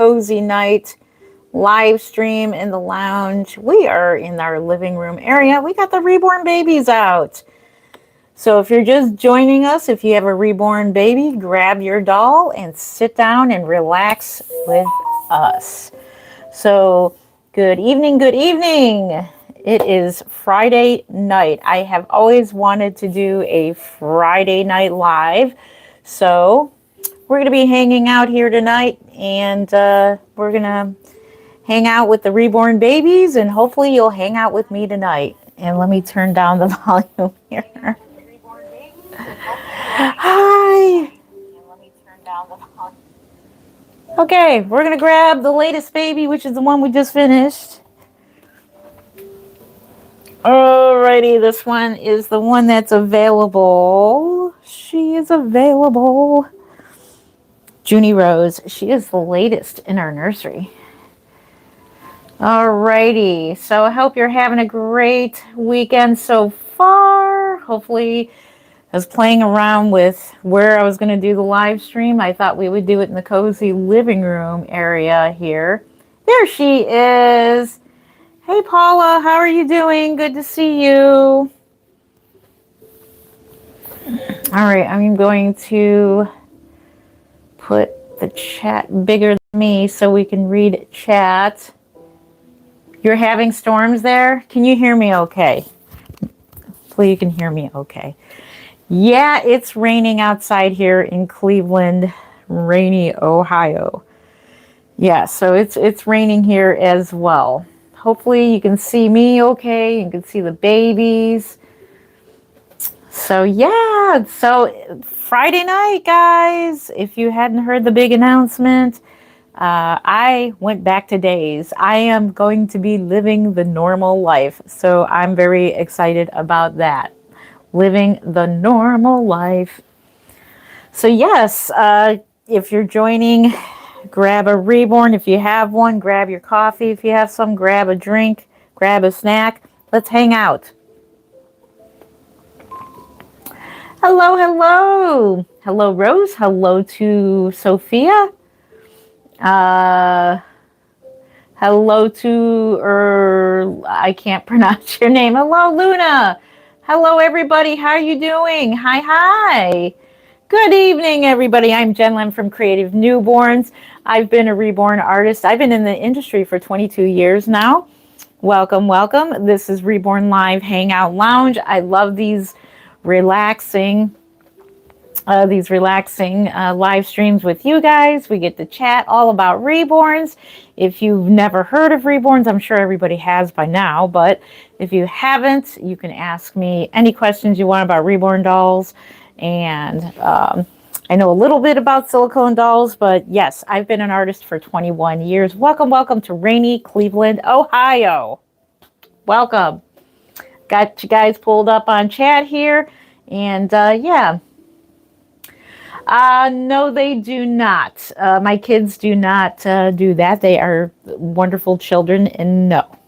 cozy night live stream in the lounge. We are in our living room area. We got the reborn babies out. So if you're just joining us, if you have a reborn baby, grab your doll and sit down and relax with us. So good evening, good evening. It is Friday night. I have always wanted to do a Friday night live. So we're going to be hanging out here tonight, and we're going to hang out with the reborn babies, and hopefully you'll hang out with me tonight. And let me turn down the volume here. Hi. Okay, we're going to grab the latest baby, which is the one we just finished. Alrighty, this one is the one that's available. She is available. Junie Rose. She is the latest in our nursery. Alrighty, so I hope you're having a great weekend so far. Hopefully, I was playing around with where I was going to do the live stream. I thought we would do it in the cozy living room area here. There she is. Hey, Paula, how are you doing? Good to see you. All right, I'm going to put the chat bigger than me so we can read chat. You're having storms there? Can you hear me okay? Hopefully you can hear me okay. Yeah, it's raining outside here in Cleveland, rainy Ohio. Yeah, so it's raining here as well. Hopefully you can see me okay. You can see the babies. So yeah, so Friday night, guys, if you hadn't heard the big announcement, I went back to days. I am going to be living the normal life. So I'm very excited about that. Living the normal life. So yes, if you're joining, grab a reborn. If you have one, grab your coffee. If you have some, grab a drink, grab a snack. Let's hang out. Hello, hello. Hello, Rose. Hello to Sophia. Hello to, I can't pronounce your name. Hello, Luna. Hello, everybody. How are you doing? Hi, hi. Good evening, everybody. I'm Jen Lem from Creative Newborns. I've been a reborn artist. I've been in the industry for 22 years now. Welcome, welcome. This is Reborn Live Hangout Lounge. I love these relaxing live streams with you guys. We get to chat all about reborns. If you've never heard of reborns, I'm sure everybody has by now, but if you haven't, you can ask me any questions you want about reborn dolls. And I know a little bit about silicone dolls, but yes, I've been an artist for 21 years. Welcome, welcome to rainy Cleveland, Ohio. Welcome. Got you guys pulled up on chat here. And yeah. No, they do not. My kids do not do that. They are wonderful children, and no.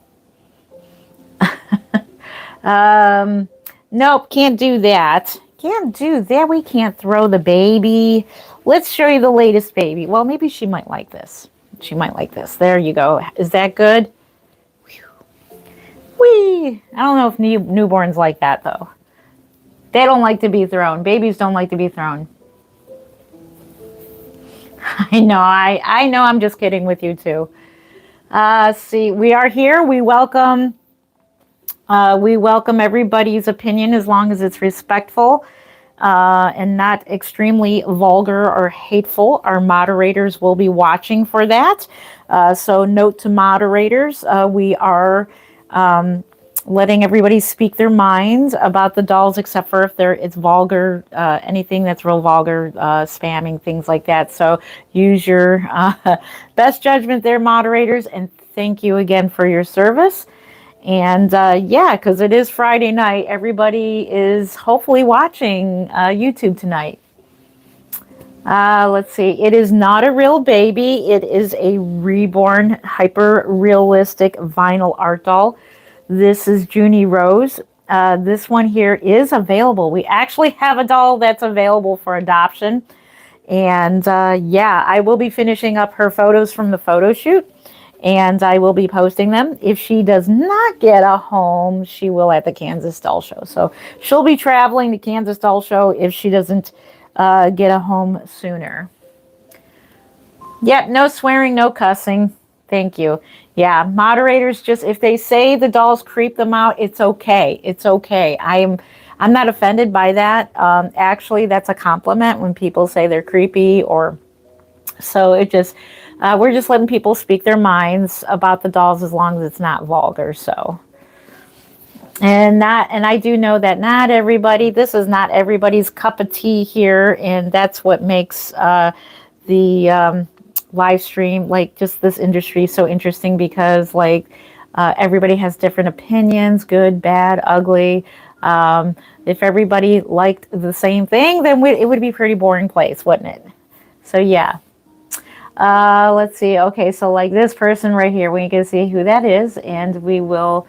Nope, can't do that. Can't do that. We can't throw the baby. Let's show you the latest baby. Well, maybe she might like this. She might like this. There you go. Is that good? Whee! I don't know if newborns like that, though. They don't like to be thrown. Babies don't like to be thrown. I know. I know. I'm just kidding with you too. See, we are here. We welcome everybody's opinion as long as it's respectful and not extremely vulgar or hateful. Our moderators will be watching for that. So note to moderators, we are letting everybody speak their minds about the dolls, except for if it's vulgar, anything that's real vulgar, spamming, things like that. So use your best judgment there, moderators, and thank you again for your service. And yeah, because it is Friday night, everybody is hopefully watching YouTube tonight. Let's see. It is not a real baby. It is a reborn, hyper-realistic vinyl art doll. This is Junie Rose. This one here is available. We actually have a doll that's available for adoption. And yeah, I will be finishing up her photos from the photo shoot, and I will be posting them. If she does not get a home, she will at the Kansas Doll Show. So she'll be traveling to Kansas Doll Show if she doesn't get a home sooner. Yep, no swearing, no cussing. Thank you. Yeah, moderators, just if they say the dolls creep them out, it's okay. It's okay. I'm not offended by that. Actually, that's a compliment when people say they're creepy, or so it just we're just letting people speak their minds about the dolls as long as it's not vulgar. So. And I do know that not everybody, this is not everybody's cup of tea here, and that's what makes the live stream, like just this industry, so interesting, because like everybody has different opinions, good, bad, ugly. If everybody liked the same thing, then it would be a pretty boring place, wouldn't it? So yeah. Let's see. Okay, so like this person right here, we can see who that is, and we will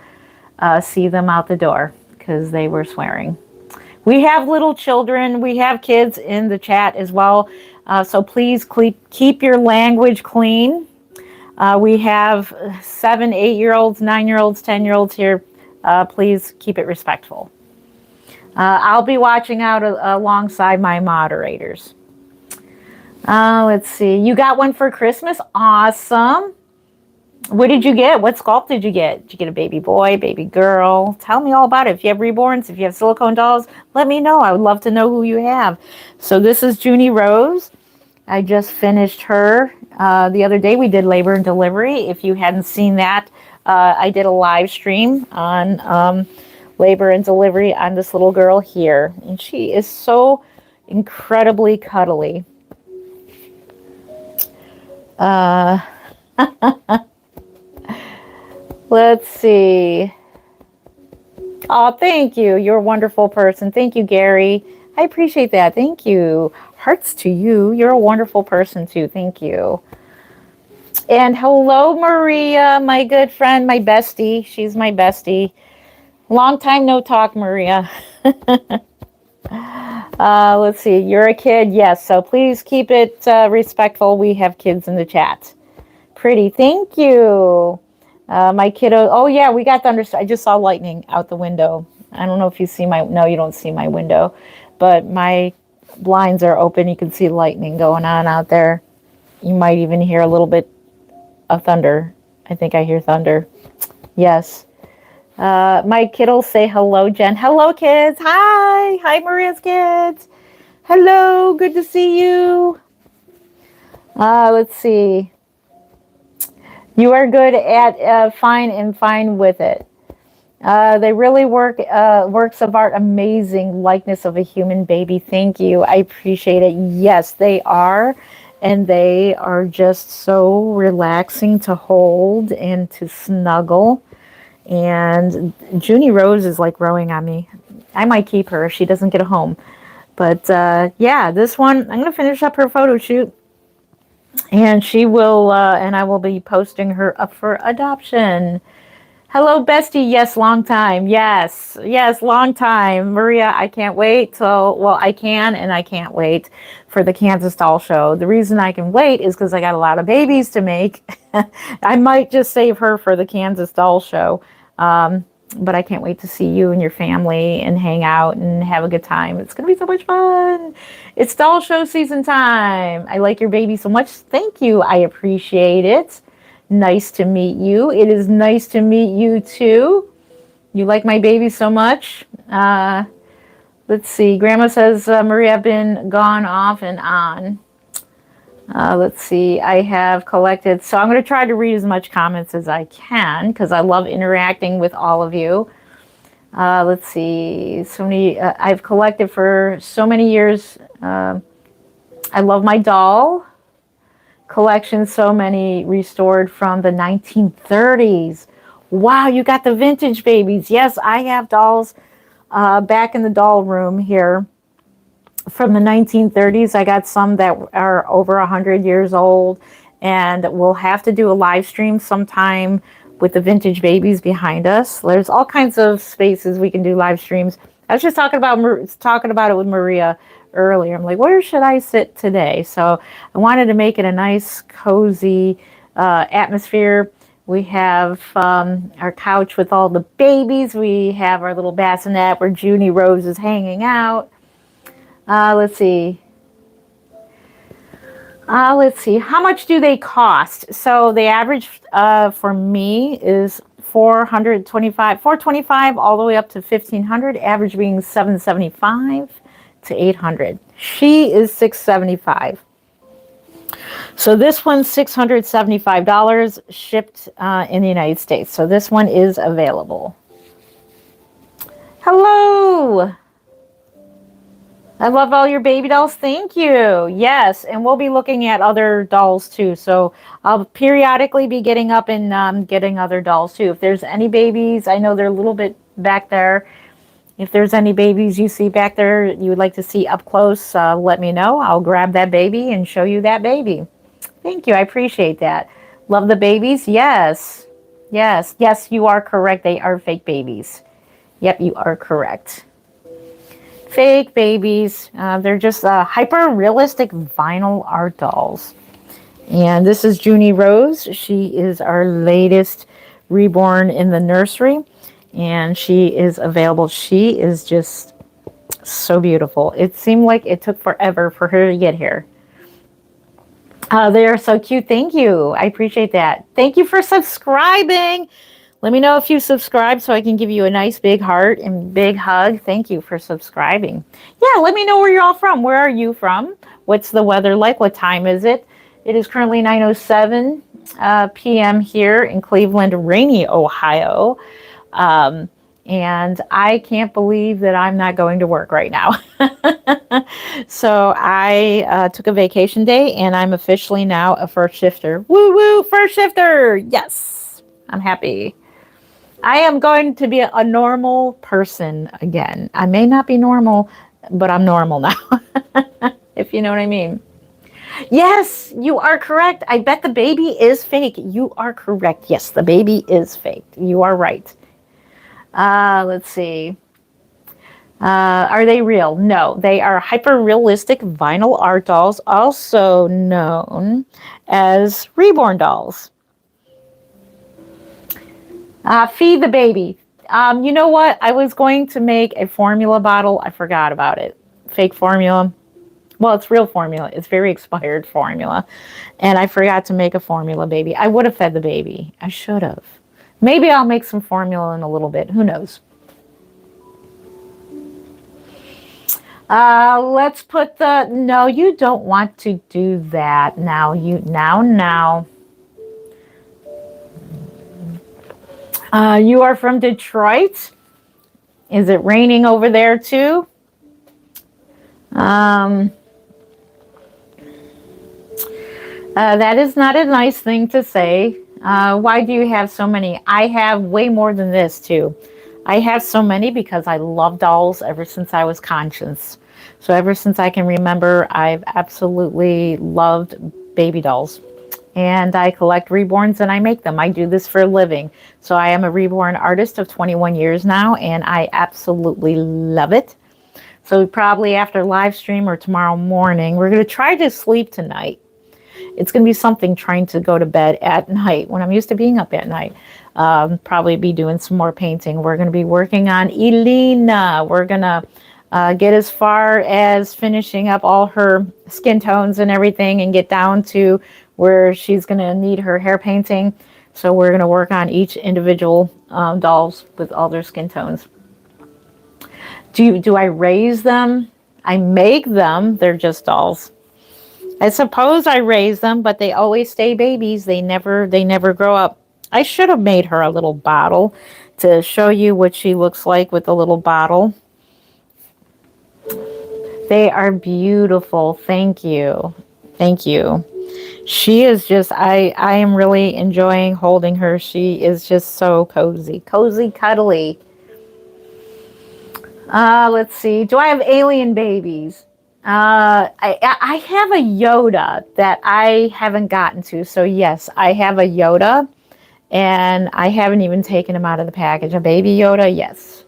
see them out the door because they were swearing. We have little children. We have kids in the chat as well. So please keep your language clean. We have 7, 8-year-olds, 9-year-olds, 10-year-olds here. Please keep it respectful. I'll be watching out alongside my moderators. Let's see. You got one for Christmas? Awesome. What did you get? What sculpt did you get? Did you get a baby boy, baby girl? Tell me all about it. If you have reborns, if you have silicone dolls, let me know. I would love to know who you have. So this is Junie Rose. I just finished her the other day. We did labor and delivery. If you hadn't seen that, I did a live stream on labor and delivery on this little girl here. And she is so incredibly cuddly. Let's see. Oh, thank you. You're a wonderful person. Thank you, Gary. I appreciate that. Thank you. Hearts to you. You're a wonderful person, too. Thank you. And hello, Maria, my good friend, my bestie. She's my bestie. Long time no talk, Maria. Let's see. You're a kid. Yes. So please keep it respectful. We have kids in the chat. Pretty. Thank you. My kiddo. Oh, yeah. We got thunder. I just saw lightning out the window. I don't know if you see my. No, you don't see my window. But my blinds are open. You can see lightning going on out there. You might even hear a little bit of thunder. I think I hear thunder. Yes. My kiddos say hello, Jen. Hello, kids. Hi. Hi, Maria's kids. Hello. Good to see you. Let's see. You are good at fine and fine with it. They really works of art, amazing likeness of a human baby. Thank you. I appreciate it. Yes, they are. And they are just so relaxing to hold and to snuggle. And Junie Rose is like growing on me. I might keep her if she doesn't get a home. But yeah, this one, I'm going to finish up her photo shoot. And she will, and I will be posting her up for adoption. Hello, bestie. Yes, long time. Yes, long time. Maria, I can't wait till, well, I can and I can't wait for the Kansas Doll Show. The reason I can wait is because I got a lot of babies to make. I might just save her for the Kansas Doll Show. But I can't wait to see you and your family and hang out and have a good time. It's going to be so much fun. It's doll show season time. I like your baby so much. Thank you. I appreciate it. Nice to meet you. It is nice to meet you too. You like my baby so much. Let's see. Grandma says, Maria, I've been gone off and on. Let's see. I have collected. So I'm going to try to read as much comments as I can because I love interacting with all of you. Let's see. So many. I've collected for so many years. I love my doll collection. So many restored from the 1930s. Wow, you got the vintage babies. Yes, I have dolls back in the doll room here. From the 1930s, I got some that are over 100 years old, and we'll have to do a live stream sometime with the vintage babies behind us. There's all kinds of spaces we can do live streams. I was just talking about it with Maria earlier. I'm like, where should I sit today? So I wanted to make it a nice, cozy atmosphere. We have our couch with all the babies. We have our little bassinet where Junie Rose is hanging out. Let's see. Let's see. How much do they cost? So the average for me is 425 all the way up to 1,500. Average being 775 to 800. She is 675. So this one's $675 shipped in the United States. So this one is available. Hello. I love all your baby dolls. Thank you. Yes, and we'll be looking at other dolls too. So I'll periodically be getting up and getting other dolls too. If there's any babies, I know they're a little bit back there. If there's any babies you see back there you would like to see up close, let me know. I'll grab that baby and show you that baby. Thank you. I appreciate that. Love the babies? Yes. Yes. Yes, you are correct. They are fake babies. Yep, you are correct. Fake babies. They're just hyper realistic vinyl art dolls. And this is Junie Rose. She is our latest reborn in the nursery. And she is available. She is just so beautiful. It seemed like it took forever for her to get here. They are so cute. Thank you. I appreciate that. Thank you for subscribing. Let me know if you subscribe so I can give you a nice big heart and big hug. Thank you for subscribing. Yeah, let me know where you're all from. Where are you from? What's the weather like? What time is it? It is currently 9:07 p.m. here in Cleveland, rainy Ohio. And I can't believe that I'm not going to work right now. So I took a vacation day and I'm officially now a first shifter. Woo woo, first shifter. Yes, I'm happy. I am going to be a normal person again. I may not be normal, but I'm normal now, if you know what I mean. Yes, you are correct. I bet the baby is fake. You are correct. Yes, the baby is fake. You are right. Let's see. Are they real? No, they are hyper-realistic vinyl art dolls, also known as reborn dolls. Feed the baby. You know what? I was going to make a formula bottle. I forgot about it. Fake formula. Well, it's real formula. It's very expired formula. And I forgot to make a formula baby. I would have fed the baby. I should have. Maybe I'll make some formula in a little bit. Who knows? Let's put the... No, you don't want to do that now. Now. You are from Detroit? Is it raining over there too? That is not a nice thing to say. Why do you have so many? I have way more than this too. I have so many because I love dolls ever since I was conscious. So ever since I can remember, I've absolutely loved baby dolls. And I collect reborns and I make them. I do this for a living. So I am a reborn artist of 21 years now, and I absolutely love it. So probably after live stream or tomorrow morning, we're going to try to sleep tonight. It's going to be something trying to go to bed at night when I'm used to being up at night. Probably be doing some more painting. We're going to be working on Elena. We're going to get as far as finishing up all her skin tones and everything and get down to where she's going to need her hair painting. So we're going to work on each individual dolls with all their skin tones. Do I raise them? I make them. They're just dolls. I suppose I raise them, but they always stay babies. They never grow up. I should have made her a little bottle to show you what she looks like with a little bottle. They are beautiful. Thank you. Thank you. She is just, I am really enjoying holding her. She is just so cozy. Cozy, cuddly. Let's see. Do I have alien babies? I have a Yoda that I haven't gotten to. So yes, I have a Yoda. And I haven't even taken him out of the package. A baby Yoda, yes.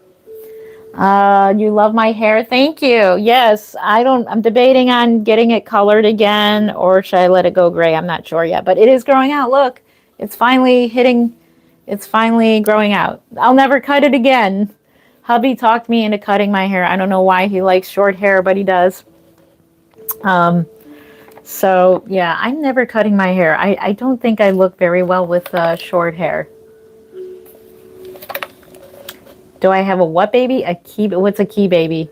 You love my hair. Thank you. Yes, I'm debating on getting it colored again, or should I let it go gray? I'm not sure yet, but it is growing out. Look, it's finally hitting, it's finally growing out. I'll never cut it again. Hubby talked me into cutting my hair. I don't know why he likes short hair, but he does. So yeah, I'm never cutting my hair. I don't think I look very well with short hair. Do I have a what baby? A key? What's a key baby?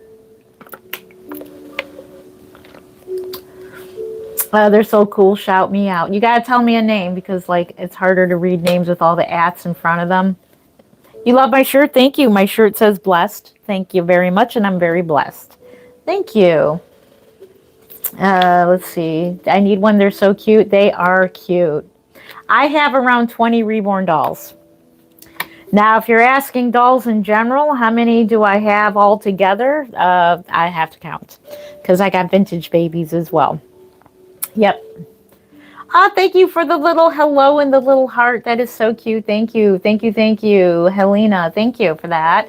They're so cool. Shout me out. You gotta tell me a name because like it's harder to read names with all the ats in front of them. You love my shirt? Thank you. My shirt says blessed. Thank you very much, and I'm very blessed. Thank you. Let's see. I need one. They're so cute. They are cute. I have around 20 Reborn dolls. Now, if you're asking dolls in general, how many do I have all together? I have to count because I got vintage babies as well. Yep. Thank you for the little hello and the little heart. That is so cute. Thank you. Thank you. Thank you. Helena, thank you for that.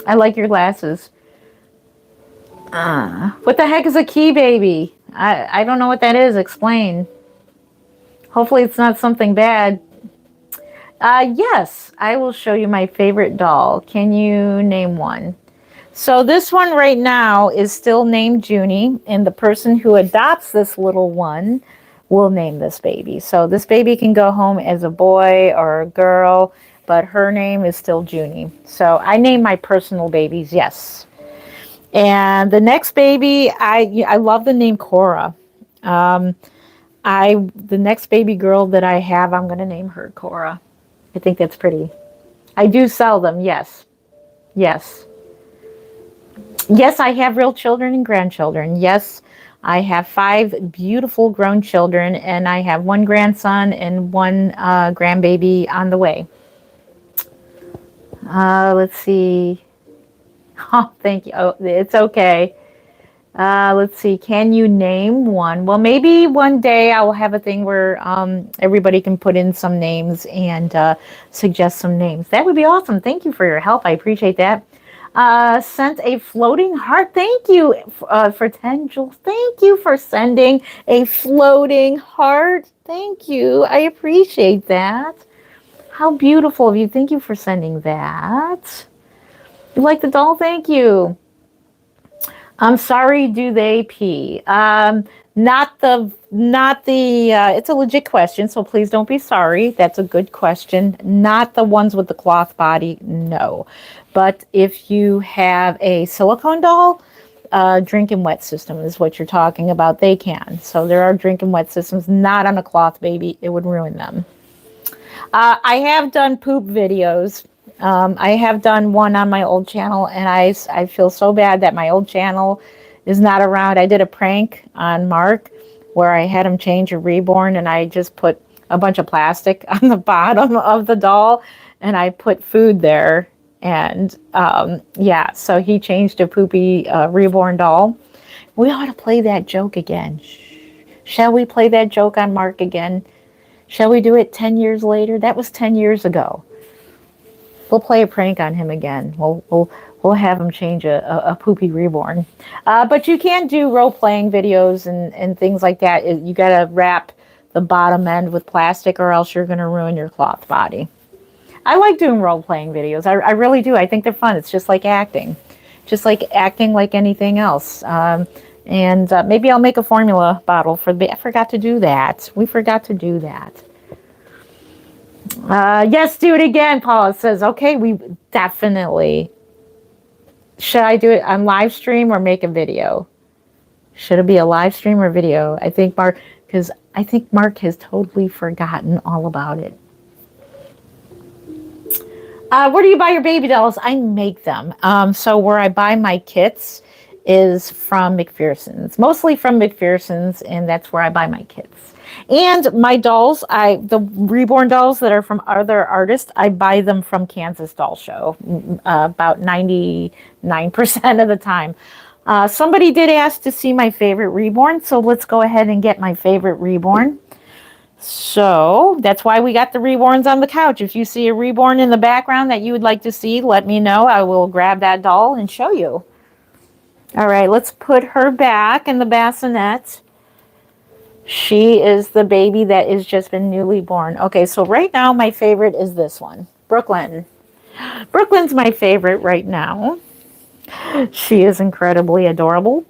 I like your glasses. What the heck is a key baby? I don't know what that is. Explain. Hopefully it's not something bad. Yes, I will show you my favorite doll. Can you name one? So this one right now is still named Junie, and the person who adopts this little one will name this baby. So this baby can go home as a boy or a girl, but her name is still Junie. So I name my personal babies, yes. And the next baby, I love the name Cora. The next baby girl that I have, I'm going to name her Cora. I think that's pretty. I do sell them, yes. Yes. Yes, I have real children and grandchildren. Yes, I have 5 beautiful grown children, and I have 1 grandson and 1 grandbaby on the way. Let's see. Oh, thank you. Oh, it's okay. Let's see. Can you name one? Well, maybe one day I will have a thing where everybody can put in some names and suggest some names. That would be awesome. Thank you for your help. I appreciate that. Sent a floating heart. Thank you for 10 jewels. Thank you for sending a floating heart. Thank you. I appreciate that. How beautiful of you. Thank you for sending that. You like the doll? Thank you. I'm sorry, do they pee? Not the, it's a legit question, so please don't be sorry. That's a good question. Not the ones with the cloth body, no. But if you have a silicone doll, drink and wet system is what you're talking about, they can. So there are drink and wet systems, not on a cloth baby, it would ruin them. I have done poop videos. I have done one on my old channel, and I feel so bad that my old channel is not around. I did a prank on Mark where I had him change a Reborn, and I just put a bunch of plastic on the bottom of the doll, and I put food there. And yeah, so he changed a poopy Reborn doll. We ought to play that joke again. Shall we play that joke on Mark again? Shall we do it 10 years later? That was 10 years ago. We'll play a prank on him again. We'll have him change a poopy Reborn. But you can't do role-playing videos and things like that. You got to wrap the bottom end with plastic or else you're going to ruin your cloth body. I like doing role-playing videos. I really do. I think they're fun. It's just like acting. Just like acting like anything else. And maybe I'll make a formula bottle for the... I forgot to do that. We forgot to do that. Yes, do it again, Paula says. Okay, we definitely. Should I do it on live stream or make a video? Should it be a live stream or video? I think Mark, because I think Mark has totally forgotten all about it. Where do you buy your baby dolls? I make them. So where I buy my kits is from McPherson's, mostly from McPherson's, and that's where I buy my kits. And my dolls, the Reborn dolls that are from other artists, I buy them from Kansas Doll Show about 99% of the time. Somebody did ask to see my favorite Reborn, so let's go ahead and get my favorite Reborn. So that's why we got the Reborns on the couch. If you see a Reborn in the background that you would like to see, let me know. I will grab that doll and show you. All right, let's put her back in the bassinet. She is the baby that has just been newly born. Okay, so right now my favorite is this one, Brooklyn. Brooklyn's my favorite right now. She is incredibly adorable.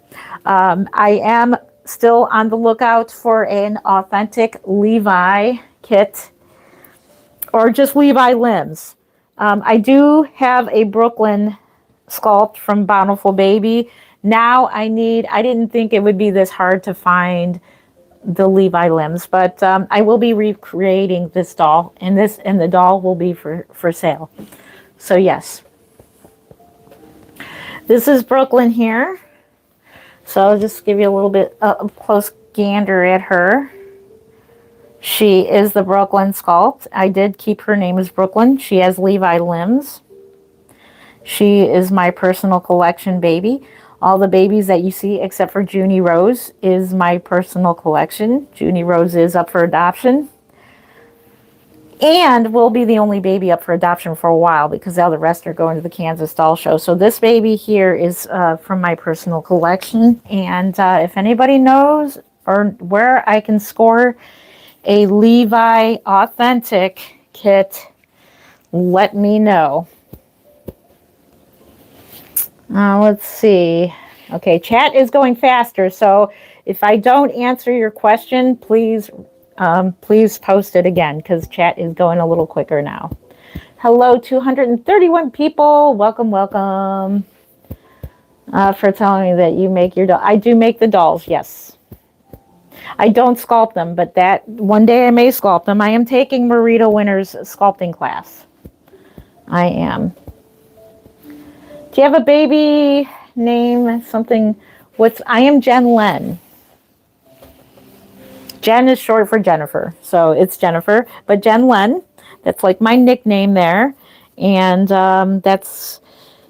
I am still on the lookout for an authentic Levi kit or just Levi limbs. I do have a Brooklyn sculpt from Bountiful Baby. Now I didn't think it would be this hard to find the Levi limbs, but I will be recreating this doll, and the doll will be for sale. So yes, this is Brooklyn here. So I'll just give you a little bit of close gander at her. She is the Brooklyn sculpt. I did keep her name as Brooklyn. She has Levi limbs. She is my personal collection baby. All the babies that you see except for Junie Rose is my personal collection. Junie Rose is up for adoption. And will be the only baby up for adoption for a while because all the rest are going to the Kansas Doll Show. So this baby here is from my personal collection. And if anybody knows or where I can score a Levi authentic kit, let me know. Let's see. Okay, chat is going faster. So if I don't answer your question, please post it again because chat is going a little quicker now. Hello, 231 people. Welcome, welcome. For telling me that you make your doll. I do make the dolls, yes. I don't sculpt them, but that one day I may sculpt them. I am taking Marita Winter's sculpting class. I am. Do you have a baby name? Something? I am Jen Len. Jen is short for Jennifer, so it's Jennifer. But Jen Len, that's like my nickname there, and that's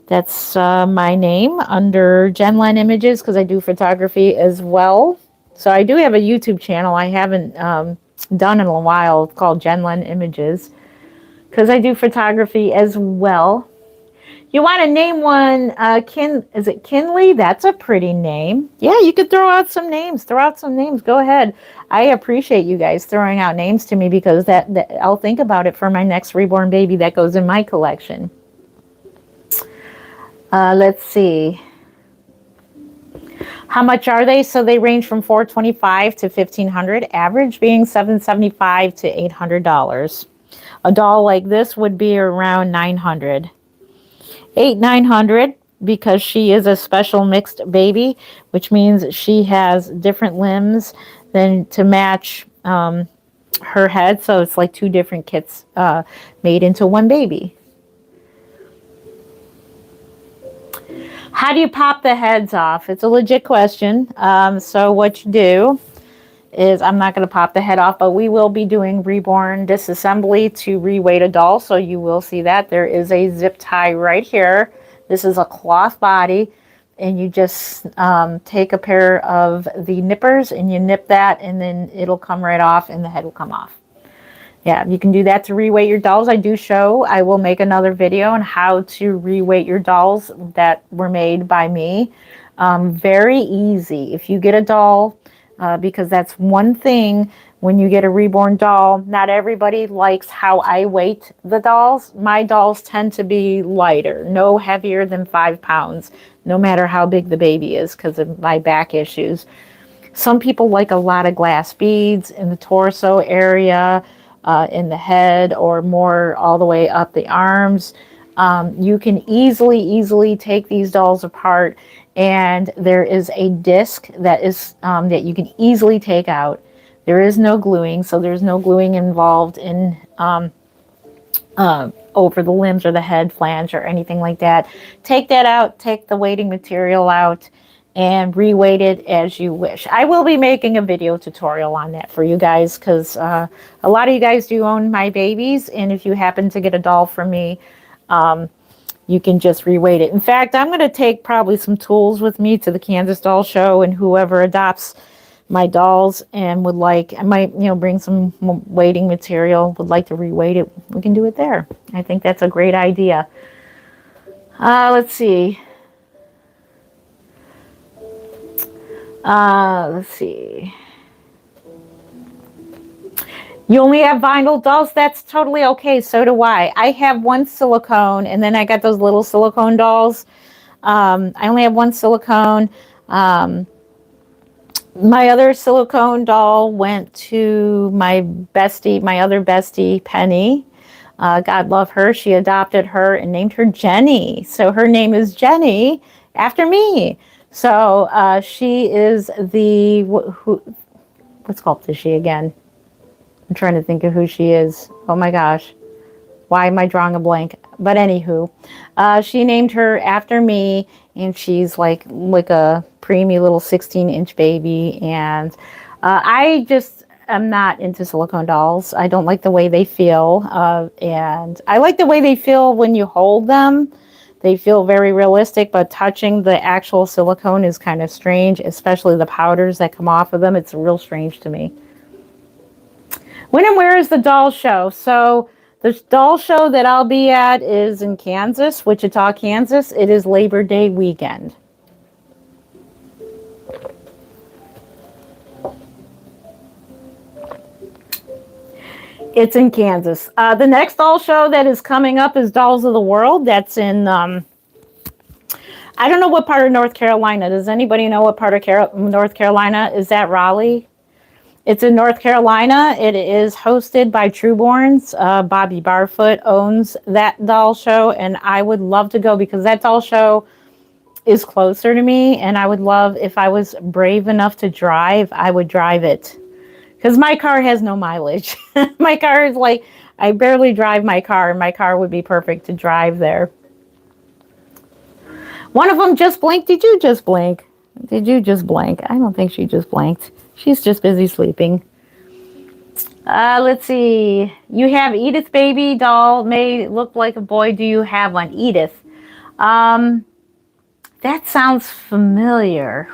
my name under Jen Len Images because I do photography as well. So I do have a YouTube channel I haven't done in a while. It's called Jen Len Images because I do photography as well. You want to name one, is it Kinley? That's a pretty name. Yeah, you could throw out some names. Go ahead. I appreciate you guys throwing out names to me because that I'll think about it for my next reborn baby that goes in my collection. Let's see. How much are they? So they range from $425 to $1,500, average being $775 to $800. A doll like this would be around $900. $900 because she is a special mixed baby, which means she has different limbs than to match her head. So it's like two different kits made into one baby. How do you pop the heads off? It's a legit question. So what you do is, I'm not going to pop the head off, but we will be doing reborn disassembly to reweight a doll. So you will see that there is a zip tie right here. This is a cloth body, and you just take a pair of the nippers and you nip that, and then it'll come right off and the head will come off. Yeah, you can do that to reweight your dolls. I will make another video on how to reweight your dolls that were made by me. Very easy. If you get a doll, because that's one thing when you get a reborn doll, not everybody likes how I weight the dolls. My dolls tend to be lighter, no heavier than 5 pounds, no matter how big the baby is because of my back issues. Some people like a lot of glass beads in the torso area, in the head, or more all the way up the arms. You can easily take these dolls apart, and there is a disc that is that you can easily take out. There is no gluing, so there's no gluing involved in over the limbs or the head flange or anything like that. Take that out, take the weighting material out, and reweight it as you wish. I will be making a video tutorial on that for you guys because a lot of you guys do own my babies, and if you happen to get a doll from me, you can just reweight it. In fact, I'm going to take probably some tools with me to the Kansas Doll Show, and whoever adopts my dolls and would like, I might, bring some weighting material, would like to re-weight it, we can do it there. I think that's a great idea. Let's see. Let's see. You only have vinyl dolls? That's totally okay. So do I. I have one silicone, and then I got those little silicone dolls. I only have one silicone. My other silicone doll went to my bestie, my other bestie, Penny. God love her. She adopted her and named her Jenny. So her name is Jenny after me. So she is the, what sculpt is she again? I'm trying to think of who she is. Oh my gosh. Why am I drawing a blank? But anywho, she named her after me, and she's like a preemie little 16-inch baby. And I just am not into silicone dolls. I don't like the way they feel. And I like the way they feel when you hold them. They feel very realistic, but touching the actual silicone is kind of strange, especially the powders that come off of them. It's real strange to me. When and where is the doll show? So the doll show that I'll be at is in Kansas, Wichita, Kansas. It is Labor Day weekend. It's in Kansas. The next doll show that is coming up is Dolls of the World. That's in, I don't know what part of North Carolina. Does anybody know what part of North Carolina? Is that Raleigh? It's in North Carolina. It is hosted by Trueborns. Bobby Barfoot owns that doll show, and I would love to go because that doll show is closer to me, and I would love, if I was brave enough to drive, I would drive it. Because my car has no mileage. My car is like, I barely drive my car, and my car would be perfect to drive there. One of them just blinked. Did you just blink? Did you just blink? I don't think she just blinked. She's just busy sleeping. Let's see. You have Edith baby doll. May look like a boy. Do you have one? Edith. That sounds familiar.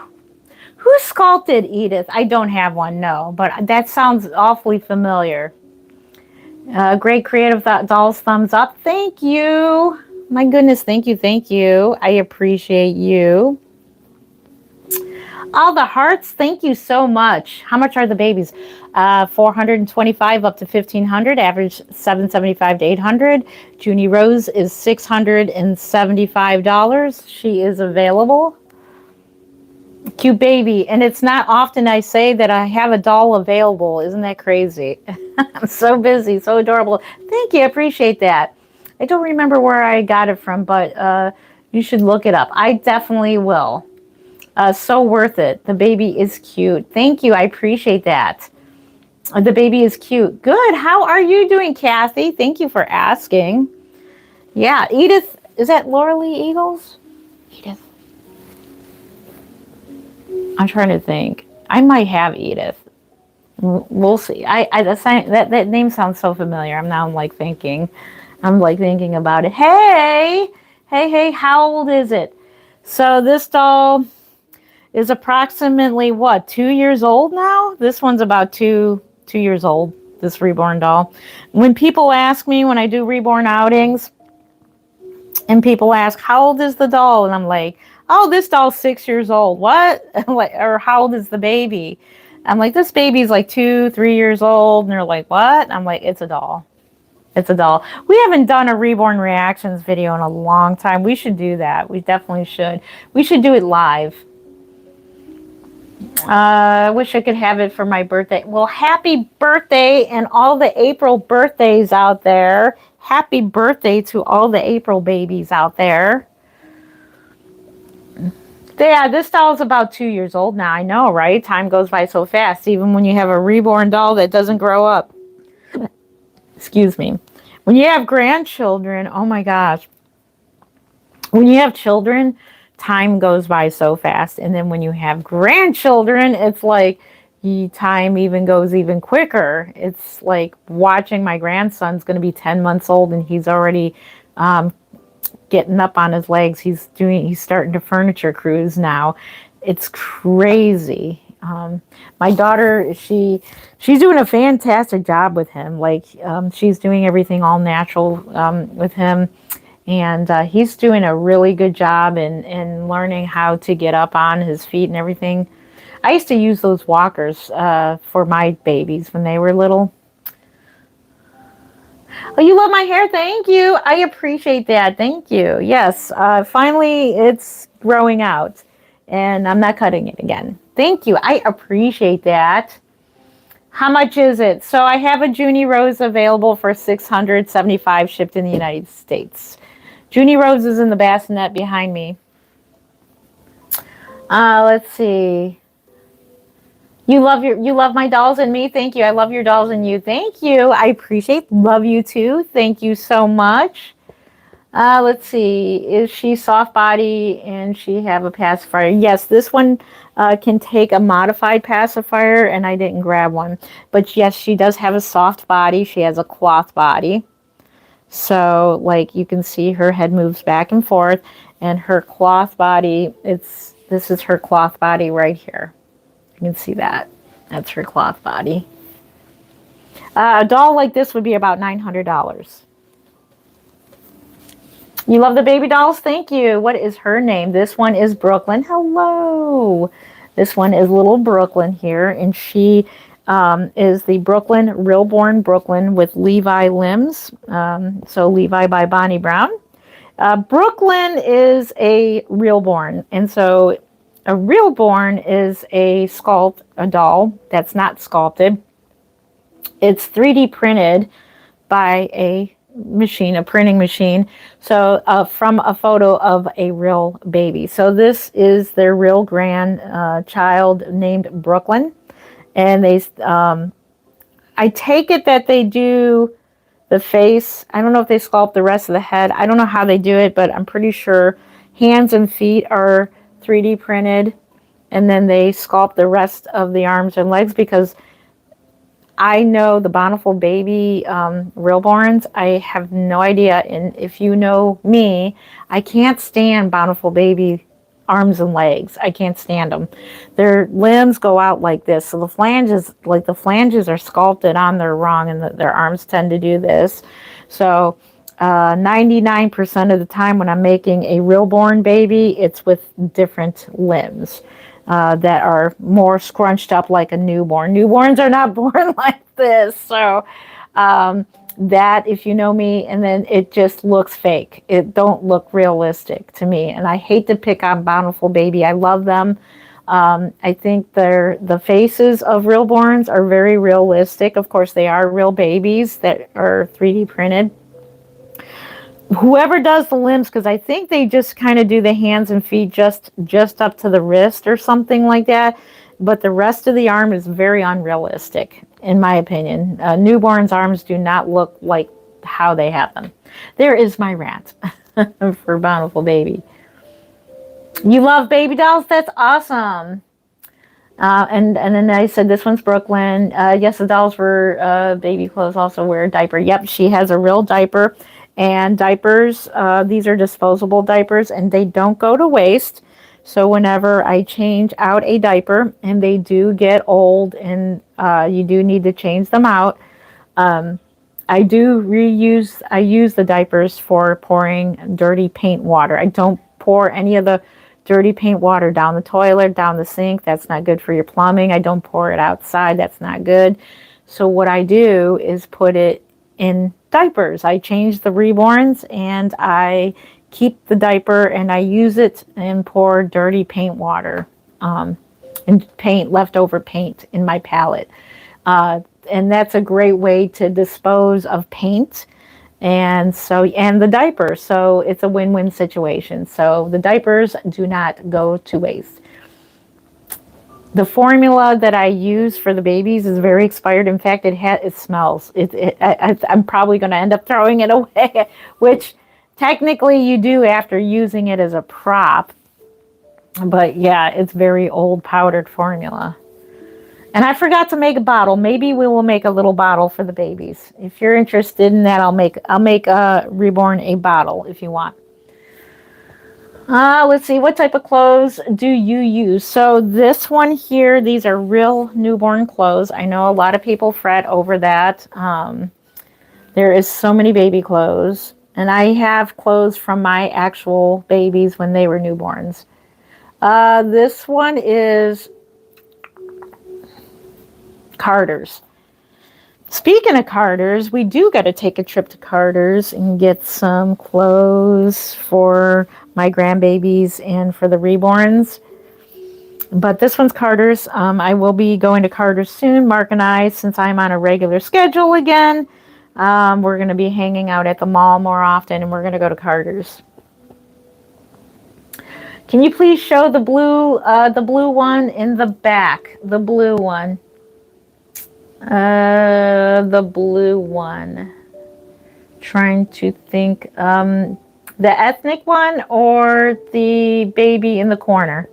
Who sculpted Edith? I don't have one, no. But that sounds awfully familiar. Great creative dolls. Thumbs up. Thank you. My goodness. Thank you. Thank you. I appreciate you. All the hearts, thank you so much. How much are the babies? 425 up to 1,500, average 775 to 800. Junie Rose is $675. She is available. Cute baby. And it's not often I say that I have a doll available. Isn't that crazy? I'm so busy, so adorable. Thank you, I appreciate that. I don't remember where I got it from, but you should look it up. I definitely will. So worth it. The baby is cute. Thank you. I appreciate that. The baby is cute. Good. How are you doing, Kathy? Thank you for asking. Yeah, Edith. Is that Laura Lee Eagles? Edith. I'm trying to think. I might have Edith. We'll see. That name sounds so familiar. I'm like thinking about it. Hey. How old is it? So this doll is approximately, 2 years old now? This one's about two years old, this Reborn doll. When people ask me, when I do Reborn outings, and people ask, how old is the doll? And I'm like, oh, this doll's 6 years old. What? Or how old is the baby? I'm like, this baby's like 2-3 years old. And they're like, what? I'm like, it's a doll. It's a doll. We haven't done a Reborn reactions video in a long time. We should do that. We definitely should. We should do it live. I wish I could have it for my birthday. Well, happy birthday and all the April birthdays out there. Happy birthday to all the April babies out there. Yeah, this doll is about 2 years old now. I know, right? Time goes by so fast, even when you have a Reborn doll that doesn't grow up. Excuse me. When you have grandchildren, oh my gosh. When you have children, time goes by so fast. And then when you have grandchildren, it's like time even goes even quicker. It's like watching my grandson's going to be 10 months old and he's already getting up on his legs. He's starting to furniture cruise now. It's crazy. My daughter, she's doing a fantastic job with him. Like she's doing everything all natural with him, and he's doing a really good job in learning how to get up on his feet and everything. I used to use those walkers for my babies when they were little. Oh, you love my hair? Thank you. I appreciate that. Thank you. Yes, finally it's growing out and I'm not cutting it again. Thank you. I appreciate that. How much is it? So I have a Junie Rose available for $675 shipped in the United States. Junie Rose is in the bassinet behind me. Let's see. You love my dolls and me. Thank you. I love your dolls and you. Thank you. I appreciate. Love you too. Thank you so much. Let's see. Is she soft body and she have a pacifier? Yes, this one can take a modified pacifier, and I didn't grab one. But yes, she does have a soft body. She has a cloth body. So, like you can see, her head moves back and forth, and her cloth body. This is her cloth body right here. You can see that. That's her cloth body. A doll like this would be about $900. You love the baby dolls? Thank you. What is her name? This one is Brooklyn. Hello. This one is little Brooklyn here, and she is the Reborn Brooklyn with Levi limbs. So Levi by Bonnie Brown. Brooklyn is a Reborn, and so a Reborn is a doll that's not sculpted. It's 3D printed by a printing machine. So from a photo of a real baby. So this is their real grandchild named Brooklyn. And I take it that they do the face. I don't know if they sculpt the rest of the head. I don't know how they do it, but I'm pretty sure hands and feet are 3D printed, and then they sculpt the rest of the arms and legs, because I know the Bountiful Baby Reborns. I have no idea, and if you know me, I can't stand Bountiful Baby arms and legs. I can't stand them. Their limbs go out like this, so the flanges are sculpted on there wrong, and their arms tend to do this. So 99% of the time when I'm making a Reborn baby, it's with different limbs that are more scrunched up like a newborn. Newborns are not born like this. So that, if you know me, and then it just looks fake. It don't look realistic to me. And I hate to pick on Bountiful Baby. I love them. I think the faces of Reborns are very realistic. Of course, they are real babies that are 3D printed. Whoever does the limbs, because I think they just kind of do the hands and feet just up to the wrist or something like that, but the rest of the arm is very unrealistic, in my opinion. Newborns' arms do not look like how they have them. There is my rant for Bountiful Baby. You love baby dolls? That's awesome. And then I said this one's Brooklyn. Yes, the dolls were baby clothes, also wear a diaper. Yep, she has a real diaper. And diapers, these are disposable diapers, and they don't go to waste. So whenever I change out a diaper, and they do get old, and you do need to change them out, I use the diapers for pouring dirty paint water. I don't pour any of the dirty paint water down the toilet, down the sink. That's not good for your plumbing. I don't pour it outside. That's not good. So what I do is put it in diapers. I change the Reborns, and I keep the diaper, and I use it and pour dirty paint water and leftover paint in my palette. And that's a great way to dispose of paint and the diaper. So it's a win-win situation. So the diapers do not go to waste. The formula that I use for the babies is very expired. In fact, it smells. I'm probably going to end up throwing it away, which technically you do after using it as a prop. But yeah, it's very old powdered formula. And I forgot to make a bottle. Maybe we will make a little bottle for the babies. If you're interested in that, I'll make Reborn a bottle if you want. Let's see, what type of clothes do you use? So this one here, these are real newborn clothes. I know a lot of people fret over that. There is so many baby clothes. And I have clothes from my actual babies when they were newborns. This one is Carter's. Speaking of Carter's, we do got to take a trip to Carter's and get some clothes for my grandbabies and for the reborns. But this one's Carter's. I will be going to Carter's soon. Mark and I, since I'm on a regular schedule again, we're going to be hanging out at the mall more often, and we're going to go to Carter's. Can you please show the blue one in the back? The blue one. The blue one. Trying to think. The ethnic one or the baby in the corner?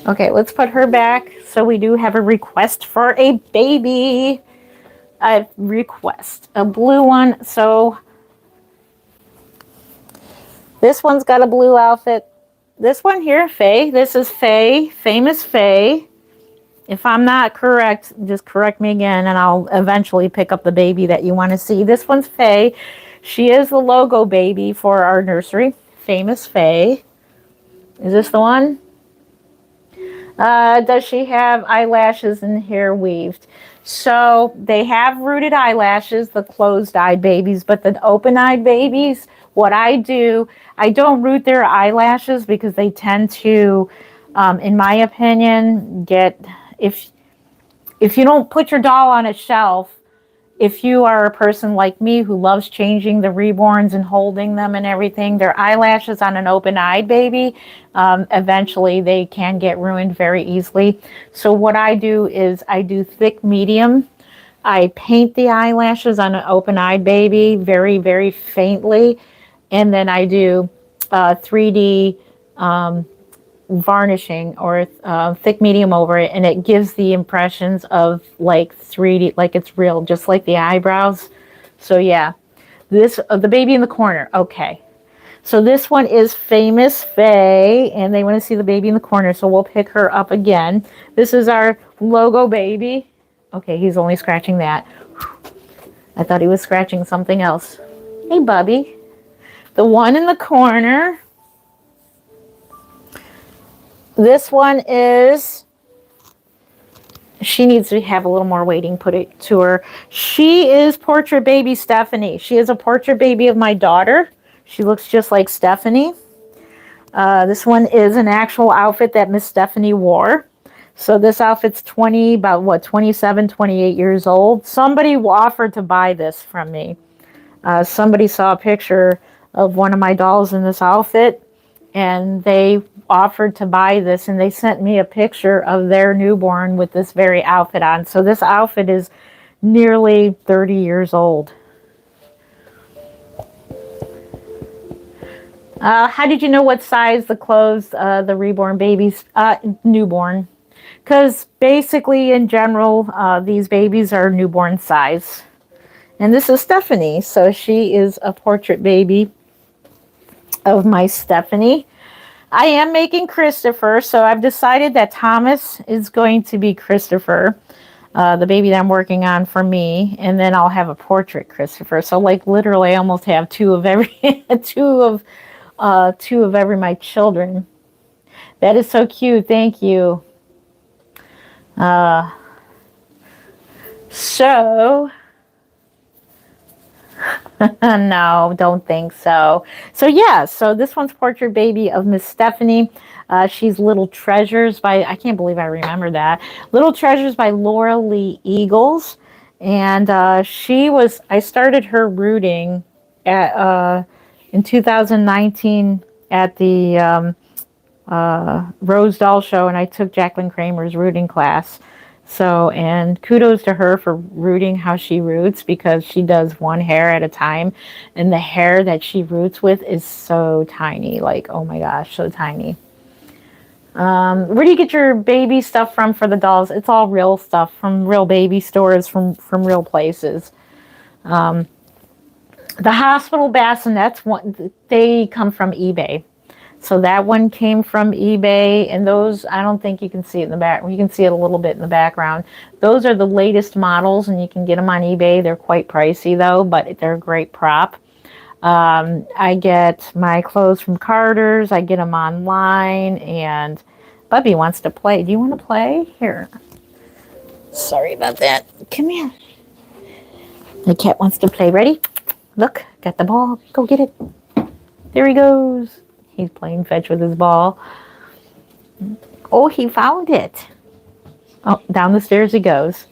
Okay, let's put her back. So we do have a request for a baby. A request. A blue one. So this one's got a blue outfit. This one here, Faye. This is Faye. Famous Faye. If I'm not correct, just correct me again, and I'll eventually pick up the baby that you want to see. This one's Faye. She is the logo baby for our nursery. Famous Faye. Is this the one? Does she have eyelashes and hair weaved? So they have rooted eyelashes, the closed-eyed babies, but the open-eyed babies, what I do, I don't root their eyelashes because they tend to, in my opinion, get... If you don't put your doll on a shelf, if you are a person like me who loves changing the reborns and holding them and everything, their eyelashes on an open-eyed baby, eventually they can get ruined very easily. So what I do is I do thick medium. I paint the eyelashes on an open-eyed baby very, very faintly. And then I do 3D varnishing or thick medium over it, and it gives the impressions of like 3D, like it's real, just like the eyebrows. So yeah, this the baby in the corner. Okay, so this one is Famous Faye, and they want to see the baby in the corner, so we'll pick her up again. This is our logo baby. Okay, he's only scratching that. I thought he was scratching something else. Hey, Bubby. The one in the corner. This one is, she needs to have a little more weighting put it to her. She is Portrait Baby Stephanie. She is a portrait baby of my daughter. She looks just like Stephanie. This one is an actual outfit that Miss Stephanie wore. So this outfit's 27, 28 years old. Somebody offered to buy this from me. Somebody saw a picture of one of my dolls in this outfit, and they offered to buy this, and they sent me a picture of their newborn with this very outfit on. So this outfit is nearly 30 years old. How did you know what size the clothes the reborn babies, newborn? Because basically in general, these babies are newborn size. And this is Stephanie, so she is a portrait baby of my Stephanie. I am making Christopher, so I've decided that Thomas is going to be Christopher, the baby that I'm working on for me, and then I'll have a portrait Christopher. So like literally, I almost have two of every two of every my children. That is so cute. Thank you. So. No, don't think so. So yeah, so this one's Portrait Baby of Miss Stephanie. She's Little Treasures by, I can't believe I remember that. Little Treasures by Laura Lee Eagles. And I started her rooting at in 2019 at the Rose Doll Show, and I took Jacqueline Kramer's rooting class. So, and kudos to her for rooting how she roots, because she does one hair at a time, and the hair that she roots with is so tiny, like, oh my gosh, so tiny. Where do you get your baby stuff from for the dolls? It's all real stuff from real baby stores, from real places. The hospital bassinets, they come from eBay. So that one came from eBay, and those, I don't think you can see it in the back. You can see it a little bit in the background. Those are the latest models, and you can get them on eBay. They're quite pricey though, but they're a great prop. I get my clothes from Carter's. I get them online, and Bubby wants to play. Do you want to play? Here. Sorry about that. Come here. The cat wants to play. Ready? Look, got the ball. Go get it. There he goes. He's playing fetch with his ball. Oh, he found it. Oh, down the stairs he goes.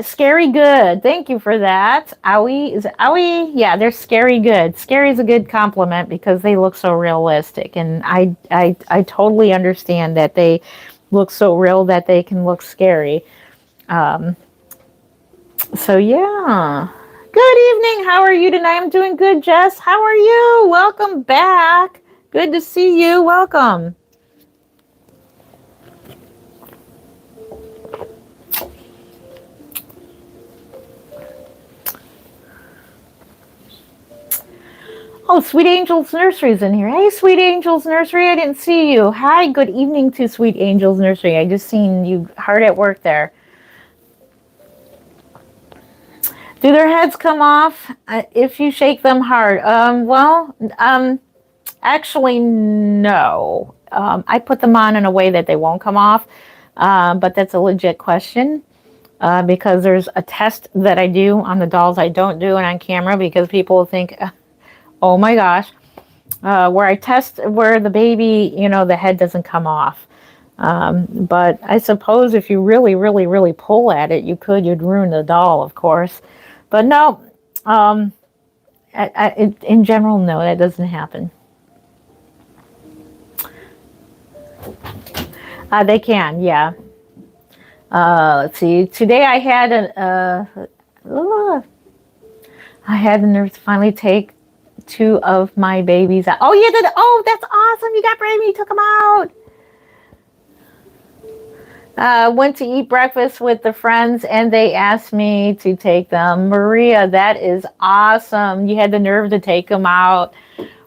Scary good. Thank you for that. Owie. Is it Owie? Yeah, they're scary good. Scary is a good compliment because they look so realistic. And I totally understand that they look so real that they can look scary. So yeah. Good evening. How are you tonight? I'm doing good, Jess. How are you? Welcome back. Good to see you. Welcome. Oh, Sweet Angel's Nursery's in here. Hey, Sweet Angel's Nursery. I didn't see you. Hi, good evening to Sweet Angel's Nursery. I just seen you hard at work there. Do their heads come off if you shake them hard? Actually, no. I put them on in a way that they won't come off, but that's a legit question because there's a test that I do on the dolls I don't do it on camera because people will think, oh my gosh, where I test where the baby, the head doesn't come off. But I suppose if you really, really, really pull at it, you'd ruin the doll, of course. But no, in general, no, that doesn't happen. They can, yeah. Let's see. Today I had the nurse finally take 2 of my babies out. Oh, you did. Oh, that's awesome. You got brave. You took them out. Went to eat breakfast with the friends and they asked me to take them. Maria, that is awesome. You had the nerve to take them out.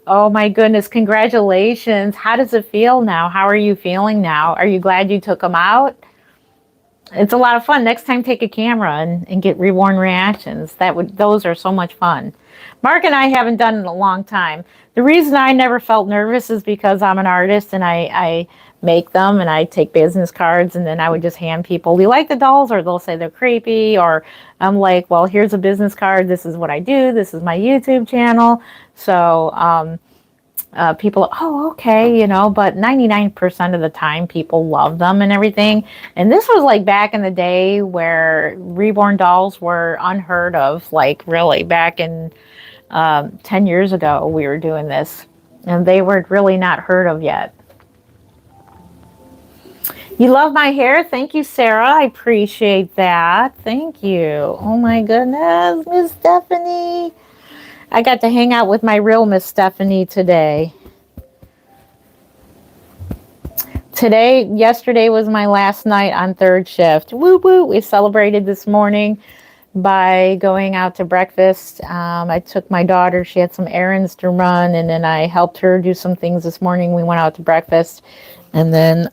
Oh my goodness. Congratulations. How does it feel now? How are you feeling now? Are you glad you took them out? It's a lot of fun. Next time, take a camera and get Reborn reactions. Those are so much fun. Mark and I haven't done it in a long time. The reason I never felt nervous is because I'm an artist and I make them and I take business cards and then I would just hand people, do you like the dolls? Or they'll say they're creepy. Or I'm like, well, here's a business card. This is what I do. This is my YouTube channel. So people, oh, okay, but 99% of the time people love them and everything. And this was like back in the day where Reborn dolls were unheard of, like really back in 10 years ago we were doing this and they were really not heard of yet. You love my hair? Thank you, Sarah. I appreciate that. Thank you. Oh my goodness, Miss Stephanie. I got to hang out with my real Miss Stephanie today. Yesterday was my last night on third shift. Woo woo. We celebrated this morning by going out to breakfast. I took my daughter. She had some errands to run, and then I helped her do some things this morning. We went out to breakfast, and then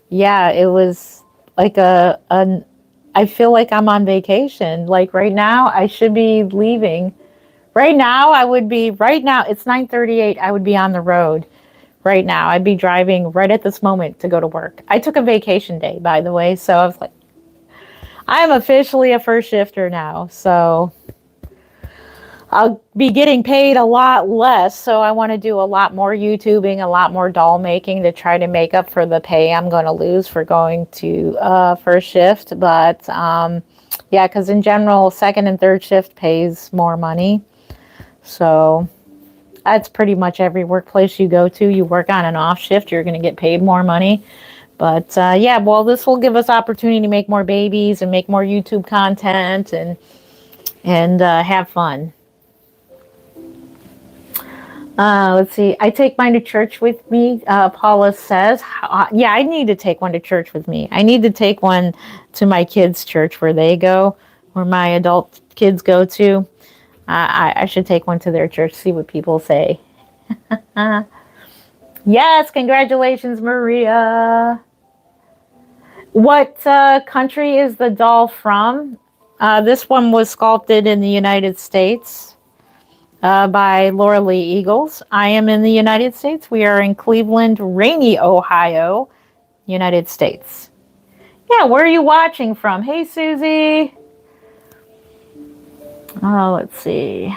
it was like I feel like I'm on vacation. Like right now, I should be leaving. Right now, it's 9:38. I would be on the road right now. I'd be driving right at this moment to go to work. I took a vacation day, by the way. So I was like, I'm officially a first shifter now. So I'll be getting paid a lot less. So I want to do a lot more YouTubing, a lot more doll making to try to make up for the pay I'm going to lose for going to first shift. But because in general, second and third shift pays more money. So that's pretty much every workplace you go to. You work on an off shift, you're going to get paid more money. But this will give us opportunity to make more babies and make more YouTube content and have fun. Let's see. I take mine to church with me. Paula says, I need to take one to church with me. I need to take one to my kids' church where they go, where my adult kids go to. I should take one to their church, see what people say. Yes, congratulations, Maria. What country is the doll from? This one was sculpted in the United States by Laura Lee Eagles. I am in the United States. We are in Cleveland, rainy Ohio, United States. Yeah, where are you watching from? Hey, Susie. Oh, let's see.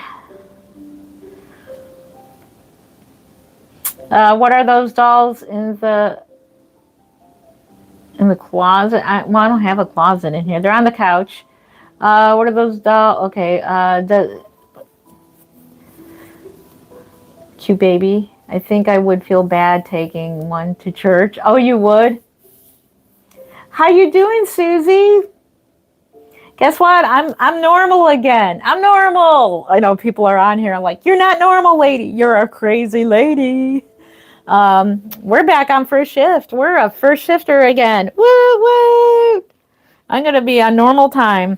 What are those dolls in the closet? Well, I don't have a closet in here. They're on the couch. What are those dolls? Okay, the cute baby. I think I would feel bad taking one to church. Oh, you would? How you doing, Susie? Guess what? I'm normal again. I'm normal. I know people are on here. I'm like, you're not normal, lady. You're a crazy lady. We're back on first shift. We're a first shifter again. Woo woo! I'm gonna be on normal time.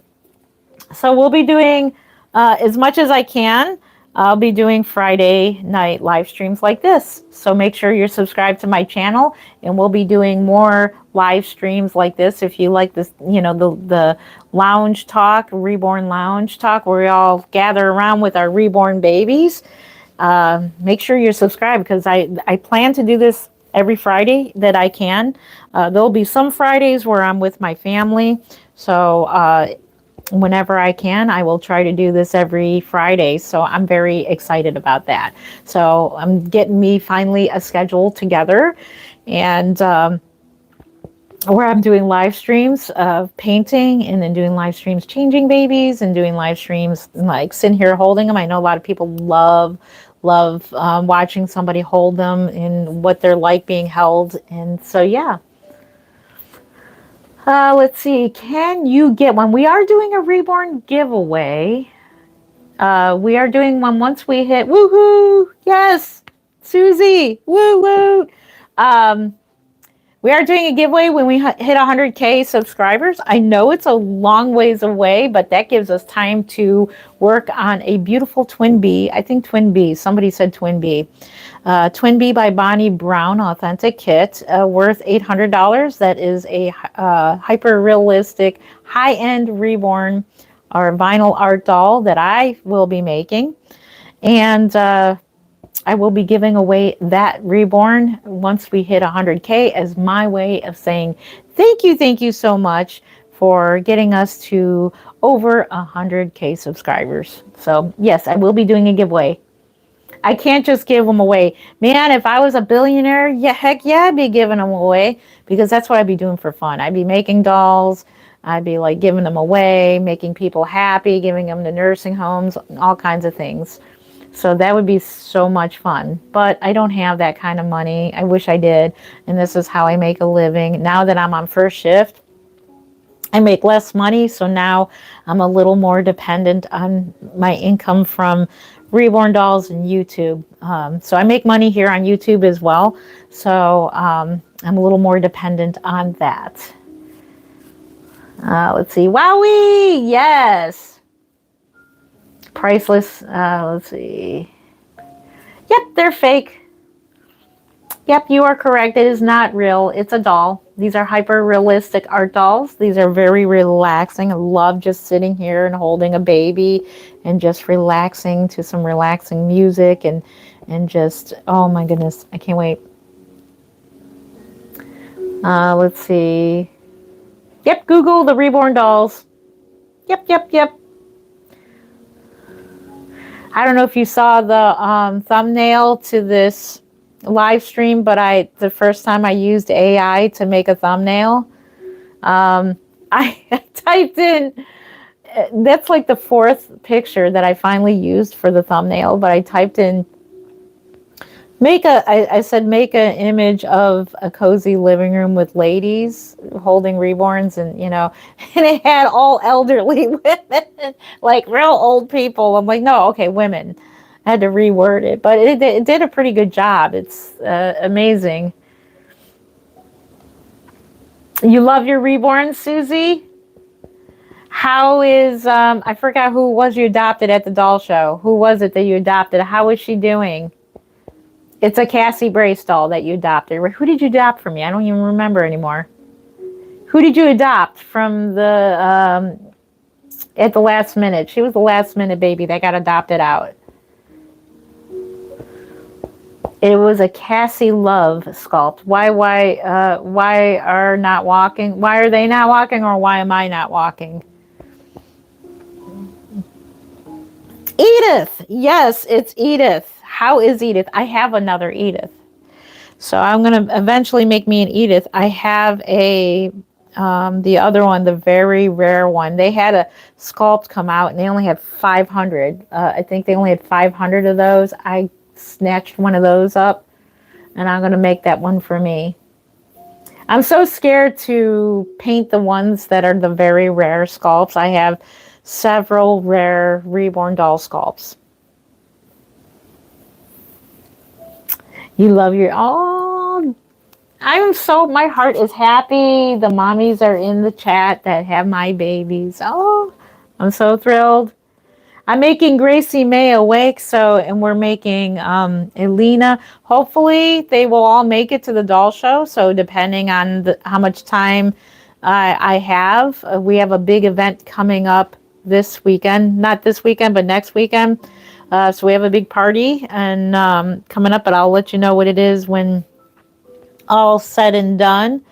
So we'll be doing as much as I can. I'll be doing Friday night live streams like this. So make sure you're subscribed to my channel, and we'll be doing more live streams like this. If you like this, you know, the lounge talk, Reborn lounge talk, where we all gather around with our reborn babies. Make sure you're subscribed, because I plan to do this every Friday that I can. There'll be some Fridays where I'm with my family. So whenever I can, I will try to do this every Friday. So I'm very excited about that. So I'm getting me finally a schedule together, and where I'm doing live streams of painting, and then doing live streams changing babies, and doing live streams like sitting here holding them. I know a lot of people love watching somebody hold them and what they're like being held. And so, yeah. Let's see. Can you get one? We are doing a Reborn giveaway. We are doing one once we hit woohoo. Yes, Susie. Woo woo. We are doing a giveaway when we hit 100K subscribers. I know it's a long ways away, but that gives us time to work on a beautiful Twin Bee. I think Twin Bee. Somebody said Twin Bee. Twin Bee by Bonnie Brown authentic kit, worth $800. That is a hyper-realistic, high-end Reborn or vinyl art doll that I will be making. And I will be giving away that Reborn once we hit 100K as my way of saying thank you so much for getting us to over 100K subscribers. So yes, I will be doing a giveaway. I can't just give them away. Man, if I was a billionaire, yeah, heck yeah, I'd be giving them away, because that's what I'd be doing for fun. I'd be making dolls. I'd be like giving them away, making people happy, giving them to nursing homes, all kinds of things. So that would be so much fun. But I don't have that kind of money. I wish I did. And this is how I make a living. Now that I'm on first shift, I make less money. So now I'm a little more dependent on my income from Reborn dolls and YouTube. So I make money here on YouTube as well. So I'm a little more dependent on that. Let's see. Wowie! Yes. Priceless. Let's see. Yep, they're fake. Yep, you are correct. It is not real. It's a doll. These are hyper-realistic art dolls. These are very relaxing. I love just sitting here and holding a baby and just relaxing to some relaxing music and just, oh my goodness, I can't wait. Let's see. Yep, Google the Reborn dolls. Yep. I don't know if you saw the thumbnail to this live stream, but the first time I used AI to make a thumbnail, I typed in, that's like the fourth picture that I finally used for the thumbnail, but I typed in, I said, make an image of a cozy living room with ladies holding reborns, and, you know, and it had all elderly women, like real old people. I'm like, no, okay, women. I had to reword it, but it did a pretty good job. It's amazing. You love your reborn, Susie? How is, I forgot who was you adopted at the doll show. Who was it that you adopted? How is she doing? It's a Cassie Brace doll that you adopted. Who did you adopt from me? I don't even remember anymore. Who did you adopt from the at the last minute? She was the last minute baby that got adopted out. It was a Cassie Love sculpt. Why are not walking? Why are they not walking, or why am I not walking? Edith. Yes, it's Edith. How is Edith? I have another Edith. So I'm going to eventually make me an Edith. I have a the other one, the very rare one. They had a sculpt come out and they only had 500. I think they only had 500 of those. I snatched one of those up and I'm going to make that one for me. I'm so scared to paint the ones that are the very rare sculpts. I have several rare Reborn doll sculpts. You love your, oh, my heart is happy. The mommies are in the chat that have my babies. Oh, I'm so thrilled. I'm making Gracie May awake, and we're making Elena. Hopefully, they will all make it to the doll show. So, depending on how much time I have, we have a big event coming up this weekend. Not this weekend, but next weekend. So, we have a big party and coming up, but I'll let you know what it is when all said and done.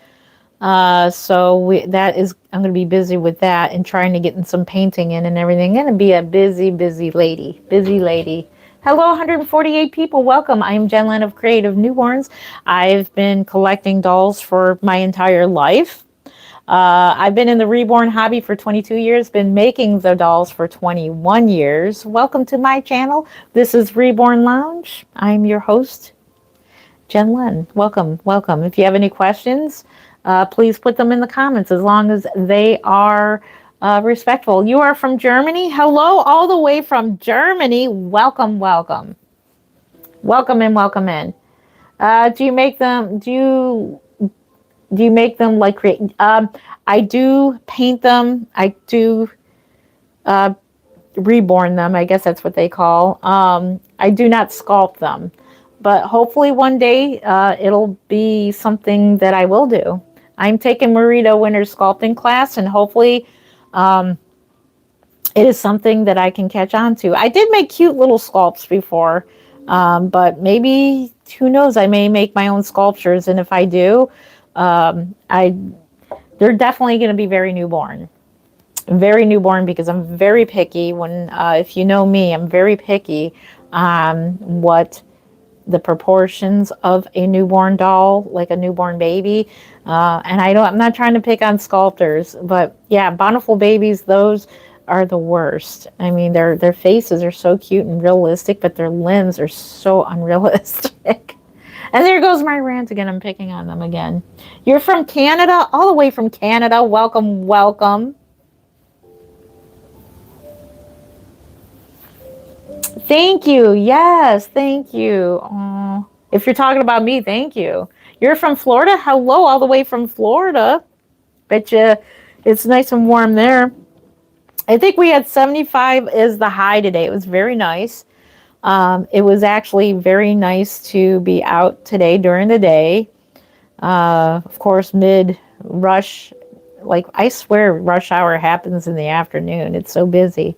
I'm going to be busy with that and trying to get some painting in and everything. I'm going to be a busy lady. Hello, 148 people. Welcome. I'm Jen Lynn of Creative Newborns. I've been collecting dolls for my entire life. I've been in the Reborn hobby for 22 years, been making the dolls for 21 years. Welcome to my channel. This is Reborn Lounge. I'm your host, Jen Lynn. Welcome. If you have any questions, please put them in the comments as long as they are respectful. You are from Germany? Hello, all the way from Germany. Welcome. Welcome in. Do you make them? Do you make them like create? I do paint them. I do reborn them. I guess that's what they call. I do not sculpt them, but hopefully one day it'll be something that I will do. I'm taking Marita Winter sculpting class, and hopefully it is something that I can catch on to. I did make cute little sculpts before, but maybe, who knows, I may make my own sculptures, and if I do, they're definitely going to be very newborn because I'm very picky. If you know me, I'm very picky on what the proportions of a newborn doll, like a newborn baby. And I'm not trying to pick on sculptors, but yeah, bountiful babies, those are the worst. I mean, their faces are so cute and realistic, but their limbs are so unrealistic. And there goes my rant again. I'm picking on them again. You're from Canada? All the way from Canada. Welcome. Thank you. Yes, thank you. Aww. If you're talking about me, thank you. You're from Florida? Hello, all the way from Florida. Bet you it's nice and warm there. I think we had 75 as the high today. It was very nice. It was actually very nice to be out today during the day. Of course, mid-rush, like I swear rush hour happens in the afternoon. It's so busy.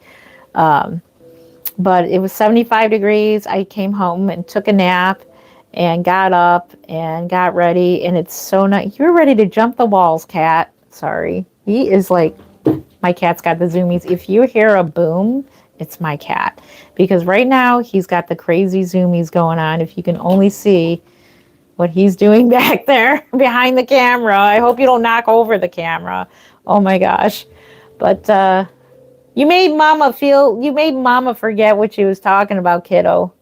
But it was 75 degrees. I came home and took a nap and got up and got ready. And it's so nice. You're ready to jump the walls, cat. Sorry. He is like, my cat's got the zoomies. If you hear a boom, it's my cat. Because right now he's got the crazy zoomies going on. If you can only see what he's doing back there behind the camera. I hope you don't knock over the camera. Oh my gosh. But, you made mama forget what she was talking about, kiddo.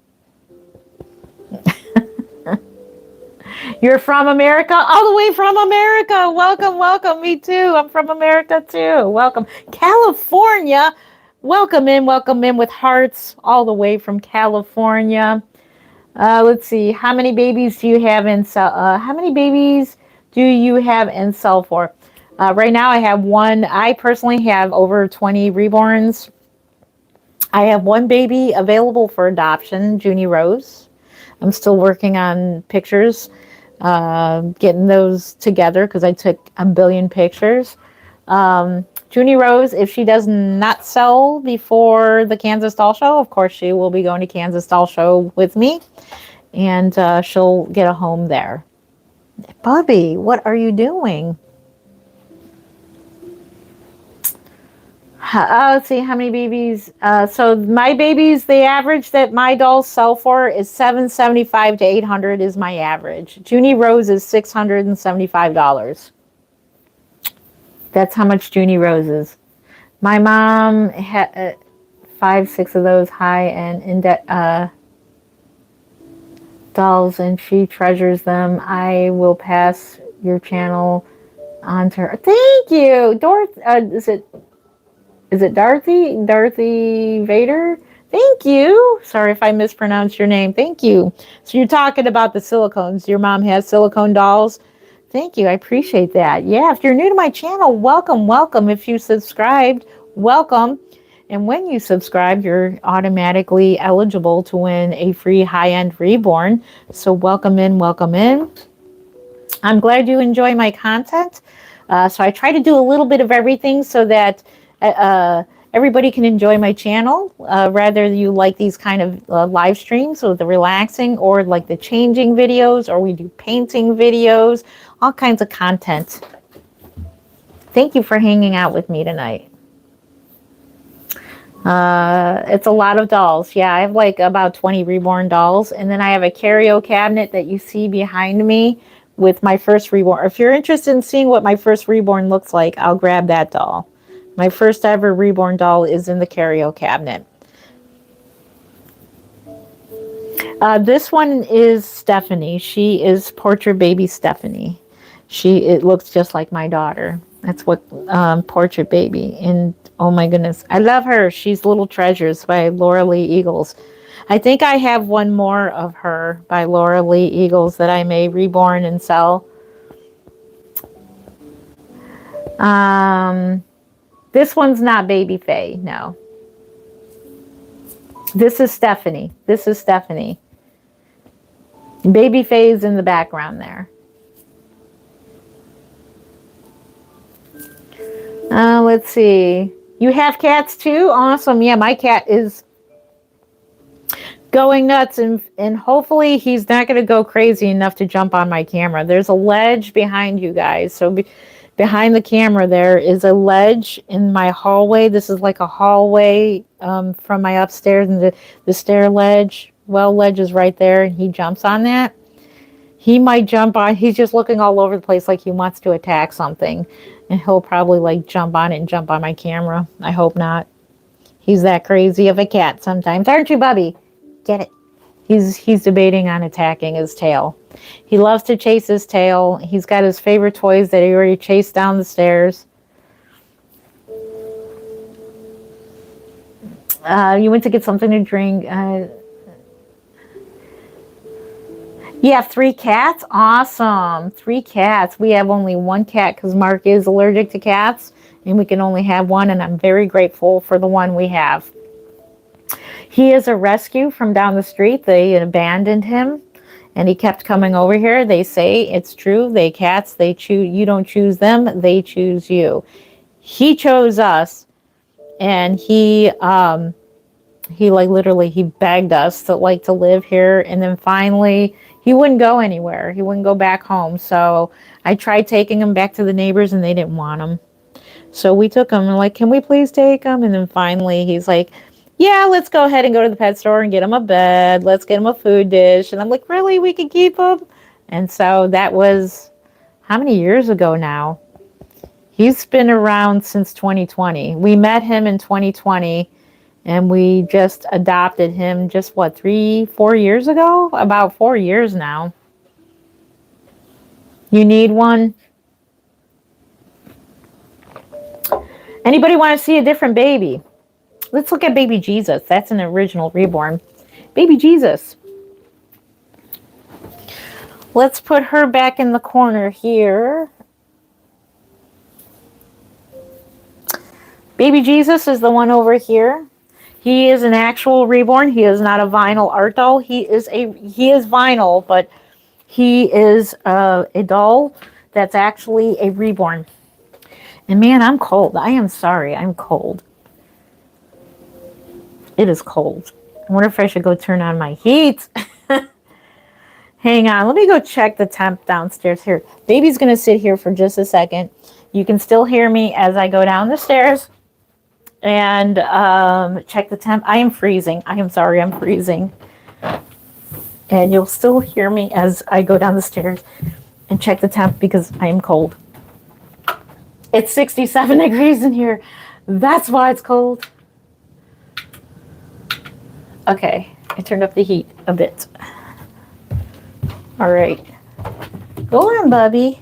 You're from America? All the way from America. Welcome. Me too. I'm from America too. Welcome. California. Welcome in with hearts all the way from California. Let's see. How many babies do you have in sell? How many babies do you have in sell for? Right now I have one. I personally have over 20 reborns. I have one baby available for adoption, Junie Rose. I'm still working on pictures, getting those together because I took a billion pictures. Junie Rose, if she does not sell before the Kansas Doll Show, of course she will be going to Kansas Doll Show with me, and she'll get a home there. Bubby, what are you doing? Let's see how many babies. So my babies, the average that my dolls sell for is $775 to $800 is my average. Junie Rose is $675. That's how much Junie Rose is. My mom had 5, 6 of those high-end dolls, and she treasures them. I will pass your channel on to her. Thank you, Dorothy. Is it Dorothy? Dorothy Vader? Thank you. Sorry if I mispronounced your name. Thank you. So you're talking about the silicones. Your mom has silicone dolls. Thank you. I appreciate that. Yeah, if you're new to my channel, welcome, welcome. If you subscribed, welcome. And when you subscribe, you're automatically eligible to win a free high-end Reborn. So welcome in, welcome in. I'm glad you enjoy my content. So I try to do a little bit of everything so that everybody can enjoy my channel. Rather you like these kind of live streams with the relaxing, or like the changing videos, or we do painting videos, all kinds of content. Thank you for hanging out with me tonight. It's a lot of dolls. Yeah, I have like about 20 Reborn dolls. And then I have a curio cabinet that you see behind me with my first Reborn. If you're interested in seeing what my first Reborn looks like, I'll grab that doll. My first ever Reborn doll is in the curio cabinet. This one is Stephanie. She is Portrait Baby Stephanie. It looks just like my daughter. That's what Portrait Baby. And oh my goodness, I love her. She's Little Treasures by Laura Lee Eagles. I think I have one more of her by Laura Lee Eagles that I may reborn and sell. This one's not Baby Faye, no. This is Stephanie. This is Stephanie. Baby Faye is in the background there. Let's see. You have cats too? Awesome. Yeah, my cat is going nuts, and hopefully he's not going to go crazy enough to jump on my camera. There's a ledge behind you guys. So behind the camera there is a ledge in my hallway. This is like a hallway from my upstairs, and the stair ledge. Well, ledge is right there, and he jumps on that. He might jump on. He's just looking all over the place like he wants to attack something. And he'll probably like jump on it and jump on my camera. I hope not. He's that crazy of a cat sometimes. Aren't you, Bubby? Get it. He's debating on attacking his tail. He loves to chase his tail. He's got his favorite toys that he already chased down the stairs. You went to get something to drink. You have 3 cats? Awesome. 3 cats. We have only 1 cat because Mark is allergic to cats, and we can only have 1, and I'm very grateful for the one we have. He is a rescue from down the street. They abandoned him, and he kept coming over here. They say it's true. They cats, they choose. You don't choose them. They choose you. He chose us, and he like literally he begged us to live here, and then finally he wouldn't go anywhere. He wouldn't go back home. So I tried taking him back to the neighbors, and they didn't want him. So we took him and like, can we please take him? And then finally he's like, yeah, let's go ahead and go to the pet store and get him a bed. Let's get him a food dish. And I'm like, really? We can keep him? And so that was how many years ago now? He's been around since 2020. We met him in 2020. And we just adopted him just, what, 3-4 years ago? About 4 years now. You need one? Anybody want to see a different baby? Let's look at Baby Jesus. That's an original Reborn. Baby Jesus. Let's put her back in the corner here. Baby Jesus is the one over here. He is an actual Reborn. He is not a vinyl art doll. He is vinyl, but he is a doll that's actually a Reborn. And man, I'm cold. I am sorry. I'm cold. It is cold. I wonder if I should go turn on my heat. Hang on. Let me go check the temp downstairs here. Baby's going to sit here for just a second. You can still hear me as I go down the stairs and check the temp. I am freezing. I am sorry. I'm freezing. And you'll still hear me as I go down the stairs and check the temp because I am cold. It's 67 degrees in here. That's why it's cold. Okay, I turned up the heat a bit. All right. Go on, Bubby.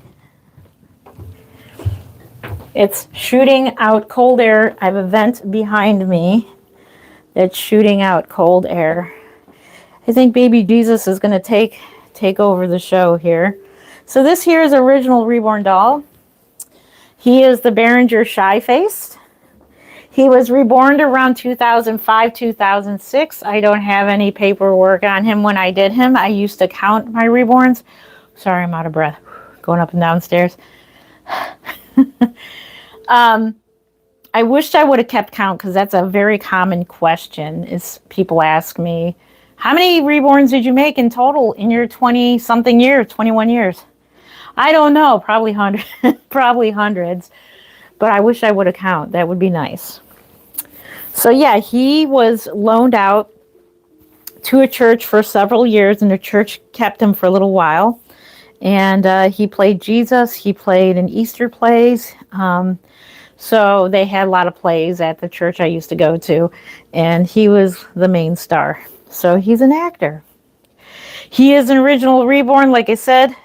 It's shooting out cold air. I have a vent behind me that's shooting out cold air. I think baby Jesus is going to take over the show here. So this here is original Reborn doll. He is the Behringer Shy-Faced. He was reborn around 2005, 2006. I don't have any paperwork on him when I did him. I used to count my reborns. Sorry, I'm out of breath. Going up and downstairs. I wished I would have kept count because that's a very common question. Is people ask me, how many reborns did you make in total in your 20-something years, 21 years? I don't know, probably hundreds, probably hundreds. But I wish I would have count. That would be nice. So yeah, he was loaned out to a church for several years, and the church kept him for a little while. And he played Jesus. He played in Easter plays. So they had a lot of plays at the church I used to go to, and he was the main star. So he's an actor. He is an original Reborn, like I said,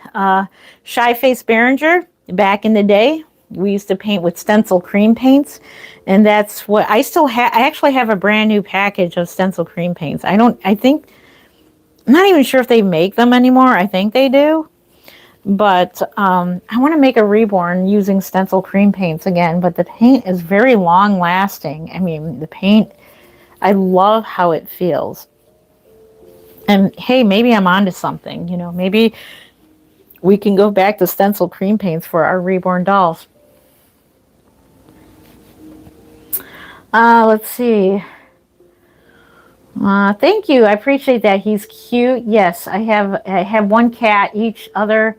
Shy-Faced Behringer back in the day. We used to paint with stencil cream paints, and that's what I still have. I actually have a brand new package of stencil cream paints. I'm not even sure if they make them anymore. I think they do, but I want to make a Reborn using stencil cream paints again, but the paint is very long lasting. I mean, the paint, I love how it feels. And hey, maybe I'm onto something, maybe we can go back to stencil cream paints for our Reborn dolls. Let's see. Thank you. I appreciate that. He's cute. Yes, I have one cat. Each other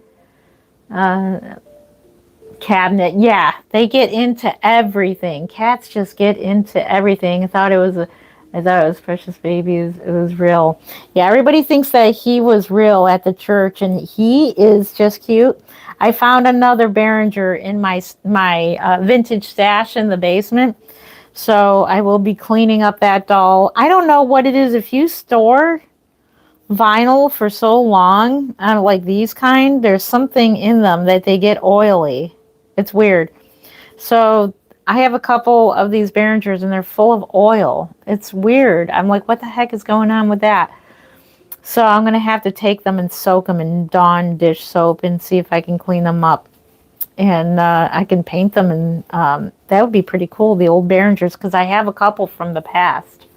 cabinet. Yeah, they get into everything. Cats just get into everything. I thought it was Precious Baby. It was real. Yeah, everybody thinks that he was real at the church, and he is just cute. I found another Behringer in my vintage stash in the basement. So I will be cleaning up that doll. I don't know what it is. If you store vinyl for so long, like these kind, there's something in them that they get oily. It's weird. So I have a couple of these Behringers and they're full of oil. It's weird. I'm like, what the heck is going on with that? So I'm going to have to take them and soak them in Dawn dish soap and see if I can clean them up. And I can paint them, and that would be pretty cool, the old Behringers, because I have a couple from the past.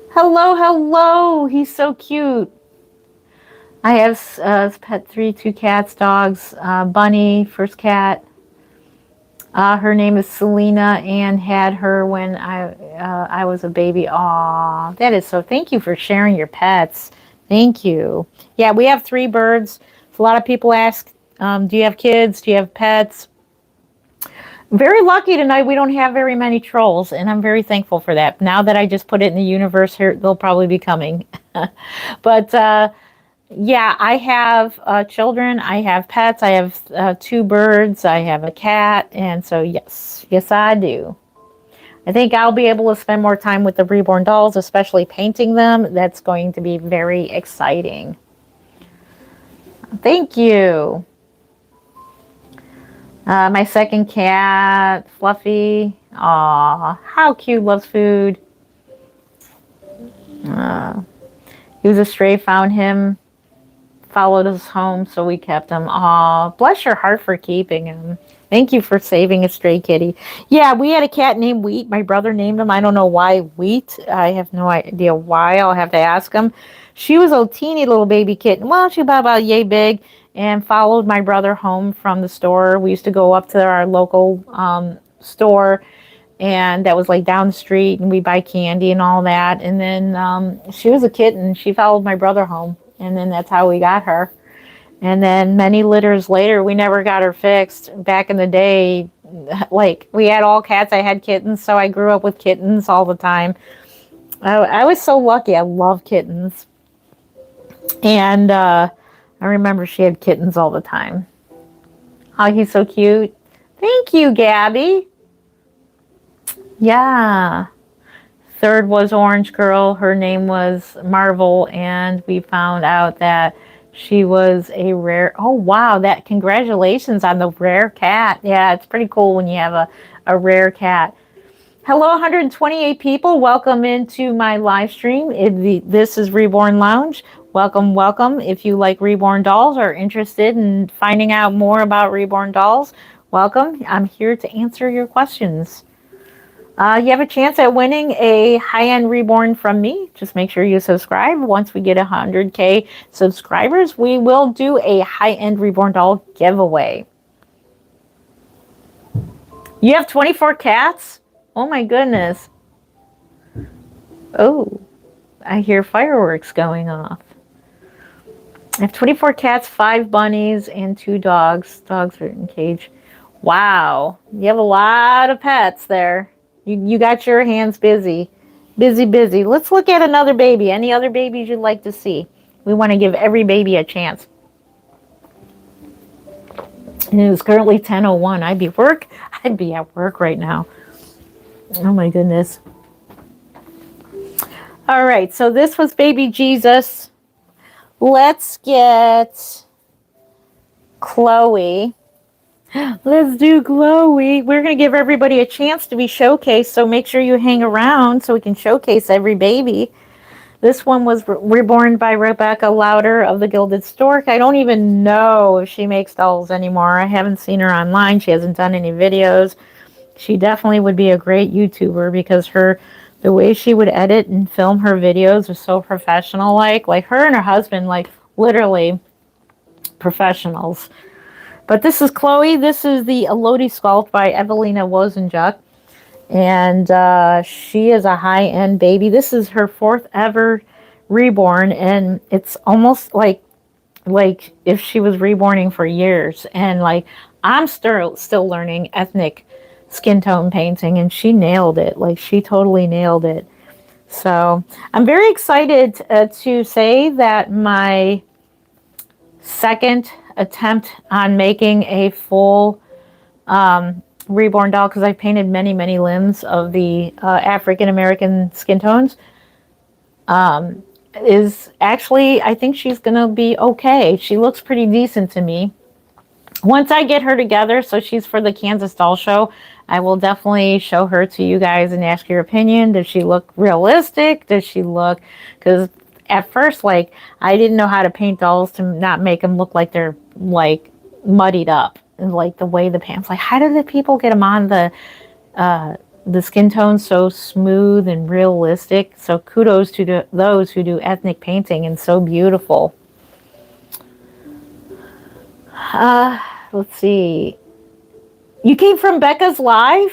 Hello, hello. He's so cute. I have pet 3, 2 cats, dogs, Bunny, first cat. Her name is Selena, and had her when I was a baby. Aw, that is so. Thank you for sharing your pets. Thank you. Yeah, we have 3 birds. A lot of people ask, do you have kids? Do you have pets? Very lucky tonight. We don't have very many trolls, and I'm very thankful for that. Now that I just put it in the universe here, they'll probably be coming. But yeah, I have children. I have pets. I have 2 birds. I have a cat. And so, yes, I do. I think I'll be able to spend more time with the Reborn dolls, especially painting them. That's going to be very exciting. Thank you. My second cat, Fluffy. Aw, how cute, loves food. He was a stray, found him followed us home, so we kept him. Aw, bless your heart for keeping him. Thank you for saving a stray kitty. Yeah, we had a cat named Wheat. My brother named him. I don't know why Wheat. I have no idea why. I'll have to ask him. She was a teeny little baby kitten. Well, she was about yay big, and followed my brother home from the store. We used to go up to our local store, and that was like down the street, and we buy candy and all that. And then she was a kitten. She followed my brother home, and then that's how we got her. And then many litters later, we never got her fixed. Back in the day, like we had all cats. I had kittens, so I grew up with kittens all the time. I was so lucky. I love kittens. And I remember she had kittens all the time. Oh, he's so cute. Thank you, Gabby. Yeah. Third was Orange Girl. Her name was Marvel, and we found out that she was a rare. Oh, wow. That congratulations on the rare cat. Yeah, it's pretty cool when you have a rare cat. Hello, 128 people. Welcome into my live stream. This is Reborn Lounge. Welcome, welcome. If you like Reborn dolls or are interested in finding out more about Reborn dolls, welcome. I'm here to answer your questions. You have a chance at winning a high-end Reborn from me. Just make sure you subscribe. Once we get 100K subscribers, we will do a high-end Reborn doll giveaway. You have 24 cats? Oh my goodness. Oh, I hear fireworks going off. I have 24 cats, 5 bunnies, and 2 dogs. Dogs are in cage. Wow. You have a lot of pets there. You got your hands busy. Busy, busy. Let's look at another baby. Any other babies you'd like to see? We want to give every baby a chance. And it is currently 10:01. I'd be at work right now. Oh my goodness. All right, so this was baby Jesus. Let's get Chloe. Let's do Chloe. We're going to give everybody a chance to be showcased, so make sure you hang around so we can showcase every baby. This one was reborn by Rebecca Louder of the Gilded Stork. I don't even know if she makes dolls anymore. I haven't seen her online. She hasn't done any videos. She definitely would be a great YouTuber because the way she would edit and film her videos was so professional. Like her and her husband, like literally professionals. But this is Chloe. This is the Elodie sculpt by Evelina Wozenjuk. And she is a high-end baby. This is her 4th ever reborn. And it's almost like if she was reborning for years. And like I'm still learning ethnic skin tone painting. And she nailed it. Like she totally nailed it. So I'm very excited to say that my second attempt on making a full reborn doll, because I've painted many limbs of the African American skin tones, is actually, I think she's gonna be okay. She looks pretty decent to me. Once I get her together, so she's for the Kansas Doll Show, I will definitely show her to you guys and ask your opinion. Does she look realistic? Does she look, because at first, like, I didn't know how to paint dolls to not make them look like they're like muddied up, and like the way the pants, like how do the people get them on the skin tone so smooth and realistic? So kudos to those who do ethnic painting and so beautiful. Let's see. You came from Becca's live?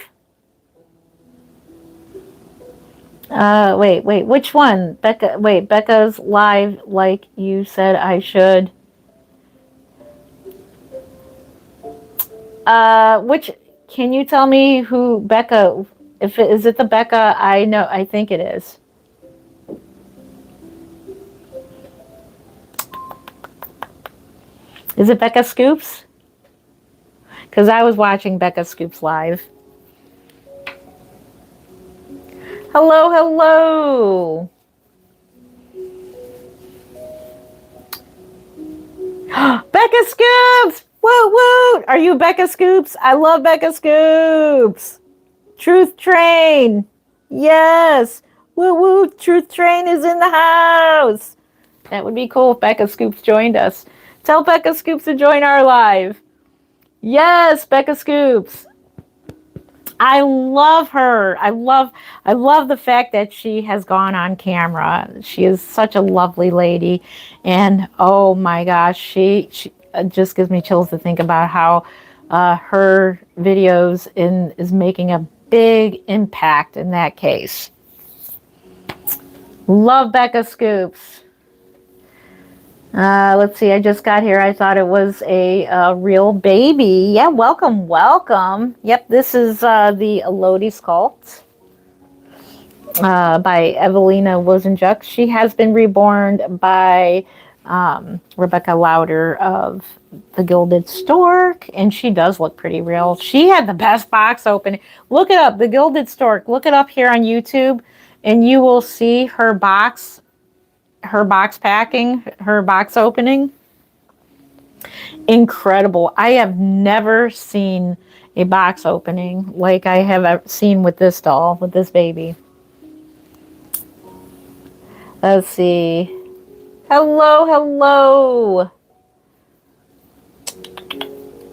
Wait, which one? Becca's live, like you said I should. Can you tell me who Becca, is it the Becca I know, I think it is. Is it Becca Scoops? Because I was watching Becca Scoops live. Hello. Becca Scoops! Woo! Are you Becca Scoops? I love Becca Scoops. Truth Train. Yes. Woo! Truth Train is in the house. That would be cool if Becca Scoops joined us. Tell Becca Scoops to join our live. Yes, Becca Scoops. I love her. I love the fact that she has gone on camera. She is such a lovely lady, and oh my gosh, she just gives me chills to think about how her videos is making a big impact in that case. Love Becca Scoops. Let's see, I just got here. I thought it was a real baby. Yeah, welcome, welcome. Yep, this is the Elodie sculpt by Evelina Wozenjuk. She has been reborn by Rebecca Lauder of the Gilded Stork, and she does look pretty real. She had the best box opening. Look it up, the Gilded Stork. Look it up here on YouTube, and you will see her box packing, her box opening. Incredible. I have never seen a box opening like I have seen with this doll, with this baby. Let's see. Hello, hello.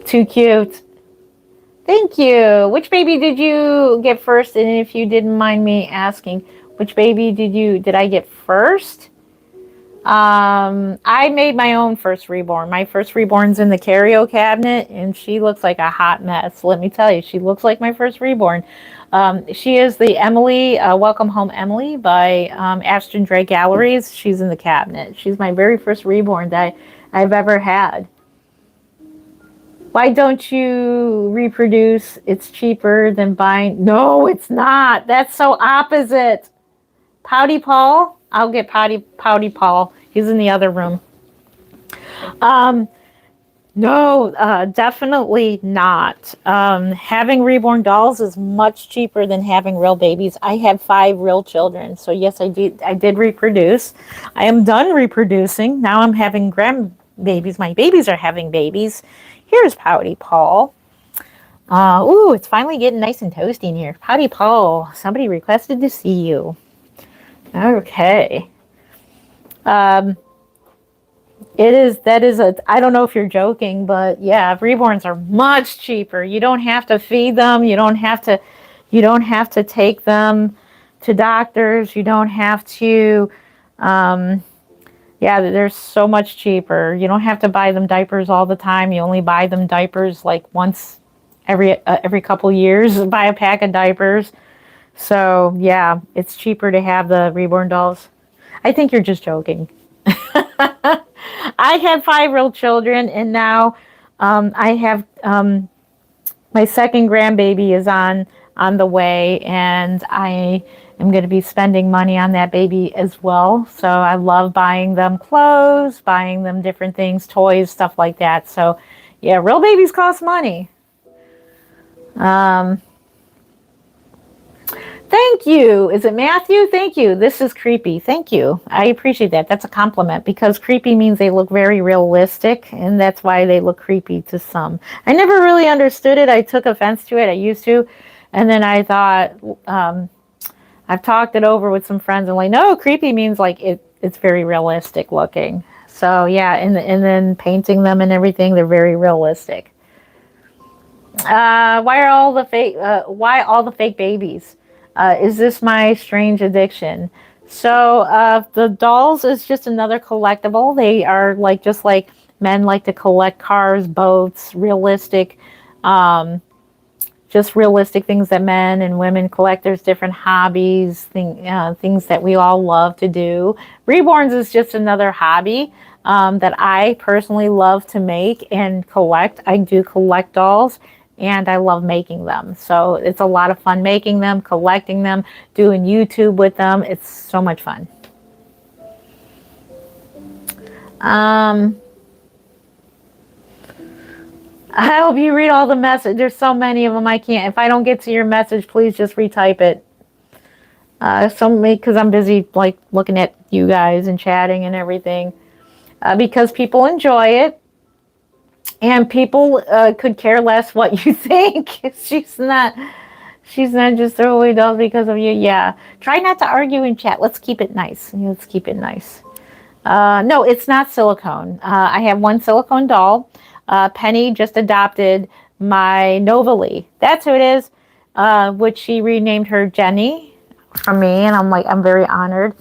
Too cute. Thank you. Which baby did you get first? And if you didn't mind me asking, which baby did I get first? I made my own first reborn. My first reborn's in the curio cabinet, and she looks like a hot mess. Let me tell you, she looks like my first reborn. She is the Emily, Welcome Home Emily by Ashton Dray Galleries. She's in the cabinet. She's my very first reborn that I've ever had. Why don't you reproduce? It's cheaper than buying. No, it's not. That's so opposite. Pouty Paul? I'll get Pouty Paul. He's in the other room. No, definitely not. Having reborn dolls is much cheaper than having real babies. I have 5 real children, so yes, I did reproduce. I am done reproducing. Now I'm having grandbabies. My babies are having babies. Here's Pouty Paul. Ooh, it's finally getting nice and toasty in here. Pouty Paul, somebody requested to see you. Okay. That is I don't know if you're joking, but yeah, reborns are much cheaper. You don't have to feed them. You don't have to take them to doctors. You don't have to, yeah, they're so much cheaper. You don't have to buy them diapers all the time. You only buy them diapers like once every couple years. Buy a pack of diapers. So yeah, it's cheaper to have the reborn dolls. I think you're just joking. I had 5 real children, and now I have my second grandbaby is on the way, and I am going to be spending money on that baby as well. So I love buying them clothes, buying them different things, toys, stuff like that. So yeah, real babies cost money. Thank you. Is it Matthew? Thank you. This is creepy. Thank you. I appreciate that. That's a compliment, because creepy means they look very realistic, and that's why they look creepy to some. I never really understood it. I took offense to it. I used to. And then I thought, I've talked it over with some friends, and like, no, creepy means like it's very realistic looking. So yeah, and then painting them and everything, they're very realistic. Why all the fake babies? Is this my strange addiction? So the dolls is just another collectible. They are like, just like men like to collect cars, boats, realistic, just realistic things that men and women collect. There's different hobbies, things that we all love to do. Reborns is just another hobby that I personally love to make and collect. I do collect dolls, and I love making them. So it's a lot of fun making them, collecting them, doing YouTube with them. It's so much fun. I hope you read all the messages. There's so many of them I can't. If I don't get to your message, please just retype it. Because I'm busy like looking at you guys and chatting and everything. Because people enjoy it. And people could care less what you think. She's not just throwaway dolls because of you. Yeah. Try not to argue in chat. Let's keep it nice. Let's keep it nice. No, it's not silicone. I have one silicone doll. Penny just adopted my Novalee. That's who it is, which she renamed her Jenny from me, and I'm very honored.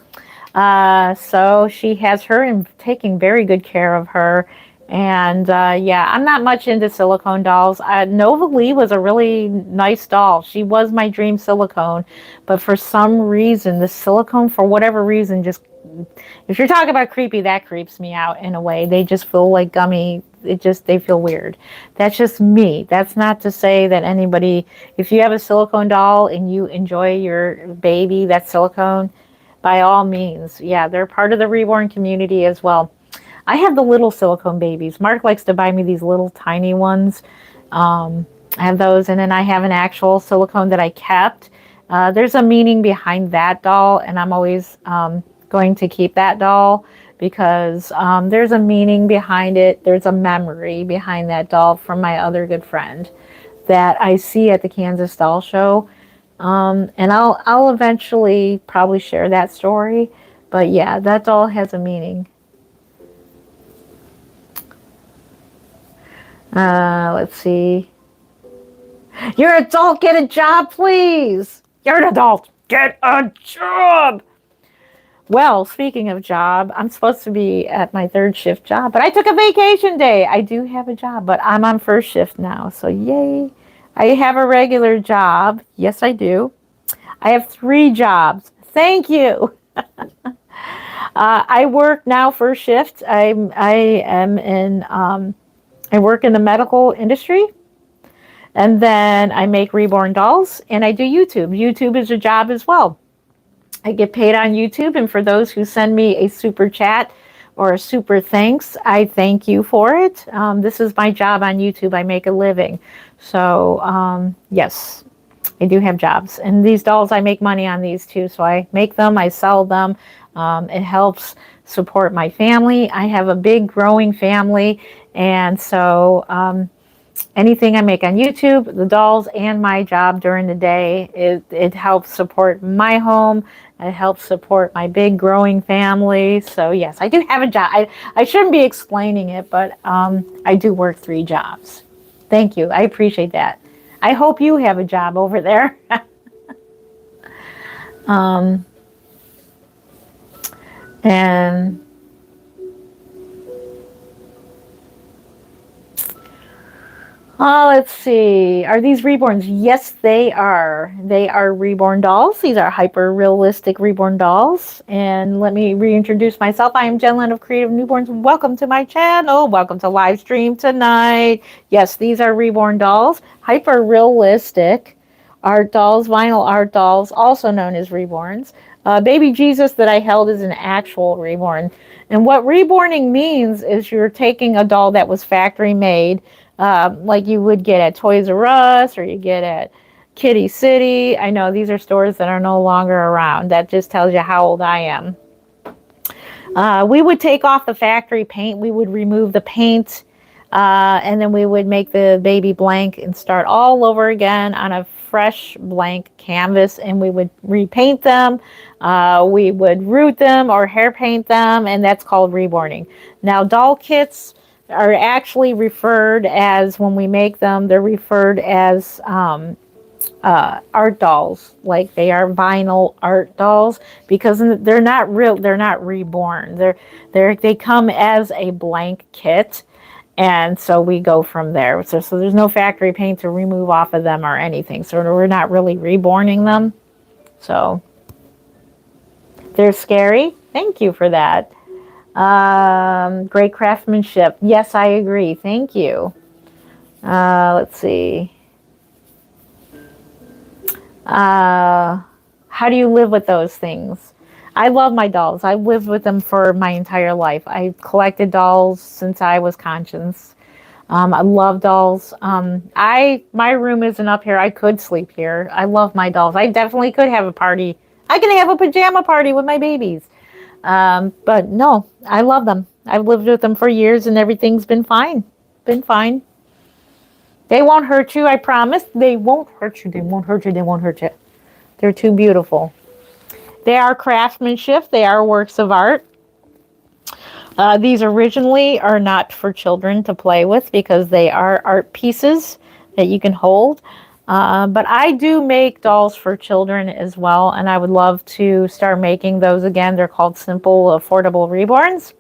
So she has her and taking very good care of her. And yeah, I'm not much into silicone dolls. Nova Lee was a really nice doll. She was my dream silicone, but for some reason, the silicone, for whatever reason, just if you're talking about creepy, that creeps me out in a way. They just feel like gummy. They feel weird. That's just me. That's not to say that anybody, if you have a silicone doll and you enjoy your baby, that's silicone, by all means. Yeah, they're part of the Reborn community as well. I have the little silicone babies. Mark likes to buy me these little tiny ones. I have those, and then I have an actual silicone that I kept. There's a meaning behind that doll, and I'm always going to keep that doll because there's a meaning behind it. There's a memory behind that doll from my other good friend that I see at the Kansas Doll Show. And I'll eventually probably share that story. But yeah, that doll has a meaning. Let's see. You're an adult, get a job, please. You're an adult, get a job. Well, speaking of job, I'm supposed to be at my third shift job, but I took a vacation day. I do have a job, but I'm on first shift now, so yay. I have a regular job. Yes, I do. I have 3 jobs. Thank you. I work now first shift. I work in the medical industry, and then I make Reborn dolls, and I do YouTube. YouTube is a job as well. I get paid on YouTube, and for those who send me a super chat or a super thanks, I thank you for it. This is my job on YouTube. I make a living. So, yes, I do have jobs. And these dolls, I make money on these too. So I make them, I sell them. It helps support my family. I have a big growing family. And so anything I make on YouTube, the dolls, and my job during the day, it helps support my home. It helps support my big growing family. So yes, I do have a job. I shouldn't be explaining it, but I do work 3 jobs. Thank you. I appreciate that. I hope you have a job over there. And oh, let's see. Are these reborns? Yes, they are. They are reborn dolls. These are hyper realistic reborn dolls. And let me reintroduce myself. I am Jen Lynn of Creative Newborns. Welcome to my channel. Welcome to live stream tonight. Yes, these are reborn dolls. Hyper realistic art dolls, vinyl art dolls, also known as reborns. Baby Jesus that I held is an actual reborn. And what reborning means is you're taking a doll that was factory made, like you would get at Toys R Us or you get at Kitty City. I know these are stores that are no longer around. That just tells you how old I am. We would take off the factory paint. We would remove the paint, and then we would make the baby blank and start all over again on a fresh blank canvas, and we would repaint them. We would root them or hair paint them, and that's called reborning. Now, doll kits are actually referred as, when we make them, they're referred as art dolls. Like, they are vinyl art dolls because they're not real. They're not reborn. They come as a blank kit. And so we go from there. So there's no factory paint to remove off of them or anything. So we're not really reborning them. So they're scary. Thank you for that. Great craftsmanship. Yes, I agree. Thank you. Let's see. How do you live with those things? I love my dolls. I lived with them for my entire life. I collected dolls since I was conscious. I love dolls. My room isn't up here. I could sleep here. I love my dolls. I definitely could have a party. I can have a pajama party with my babies. But no, I love them. I've lived with them for years and everything's been fine. Been fine. They won't hurt you, I promise. They won't hurt you. They won't hurt you. They won't hurt you. They're too beautiful. They are craftsmanship. They are works of art. These originally are not for children to play with because they are art pieces that you can hold. But I do make dolls for children as well, and I would love to start making those again. They're called Simple Affordable Reborns.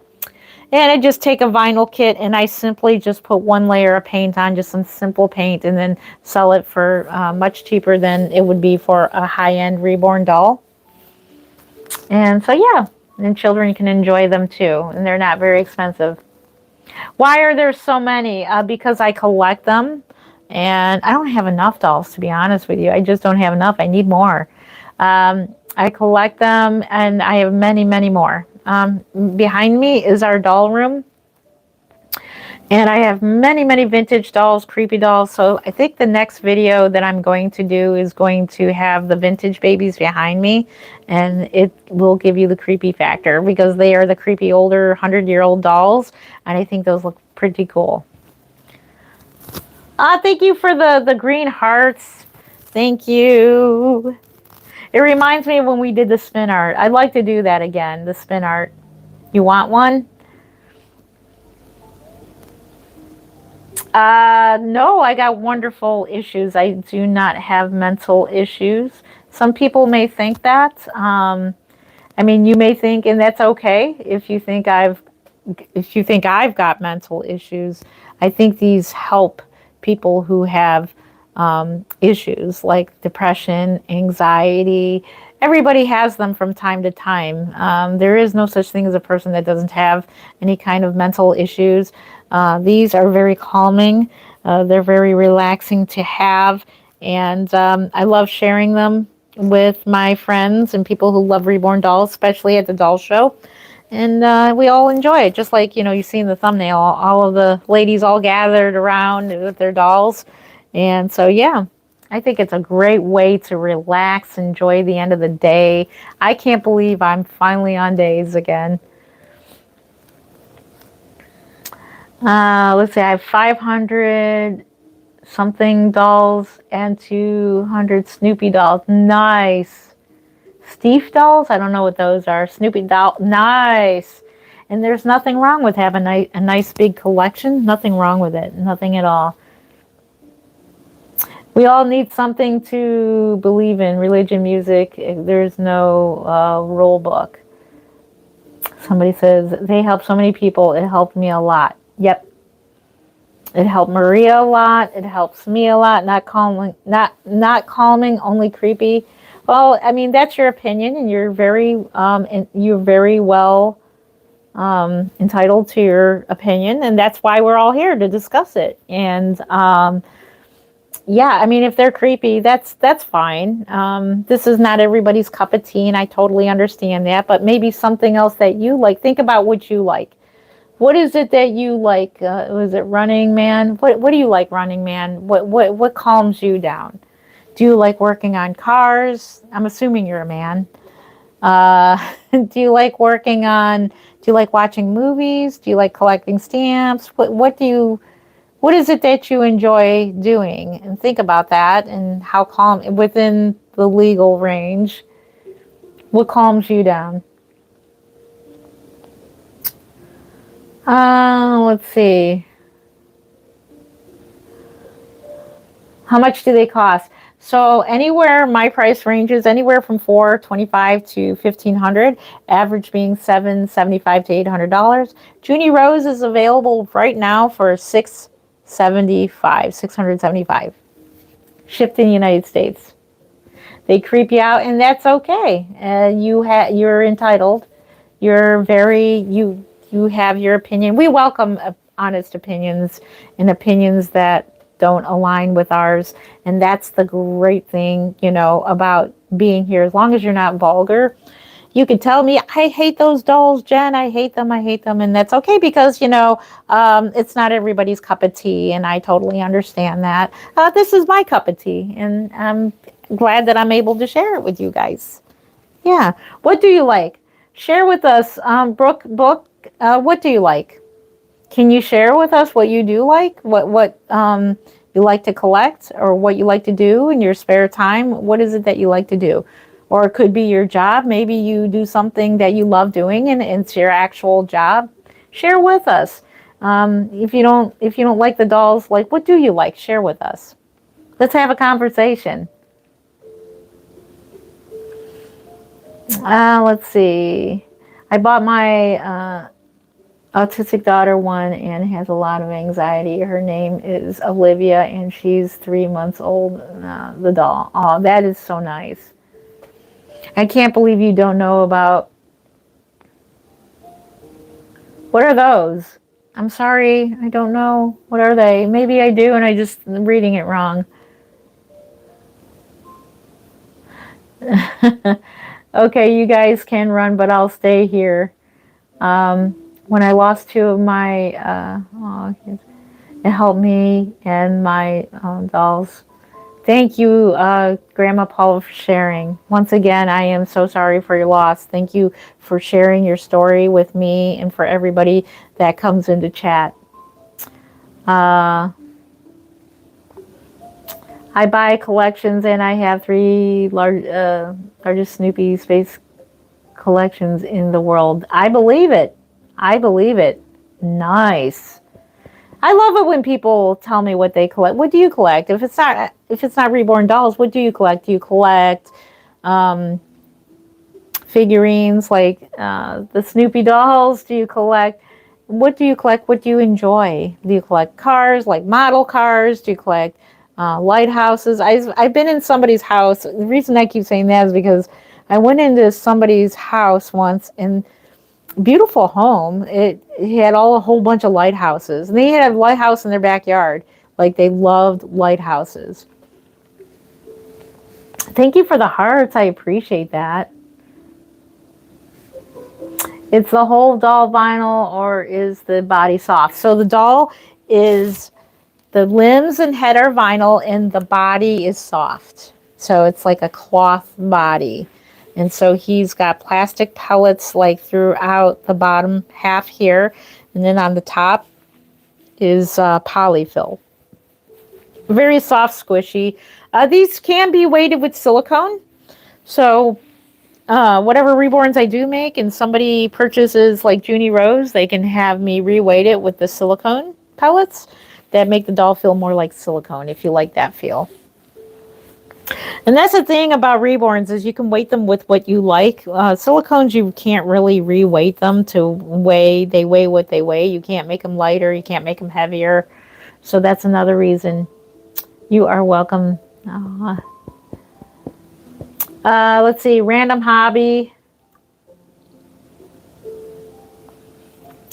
And I just take a vinyl kit and I simply just put one layer of paint on, just some simple paint, and then sell it for much cheaper than it would be for a high-end Reborn doll. And so, yeah, and children can enjoy them too, and they're not very expensive. Why are there so many? Because I collect them, and I don't have enough dolls, to be honest with you. I just don't have enough. I need more. I collect them, and I have many, many more. Behind me is our doll room. And I have many, many vintage dolls, creepy dolls. So I think the next video that I'm going to do is going to have the vintage babies behind me. And it will give you the creepy factor because they are the creepy older 100-year-old dolls. And I think those look pretty cool. Thank you for the green hearts. Thank you. It reminds me of when we did the spin art. I'd like to do that again, the spin art. You want one? No, I got wonderful issues. I do not have mental issues. Some people may think that. I mean, you may think, and that's okay if you think I've got mental issues. I think these help people who have issues like depression, anxiety. Everybody has them from time to time. There is no such thing as a person that doesn't have any kind of mental issues. These are very calming. They're very relaxing to have. And I love sharing them with my friends and people who love Reborn dolls, especially at the doll show. And we all enjoy it. Just like, you see in the thumbnail, all of the ladies all gathered around with their dolls. And so, yeah, I think it's a great way to relax, enjoy the end of the day. I can't believe I'm finally on days again. Let's see, I have 500 something dolls and 200 Snoopy dolls. Nice. Steve dolls? I don't know what those are. Snoopy doll. Nice. And there's nothing wrong with having a nice big collection. Nothing wrong with it. Nothing at all. We all need something to believe in. Religion, music. There's no rule book. Somebody says, they help so many people. It helped me a lot. Yep. It helped Maria a lot. It helps me a lot. Not calming, only creepy. Well, I mean, that's your opinion, and you're very well entitled to your opinion, and that's why we're all here to discuss it. And yeah, I mean, if they're creepy, that's fine. This is not everybody's cup of tea, and I totally understand that. But maybe something else that you like. Think about what you like. What is it that you like? Was it Running Man? What do you like, Running Man? What calms you down? Do you like working on cars? I'm assuming you're a man. Do you like do you like watching movies? Do you like collecting stamps? What is it that you enjoy doing? And think about that and how calm, within the legal range, what calms you down? Let's see. How much do they cost? So anywhere, my price ranges anywhere from $425 to $1,500, average being $775 to $800. Junie Rose is available right now for $675, shipped in the United States. They creep you out, and that's okay. You're entitled. You have your opinion. We welcome honest opinions and opinions that don't align with ours. And that's the great thing, about being here. As long as you're not vulgar, you could tell me, I hate those dolls, Jen. I hate them. And that's okay because, it's not everybody's cup of tea. And I totally understand that. This is my cup of tea. And I'm glad that I'm able to share it with you guys. Yeah. What do you like? Share with us, Brooke, what do you like? Can you share with us what you do like? What you like to collect, or what you like to do in your spare time? What is it that you like to do? Or it could be your job. Maybe you do something that you love doing and it's your actual job. Share with us. If you don't like the dolls, like, what do you like? Share with us. Let's have a conversation. Let's see. I bought my autistic daughter one and has a lot of anxiety. Her name is Olivia and she's 3 months old. The doll. Oh, that is so nice. I can't believe you don't know about. What are those? I'm sorry, I don't know. What are they? Maybe I do and I just am reading it wrong. Okay, you guys can run, but I'll stay here. When I lost two of my, it helped me and my dolls. Thank you, Grandma Paula, for sharing. Once again, I am so sorry for your loss. Thank you for sharing your story with me and for everybody that comes into chat. I buy collections and I have three largest Snoopy space collections in the world. I believe it. I believe it. Nice. I love it when people tell me what they collect. What do you collect? If it's not Reborn dolls, what do you collect? Do you collect figurines like the Snoopy dolls? Do you collect? What do you collect? What do you enjoy? Do you collect cars, like model cars? Do you collect lighthouses? I've been in somebody's house. The reason I keep saying that is because I went into somebody's house once and beautiful home. It had a whole bunch of lighthouses, and they had a lighthouse in their backyard. Like they loved lighthouses. Thank you for the hearts. I appreciate that. It's the whole doll vinyl, or is the body soft? So the doll is, the limbs and head are vinyl, and the body is soft. So it's like a cloth body. And so he's got plastic pellets like throughout the bottom half here. And then on the top is polyfill. Very soft, squishy. These can be weighted with silicone. So whatever Reborns I do make and somebody purchases like Junie Rose, they can have me reweight it with the silicone pellets that make the doll feel more like silicone, if you like that feel. And that's the thing about Reborns, is you can weight them with what you like. Silicones, you can't really re-weight them to weigh. They weigh what they weigh. You can't make them lighter. You can't make them heavier. So that's another reason. You are welcome. Let's see. Random hobby.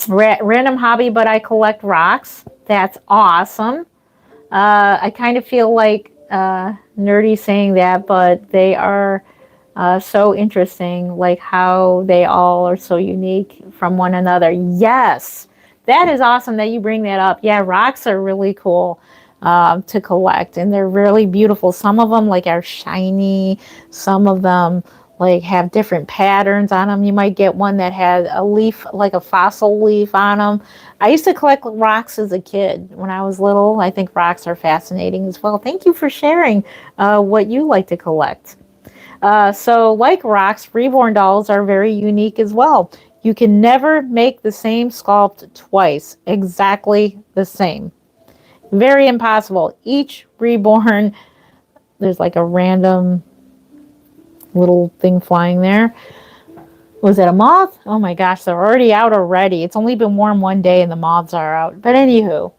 Random hobby, but I collect rocks. That's awesome. I kind of feel like nerdy saying that, but they are so interesting, like how they all are so unique from one another. Yes, that is awesome that you bring that up. Yeah, rocks are really cool to collect, and they're really beautiful. Some of them like are shiny, some of them like have different patterns on them. You might get one that had a leaf, like a fossil leaf on them. I used to collect rocks as a kid when I was little. I think rocks are fascinating as well. Thank you for sharing what you like to collect. So like rocks, Reborn dolls are very unique as well. You can never make the same sculpt twice, exactly the same. Very impossible. Each Reborn, there's like a random little thing flying there. Was it a moth? Oh my gosh, they're already out already. It's only been warm one day and the moths are out. But anywho,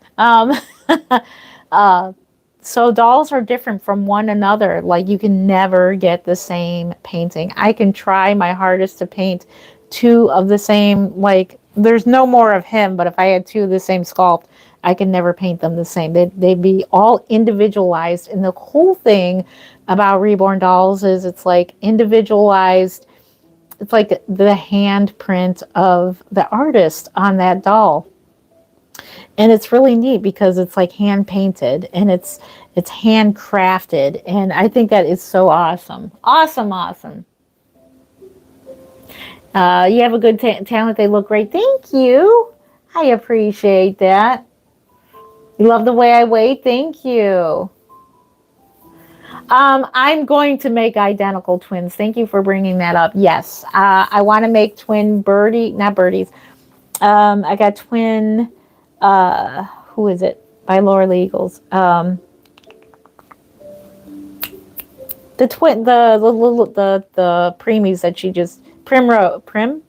so dolls are different from one another. Like you can never get the same painting. I can try my hardest to paint two of the same, like there's no more of him, but if I had two of the same sculpt, I can never paint them the same. They'd be all individualized. And the cool thing about Reborn dolls is it's like individualized. It's like the handprint of the artist on that doll. And it's really neat because it's like hand painted and it's handcrafted. And I think that is so awesome. Awesome. You have a good talent. They look great. Thank you. I appreciate that. You love the way I wait? Thank you. I'm going to make identical twins. Thank you for bringing that up. Yes, I want to make twin not birdies. I got twin, who is it? By Laura Lee Eagles. The twin, the preemies that she just, Little Prim.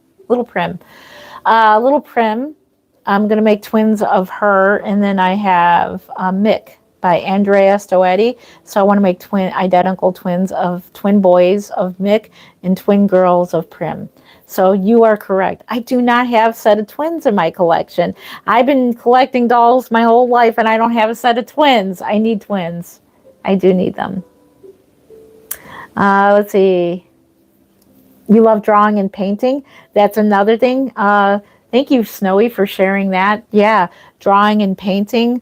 I'm going to make twins of her. And then I have Mick by Andrea Stoetti. So I want to make identical twins of twin boys of Mick and twin girls of Prim. So you are correct. I do not have a set of twins in my collection. I've been collecting dolls my whole life and I don't have a set of twins. I need twins. I do need them. Let's see. You love drawing and painting. That's another thing. Thank you, Snowy, for sharing that. Yeah, drawing and painting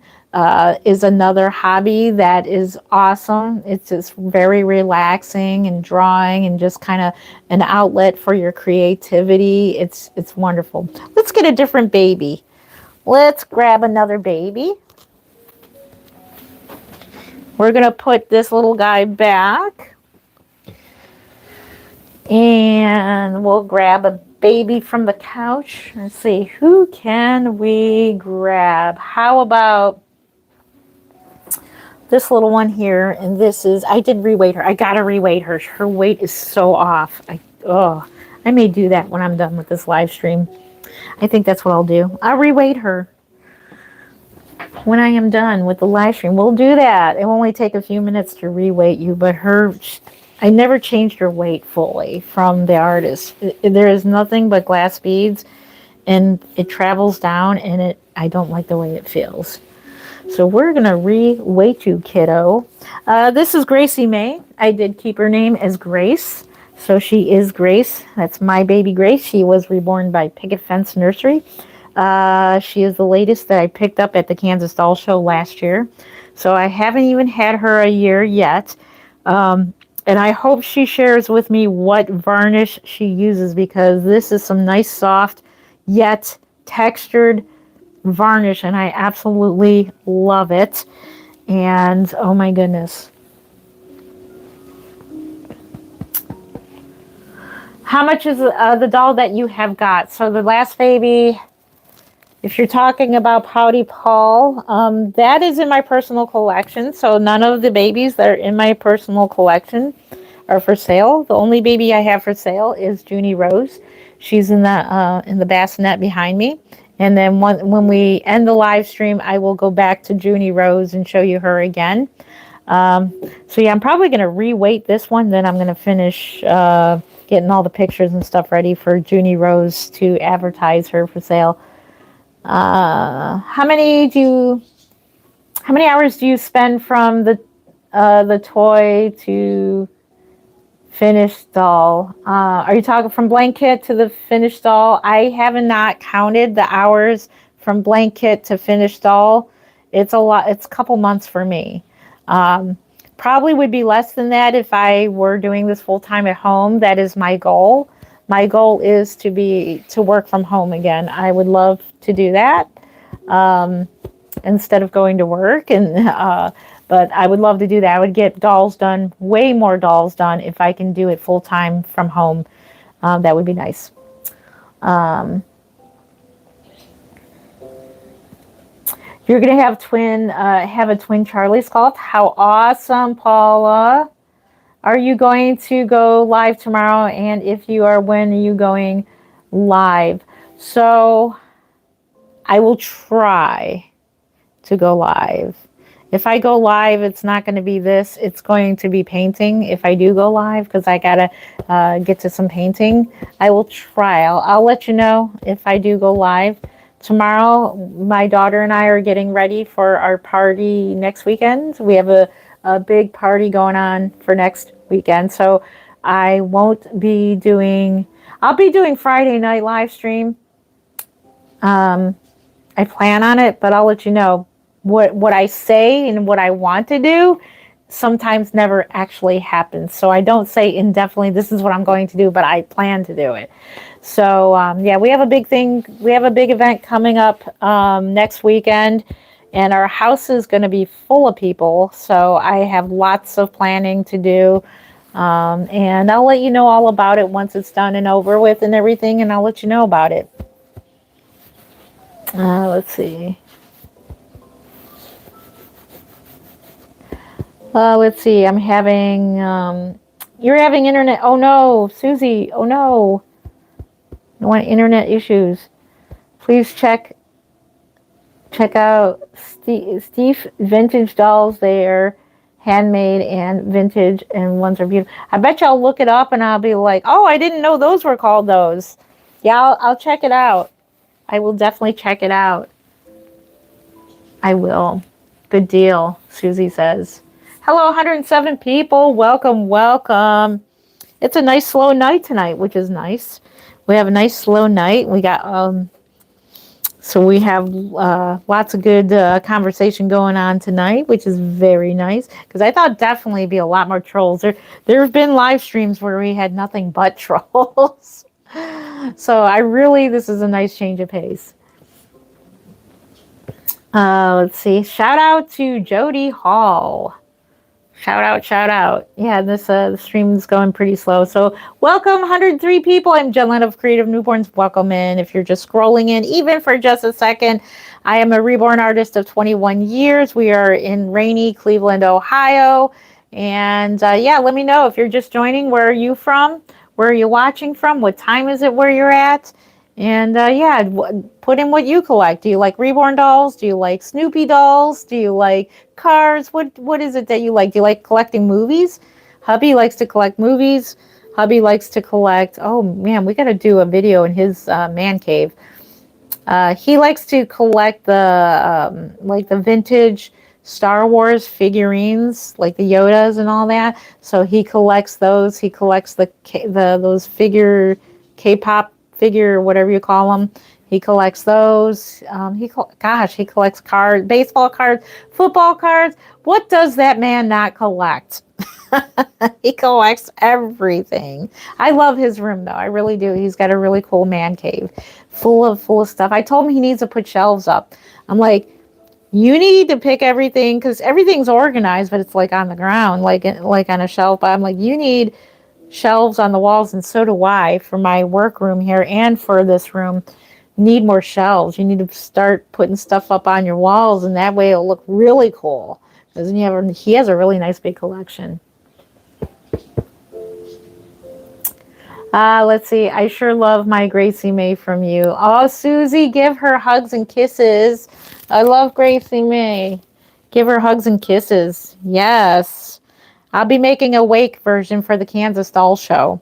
is another hobby that is awesome. It's just very relaxing, and drawing and just kind of an outlet for your creativity. It's wonderful. Let's get a different baby. Let's grab another baby. We're going to put this little guy back. And we'll grab a baby from the couch. Let's see, who can we grab? How about this little one here? And this is, I did reweight her. I gotta reweight her. Her weight is so off. I may do that when I'm done with this live stream. I think that's what I'll do. I'll reweight her when I am done with the live stream. We'll do that. It will only take a few minutes to reweight you, but I never changed her weight fully from the artist. There is nothing but glass beads, and it travels down, and I don't like the way it feels. So we're going to re-weight you, kiddo. This is Gracie May. I did keep her name as Grace. So she is Grace. That's my baby Grace. She was reborn by Picket Fence Nursery. She is the latest that I picked up at the Kansas Doll Show last year. So I haven't even had her a year yet. And I hope she shares with me what varnish she uses, because this is some nice, soft, yet textured varnish, and I absolutely love it. And oh my goodness. How much is the doll that you have got? So the last baby, if you're talking about Pouty Paul, that is in my personal collection. So none of the babies that are in my personal collection are for sale. The only baby I have for sale is Junie Rose. She's in the bassinet behind me. And then when we end the live stream, I will go back to Junie Rose and show you her again. So yeah, I'm probably going to reweight this one. Then I'm going to finish getting all the pictures and stuff ready for Junie Rose to advertise her for sale. How many hours do you spend from the toy to finished doll? Are you talking from blank kit to the finished doll? I have not counted the hours from blank kit to finished doll. It's a lot. It's a couple months for me. Probably would be less than that if I were doing this full time at home. That is my goal. My goal is to work from home again. I would love to do that instead of going to work. But I would love to do that. I would get dolls done, way more dolls done, if I can do it full time from home. That would be nice. You're going to have a twin Charlie sculpt. How awesome, Paula. Are you going to go live tomorrow? And if you are, when are you going live? So I will try to go live. If I go live, it's not going to be this. It's going to be painting if I do go live, because I got to get to some painting. I will try. I'll let you know if I do go live. Tomorrow, my daughter and I are getting ready for our party next weekend. We have a big party going on for next weekend. So I won't be doing, I'll be doing Friday night live stream. I plan on it, but I'll let you know. What I say and what I want to do sometimes never actually happens. So I don't say indefinitely, this is what I'm going to do, but I plan to do it. So yeah, we have a big thing. We have a big event coming up next weekend, and our house is going to be full of people. So I have lots of planning to do. And I'll let you know all about it once it's done and over with and everything, and I'll let you know about it. Let's see. Let's see. I'm having. You're having internet. Oh no, Susie. Oh no. I want internet issues. Please check out Steve Vintage Dolls. They're handmade and vintage, and ones are beautiful. I bet you I'll look it up and I'll be like, oh, I didn't know those were called those. Yeah, I'll check it out. I will definitely check it out. I will. Good deal, Susie says. Hello, 107 people. Welcome, welcome. It's a nice slow night tonight, which is nice. We have a nice slow night. We got so we have lots of good conversation going on tonight, which is very nice. Because I thought definitely be a lot more trolls. There have been live streams where we had nothing but trolls. So this is a nice change of pace. Let's see. Shout out to Jody Hall. Shout out. Yeah, this the stream is going pretty slow. So welcome, 103 people. I'm Jen Lynn of Creative Newborns. Welcome in. If you're just scrolling in, even for just a second, I am a Reborn artist of 21 years. We are in rainy Cleveland, Ohio. And yeah, let me know if you're just joining. Where are you from? Where are you watching from? What time is it where you're at? And yeah, put in what you collect. Do you like Reborn dolls? Do you like Snoopy dolls? Do you like cars? What is it that you like? Do you like collecting movies? Hubby likes to collect movies. Hubby likes to collect. Oh man, we got to do a video in his man cave. He likes to collect the like the vintage Star Wars figurines, like the Yodas and all that. So he collects those. He collects the those K-pop figure, whatever you call them. He collects those. He collects cards, baseball cards, football cards. What does that man not collect? He collects everything. I love his room though. I really do. He's got a really cool man cave full of stuff. I told him he needs to put shelves up. I'm like, you need to pick everything because everything's organized, but it's like on the ground, like on a shelf. But I'm like, you need shelves on the walls, and so do I for my work room here and for this room. You need more shelves. You need to start putting stuff up on your walls, and that way it'll look really cool. Because he has a really nice big collection. Let's see. I sure love my Gracie May from you. Oh, Susie, give her hugs and kisses. I love Gracie May. Give her hugs and kisses. Yes. I'll be making a wake version for the Kansas Doll Show.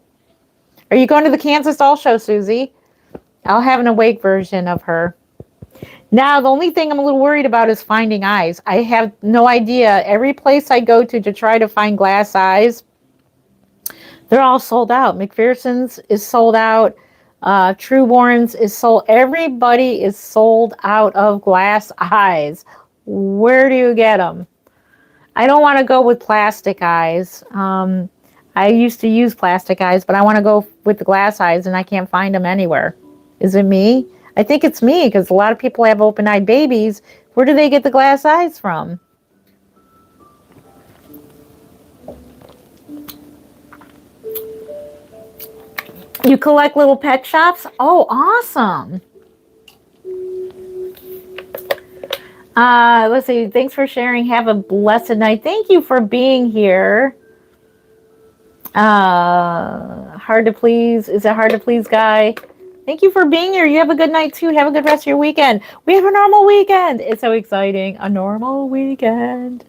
Are you going to the Kansas Doll Show, Susie? I'll have an awake version of her. Now, the only thing I'm a little worried about is finding eyes. I have no idea. Every place I go to try to find glass eyes, they're all sold out. McPherson's is sold out. Trueborn's is sold. Everybody is sold out of glass eyes. Where do you get them? I don't want to go with plastic eyes. I used to use plastic eyes, but I want to go with the glass eyes, and I can't find them anywhere. Is it me? I think it's me, because a lot of people have open-eyed babies. Where do they get the glass eyes from? You collect little pet shops? Oh, awesome. Let's see. Thanks for sharing. Have a blessed night. Thank you for being here. Hard to please. Is it hard to please, Guy? Thank you for being here. You have a good night, too. Have a good rest of your weekend. We have a normal weekend. It's so exciting. A normal weekend.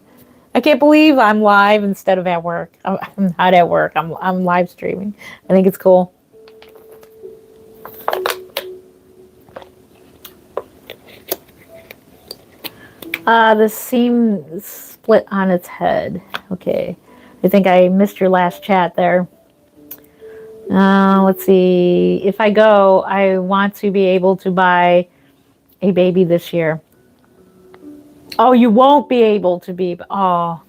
I can't believe I'm live instead of at work. I'm not at work. I'm live streaming. I think it's cool. The seam split on its head. Okay. I think I missed your last chat there. Let's see. If I go, I want to be able to buy a baby this year. Oh, you won't be able to be. Oh,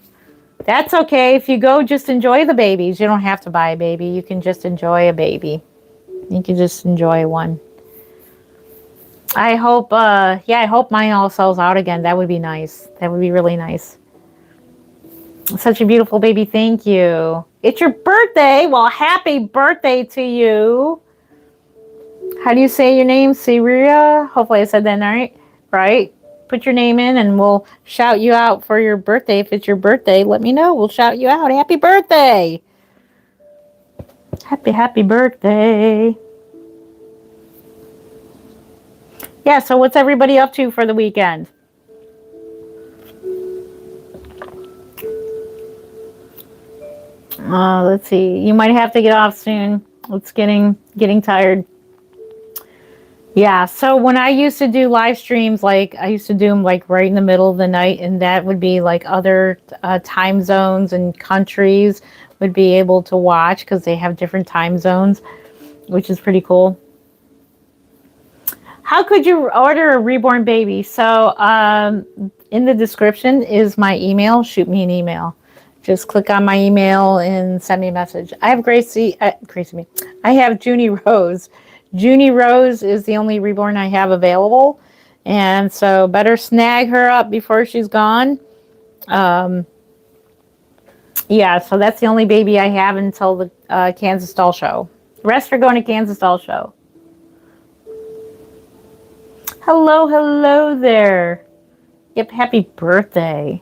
that's okay. If you go, just enjoy the babies. You don't have to buy a baby. You can just enjoy a baby. You can just enjoy one. I hope, I hope mine all sells out again. That would be nice. That would be really nice. Such a beautiful baby. Thank you. It's your birthday. Well, happy birthday to you. How do you say your name? Syria? Hopefully I said that right. right? Put your name in and we'll shout you out for your birthday. If it's your birthday, let me know. We'll shout you out. Happy birthday! Happy birthday. Yeah, so what's everybody up to for the weekend? Let's see. You might have to get off soon. It's getting tired. Yeah, so when I used to do live streams, like I used to do them like right in the middle of the night, and that would be like other time zones and countries would be able to watch because they have different time zones, which is pretty cool. How could you order a reborn baby? So in the description is my email. Shoot me an email. Just click on my email and send me a message. I have Gracie me. I have Junie Rose. Junie Rose is the only reborn I have available. And so better snag her up before she's gone. Yeah, so that's the only baby I have until the Kansas Doll Show. The rest are going to Kansas Doll Show. Hello, hello there. Yep, happy birthday.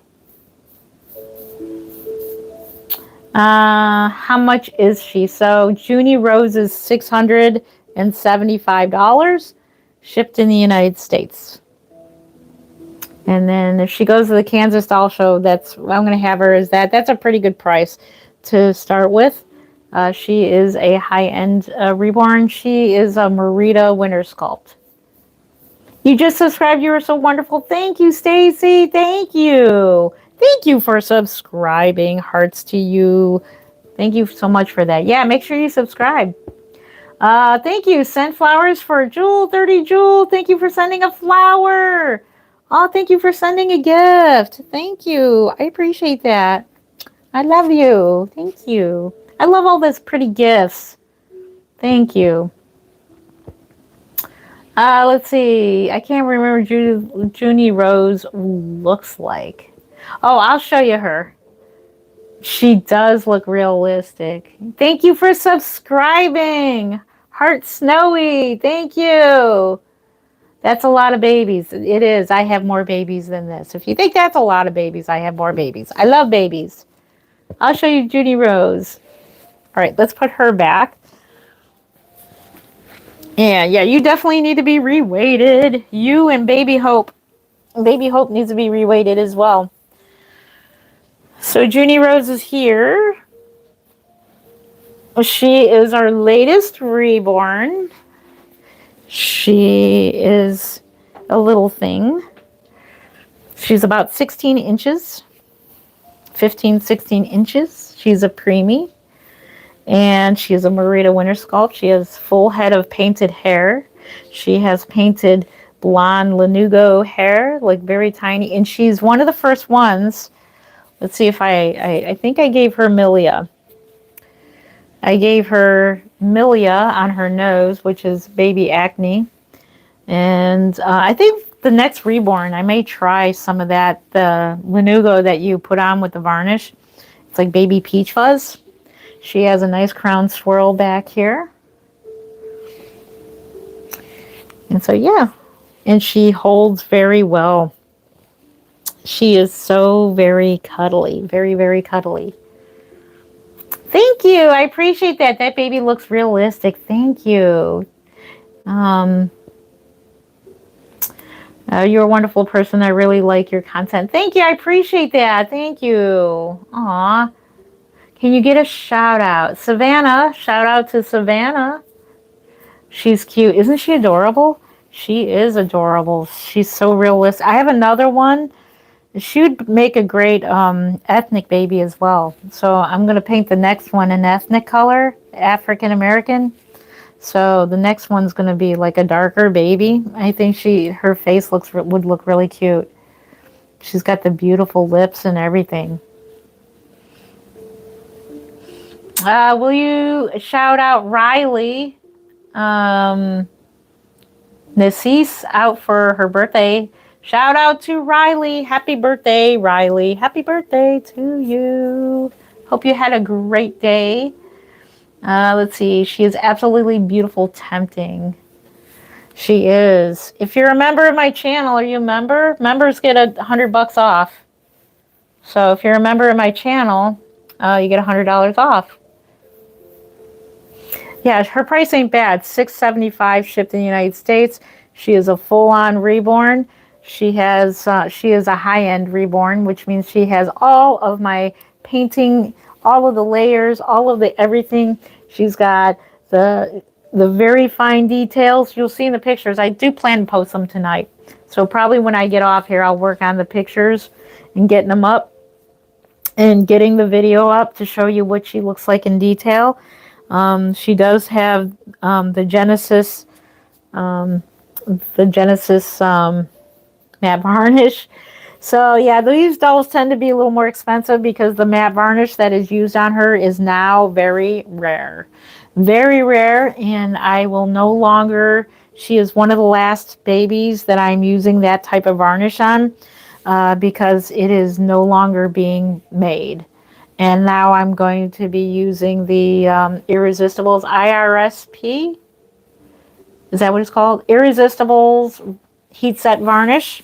How much is she? So Junie Rose is $675 shipped in the United States. And then if she goes to the Kansas Doll Show, that's what I'm going to have her is that's a pretty good price to start with. She is a high-end reborn. She is a Merida Winter Sculpt. You just subscribed. You were so wonderful. Thank you, Stacy. Thank you. Thank you for subscribing. Hearts to you. Thank you so much for that. Yeah, make sure you subscribe. Thank you. Send flowers for Jewel, 30 Jewel. Thank you for sending a flower. Oh, thank you for sending a gift. Thank you. I appreciate that. I love you. Thank you. I love all those pretty gifts. Thank you. Let's see. I can't remember Junie Rose looks like. Oh, I'll show you her. She does look realistic. Thank you for subscribing. Heart Snowy. Thank you. That's a lot of babies. It is. I have more babies than this. If you think that's a lot of babies, I have more babies. I love babies. I'll show you Junie Rose. All right, let's put her back. Yeah, you definitely need to be reweighted. You and Baby Hope. Baby Hope needs to be reweighted as well. So Junie Rose is here. She is our latest reborn. She is a little thing. She's about 16 inches. 15, 16 inches. She's a preemie. And she is a Merida Winter Sculpt. She has full head of painted hair. She has painted blonde lanugo hair, like very tiny. And she's one of the first ones. Let's see if I think I gave her Milia. I gave her Milia on her nose, which is baby acne. And I think the next reborn, I may try some of that, the lanugo that you put on with the varnish. It's like baby peach fuzz. She has a nice crown swirl back here. And so, yeah. And she holds very well. She is so very cuddly. Very, very cuddly. Thank you. I appreciate that. That baby looks realistic. Thank you. You're a wonderful person. I really like your content. Thank you. I appreciate that. Thank you. Aw. Can you get a shout out? Savannah. Shout out to Savannah. She's cute. Isn't she adorable? She is adorable. She's so realistic. I have another one. She would make a great ethnic baby as well. So I'm going to paint the next one an ethnic color, African American. So the next one's going to be like a darker baby. I think her face would look really cute. She's got the beautiful lips and everything. Will you shout out Riley? Nassis out for her birthday. Shout out to Riley. Happy birthday, Riley. Happy birthday to you. Hope you had a great day. Let's see. She is absolutely beautiful, tempting. She is. If you're a member of my channel, are you a member? Members get $100 off. So if you're a member of my channel, you get $100 off. Yeah, her price ain't bad. $675 shipped in the United States. She is a full-on Reborn. She is a high-end Reborn, which means she has all of my painting, all of the layers, all of the everything. She's got the very fine details. You'll see in the pictures. I do plan to post them tonight. So probably when I get off here, I'll work on the pictures and getting them up and getting the video up to show you what she looks like in detail. She does have the Genesis matte varnish. So yeah, these dolls tend to be a little more expensive because the matte varnish that is used on her is now very rare. Very rare, and I will no longer, she is one of the last babies that I'm using that type of varnish on because it is no longer being made. And now I'm going to be using the Irresistibles IRSP. Is that what it's called? Irresistibles Heat Set Varnish.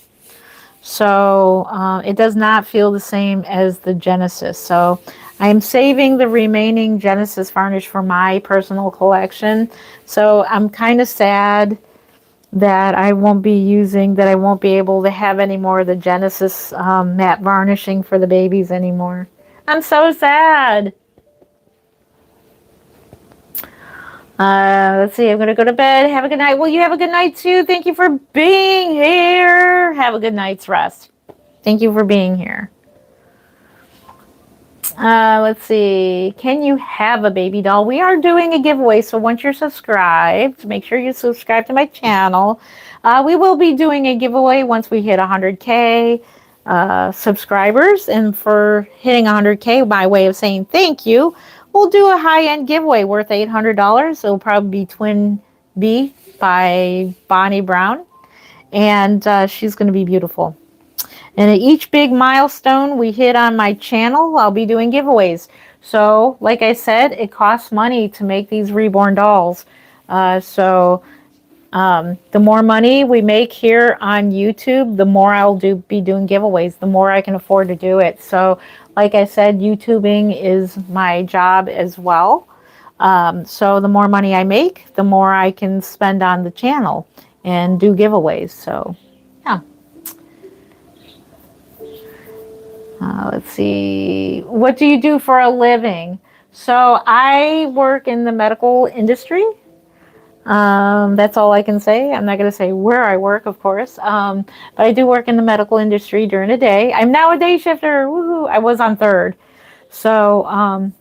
So it does not feel the same as the Genesis. So I'm saving the remaining Genesis varnish for my personal collection. So I'm kind of sad that I won't be able to have any more of the Genesis matte varnishing for the babies anymore. I'm so sad. Let's see. I'm going to go to bed. Have a good night. Well, you have a good night too. Thank you for being here. Have a good night's rest. Thank you for being here. Let's see. Can you have a baby doll? We are doing a giveaway. So once you're subscribed, make sure you subscribe to my channel. We will be doing a giveaway once we hit 100K subscribers. And for hitting 100K, by way of saying thank you, we'll do a high-end giveaway worth $800. It'll probably be Twin B by Bonnie Brown. And she's going to be beautiful. And at each big milestone we hit on my channel, I'll be doing giveaways. So, like I said, it costs money to make these Reborn dolls. The more money we make here on YouTube, the more I'll be doing giveaways, the more I can afford to do it. So, like I said, YouTubing is my job as well. So the more money I make, the more I can spend on the channel and do giveaways. So, yeah. Let's see. What do you do for a living? So I work in the medical industry. That's all I can say. I'm not going to say where I work, of course. But I do work in the medical industry during the day. I'm now a day shifter. Woohoo! I was on third. So,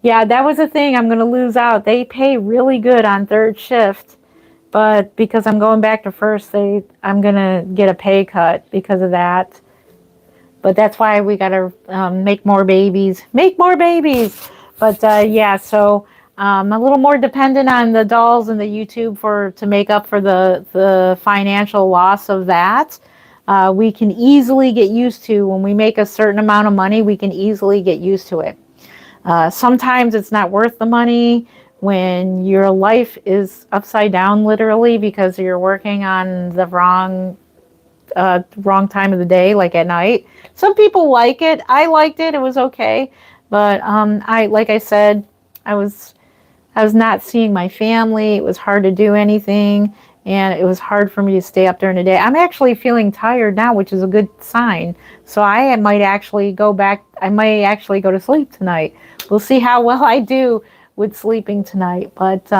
yeah, that was the thing. I'm going to lose out. They pay really good on third shift. But because I'm going back to first, I'm going to get a pay cut because of that. But that's why we got to make more babies. Make more babies! But, yeah, so I'm a little more dependent on the dolls and the YouTube to make up for the financial loss of that. We can easily get used to, when we make a certain amount of money, we can easily get used to it. Sometimes it's not worth the money when your life is upside down, literally, because you're working on the wrong time of the day, like at night. Some people like it. I liked it. It was okay. But like I said, I was not seeing my family. It was hard to do anything, and it was hard for me to stay up during the day. I'm actually feeling tired now, which is a good sign. So I might actually go to sleep tonight. We'll see how well I do with sleeping tonight. But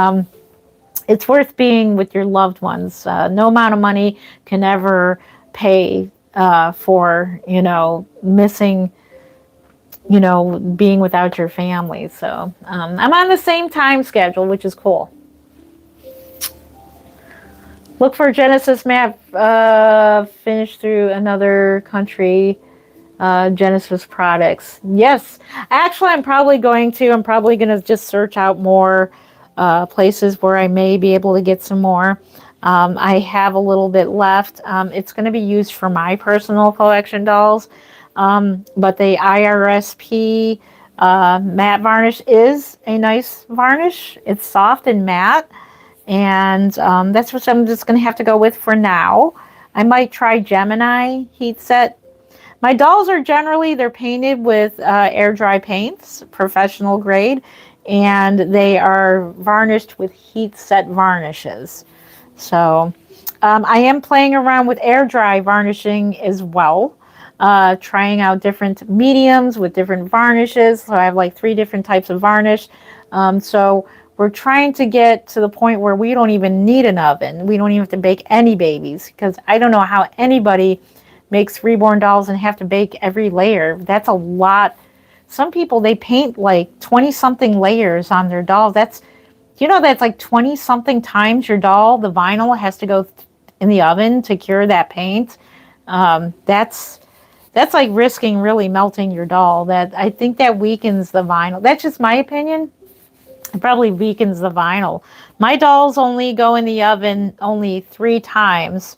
it's worth being with your loved ones. No amount of money can ever pay for, missing, being without your family. So I'm on the same time schedule, which is cool. Look for Genesis map finished through another country. Genesis products. Yes, actually, I'm probably going to just search out more places where I may be able to get some more. I have a little bit left. It's going to be used for my personal collection dolls. But the IRSP matte varnish is a nice varnish. It's soft and matte. And that's what I'm just going to have to go with for now. I might try Gemini heat set. My dolls are generally, they're painted with air dry paints, professional grade, and they are varnished with heat set varnishes. So I am playing around with air dry varnishing as well, trying out different mediums with different varnishes. So I have like 3 different types of varnish. So we're trying to get to the point where we don't even need an oven. We don't even have to bake any babies, because I don't know how anybody makes reborn dolls and have to bake every layer. That's a lot. Some people, they paint like 20 something layers on their dolls. That's, that's like 20 something times your doll. The vinyl has to go in the oven to cure that paint. That's like risking really melting your doll. That, I think that weakens the vinyl. That's just my opinion. It probably weakens the vinyl. My dolls only go in the oven only 3 times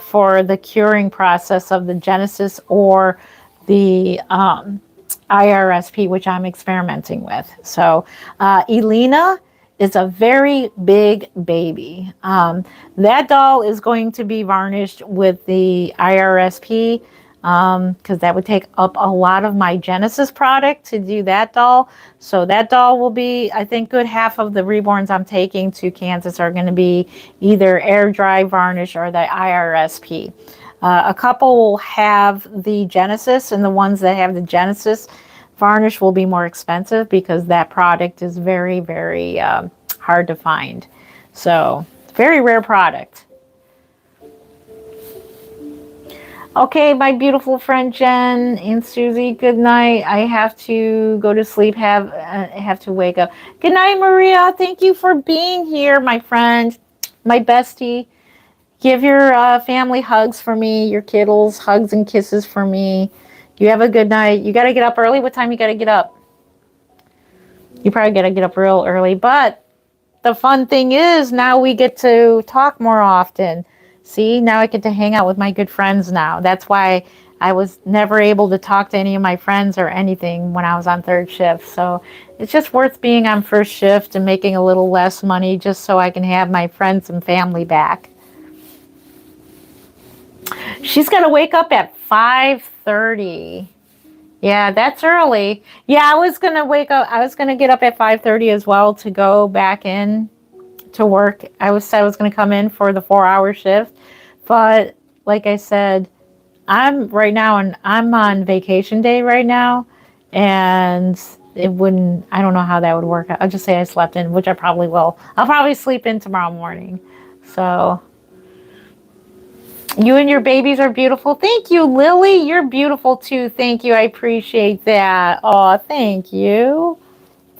for the curing process of the Genesis or the IRSP, which I'm experimenting with. So Elena is a very big baby. That doll is going to be varnished with the IRSP, because that would take up a lot of my Genesis product to do that doll. So that doll will be, I think, good half of the reborns I'm taking to Kansas are going to be either air dry varnish or the IRSP. A couple will have the Genesis, and the ones that have the Genesis varnish will be more expensive because that product is very, very hard to find. So, very rare product. Okay, my beautiful friend Jen and Susie, good night. I have to go to sleep, have to wake up. Good night, Maria. Thank you for being here, my friend, my bestie. Give your family hugs for me, your kiddles, hugs and kisses for me. You have a good night. You got to get up early. What time you got to get up? You probably got to get up real early. But the fun thing is now we get to talk more often. See, now I get to hang out with my good friends now. That's why I was never able to talk to any of my friends or anything when I was on 3rd shift. So it's just worth being on 1st shift and making a little less money just so I can have my friends and family back. She's going to wake up at 5:30. Yeah, that's early. Yeah, I was going to wake up. I was going to get up at 5:30 as well to go back in to work. I was going to come in for the 4-hour shift. But like I said, I'm on vacation day right now. And I don't know how that would work. I'll just say I slept in, which I probably will. I'll probably sleep in tomorrow morning. So you and your babies are beautiful. Thank you, Lily. You're beautiful too. Thank you. I appreciate that. Oh, thank you.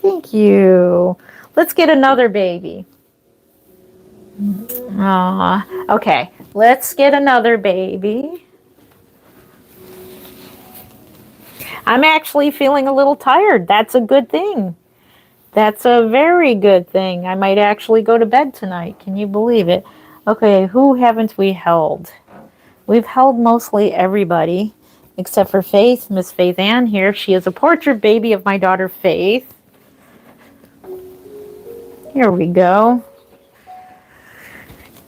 Thank you. Let's get another baby. Okay. Let's get another baby. I'm actually feeling a little tired. That's a good thing. That's a very good thing. I might actually go to bed tonight. Can you believe it? Okay, who haven't we held? We've held mostly everybody, except for Faith, Miss Faith Ann here. She is a portrait baby of my daughter Faith. Here we go.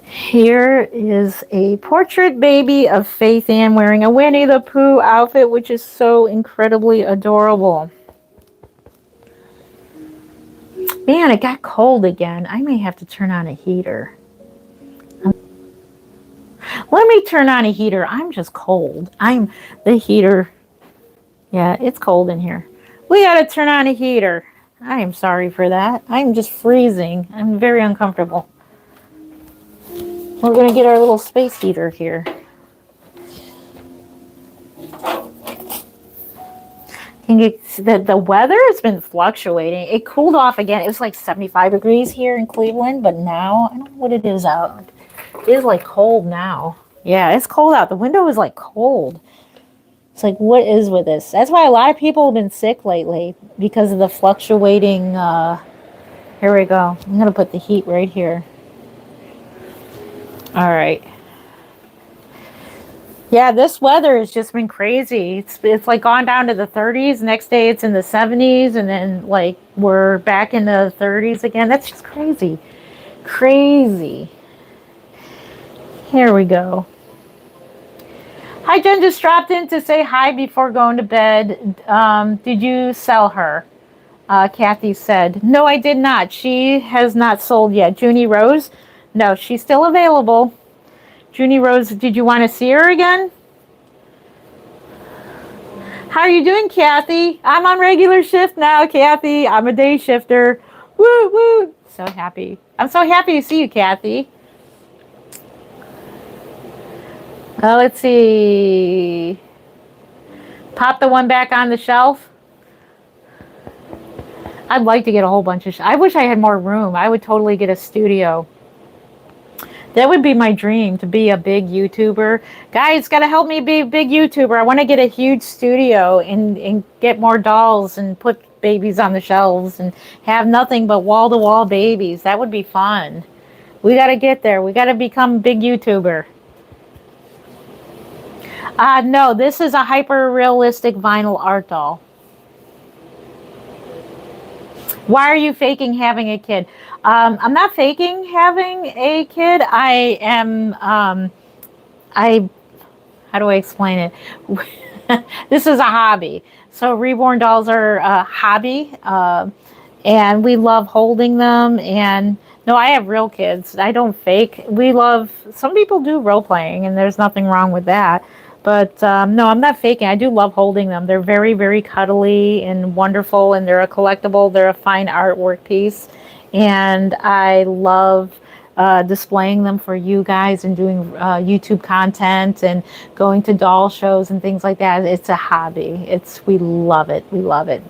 Here is a portrait baby of Faith Ann wearing a Winnie the Pooh outfit, which is so incredibly adorable. Man, it got cold again. I may have to turn on a heater. Let me turn on a heater. I'm just cold. The heater. Yeah, it's cold in here. We got to turn on a heater. I am sorry for that. I'm just freezing. I'm very uncomfortable. We're going to get our little space heater here. The weather has been fluctuating. It cooled off again. It was like 75 degrees here in Cleveland, but now, I don't know what it is out. It is like cold now. Yeah, it's cold out. The window is like cold. It's like, what is with this? That's why a lot of people have been sick lately, because of the fluctuating. Here we go. I'm going to put the heat right here. All right. Yeah, this weather has just been crazy. It's like gone down to the 30s. Next day it's in the 70s, and then like we're back in the 30s again. That's just crazy. Crazy. Here we go. Hi, Jen just dropped in to say hi before going to bed. Did you sell her? Kathy said, no, I did not. She has not sold yet. Junie Rose? No, she's still available. Junie Rose, did you want to see her again? How are you doing, Kathy? I'm on regular shift now, Kathy. I'm a day shifter. Woo, woo. So happy. I'm so happy to see you, Kathy. Let's see. Pop the one back on the shelf. I'd like to get a whole bunch of... I wish I had more room. I would totally get a studio. That would be my dream, to be a big YouTuber. Guys, got to help me be a big YouTuber. I want to get a huge studio and get more dolls and put babies on the shelves and have nothing but wall-to-wall babies. That would be fun. We got to get there. We got to become a big YouTuber. No, this is a hyper-realistic vinyl art doll. Why are you faking having a kid? I'm not faking having a kid. I am, how do I explain it? This is a hobby. So Reborn dolls are a hobby, and we love holding them. And no, I have real kids. I don't fake. We love, some people do role playing, and there's nothing wrong with that. But no, I'm not faking. I do love holding them. They're very, very cuddly and wonderful, and they're a collectible. They're a fine artwork piece. And I love displaying them for you guys and doing YouTube content and going to doll shows and things like that. It's a hobby. We love it. We love it.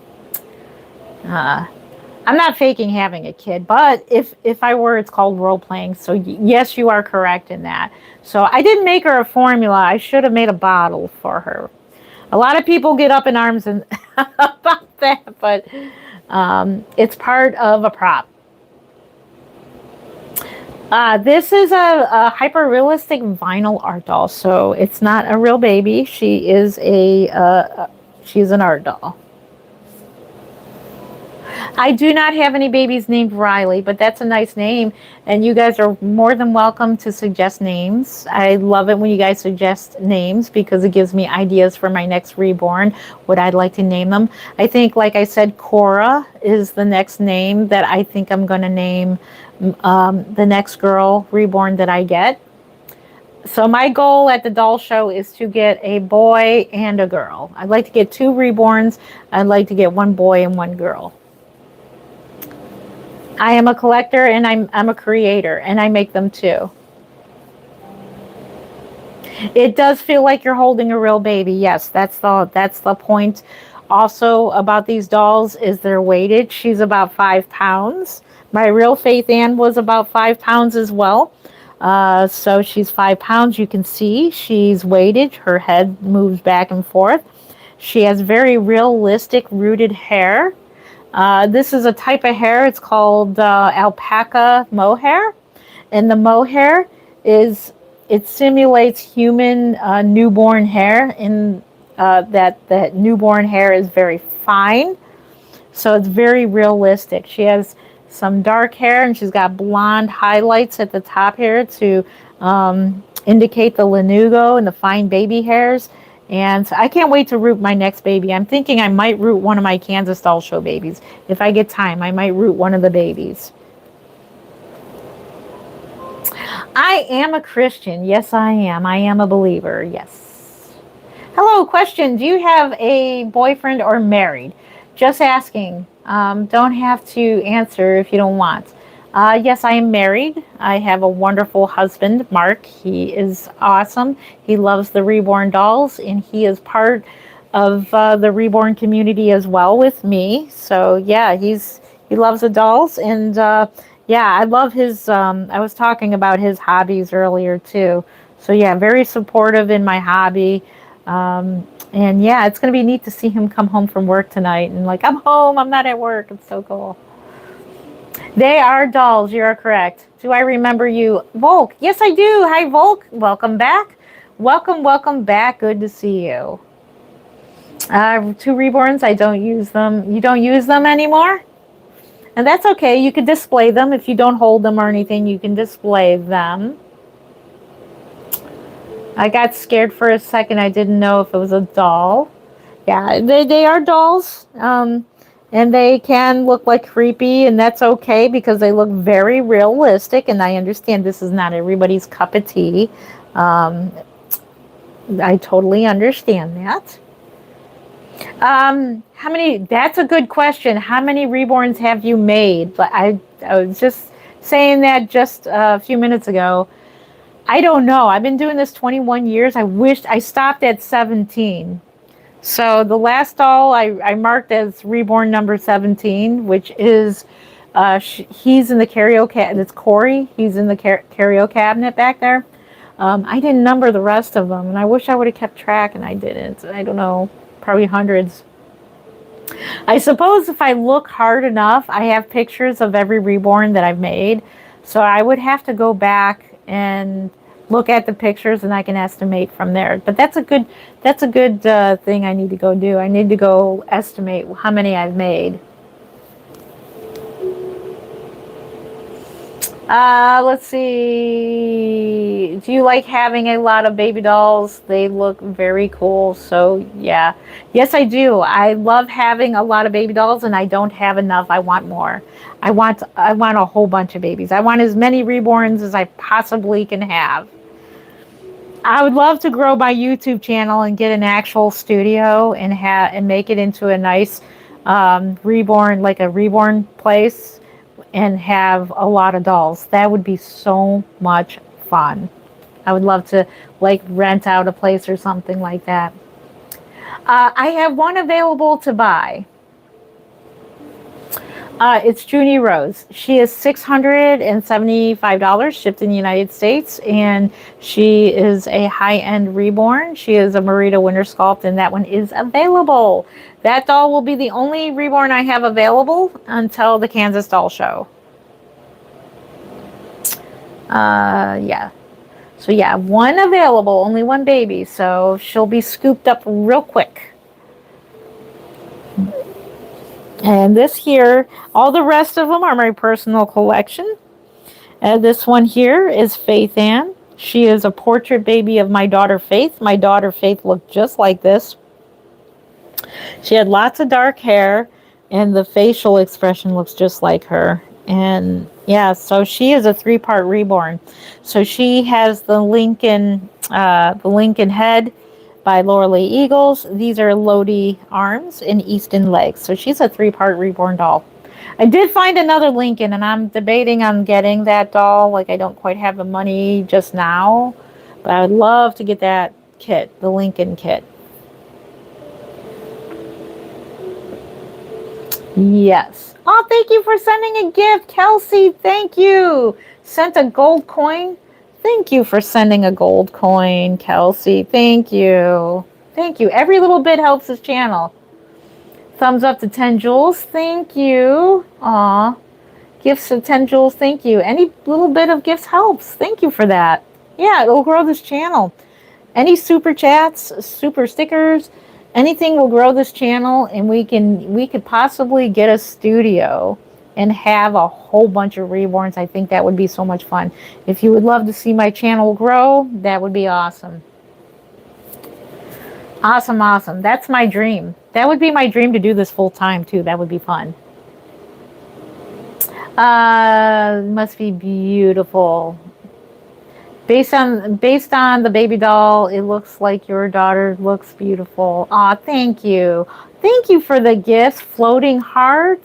I'm not faking having a kid, but if I were, it's called role playing. So yes, you are correct in that. So I didn't make her a formula. I should have made a bottle for her. A lot of people get up in arms and about that, but it's part of a prop. This is a hyper-realistic vinyl art doll, so it's not a real baby. She is she's an art doll. I do not have any babies named Riley, but that's a nice name, and you guys are more than welcome to suggest names. I love it when you guys suggest names because it gives me ideas for my next Reborn, what I'd like to name them. I think, like I said, Cora is the next name that I think I'm going to name the next girl Reborn that I get. So my goal at the doll show is to get a boy and a girl. I'd like to get 2 Reborns. I'd like to get 1 boy and 1 girl. I am a collector and I'm a creator, and I make them too. It does feel like you're holding a real baby. Yes, that's the point. Also about these dolls is they're weighted. She's about 5 pounds. My real Faith Ann was about 5 pounds as well. So she's 5 pounds. You can see she's weighted. Her head moves back and forth. She has very realistic rooted hair. This is a type of hair. It's called alpaca mohair. And the mohair it simulates human newborn hair in that newborn hair is very fine. So it's very realistic. She has some dark hair and she's got blonde highlights at the top here to indicate the lanugo and the fine baby hairs. And so I can't wait to root my next baby. I'm thinking I might root one of my Kansas doll show babies. If I get time, I might root one of the babies. I am a Christian. Yes, I am. I am a believer. Yes. Hello, question. Do you have a boyfriend or married? Just asking. Don't have to answer if you don't want. Yes, I am married. I have a wonderful husband, Mark. He is awesome. He loves the Reborn dolls, and he is part of the Reborn community as well with me. So yeah, he loves the dolls, and yeah, I love his. I was talking about his hobbies earlier too. So yeah, very supportive in my hobby. And yeah, it's going to be neat to see him come home from work tonight and like, I'm home, I'm not at work. It's so cool. They are dolls. You are correct. Do I remember you? Volk. Yes, I do. Hi, Volk. Welcome back. Welcome back. Good to see you. 2 Reborns. I don't use them. You don't use them anymore? And that's okay. You can display them. If you don't hold them or anything, you can display them. I got scared for a second. I didn't know if it was a doll. Yeah, they are dolls. And they can look like creepy, and that's okay because they look very realistic. And I understand this is not everybody's cup of tea. I totally understand that. How many? That's a good question. How many reborns have you made? But I was just saying that just a few minutes ago. I don't know. I've been doing this 21 years. I wished I stopped at 17. So the last doll I marked as reborn number 17, which is he's in the karaoke. It's Corey. He's in the karaoke cabinet back there. I didn't number the rest of them, and I wish I would have kept track, and I didn't. I don't know, probably hundreds. I suppose if I look hard enough, I have pictures of every reborn that I've made. So I would have to go back and look at the pictures, and I can estimate from there. But that's a good thing I need to go do. I need to go estimate how many I've made. Let's see. Do you like having a lot of baby dolls? They look very cool. So yeah, yes, I do. I love having a lot of baby dolls, and I don't have enough. I want more. I want a whole bunch of babies. I want as many reborns as I possibly can have. I would love to grow my YouTube channel and get an actual studio and make it into a nice reborn, like a reborn place, and have a lot of dolls. That would be so much fun. I would love to like rent out a place or something like that. I have one available to buy. It's Junie Rose. She is $675 shipped in the United States, and she is a high-end reborn. She is a Merida Winter Sculpt, and that one is available. That doll will be the only reborn I have available until the Kansas Doll Show. Yeah. So yeah, one available, only one baby, so she'll be scooped up real quick. And this here, all the rest of them are my personal collection. This one here is Faith Ann. She is a portrait baby of my daughter Faith. My daughter Faith looked just like this. She had lots of dark hair, and the facial expression looks just like her. And yeah, so she is a 3-part reborn. So she has the Lincoln head by Laura Lee Eagles. These are Lodi arms and Easton legs. So she's a 3-part reborn doll. I did find another Lincoln, and I'm debating on getting that doll. Like, I don't quite have the money just now, but I would love to get that kit, the Lincoln kit. Yes. Oh, thank you for sending a gift, Kelsey. Thank you. Sent a gold coin. Thank you for sending a gold coin, Kelsey. Thank you. Thank you. Every little bit helps this channel. Thumbs up to 10 jewels. Thank you. Aw. Gifts of 10 jewels. Thank you. Any little bit of gifts helps. Thank you for that. Yeah, it'll grow this channel. Any super chats, super stickers, anything will grow this channel, and we could possibly get a studio and have a whole bunch of reborns. I think that would be so much fun. If you would love to see my channel grow, that would be awesome. Awesome, awesome. That's my dream. That would be my dream to do this full time too. That would be fun. Must be beautiful. Based on the baby doll, it looks like your daughter looks beautiful. Aw, thank you. Thank you for the gifts. Floating heart.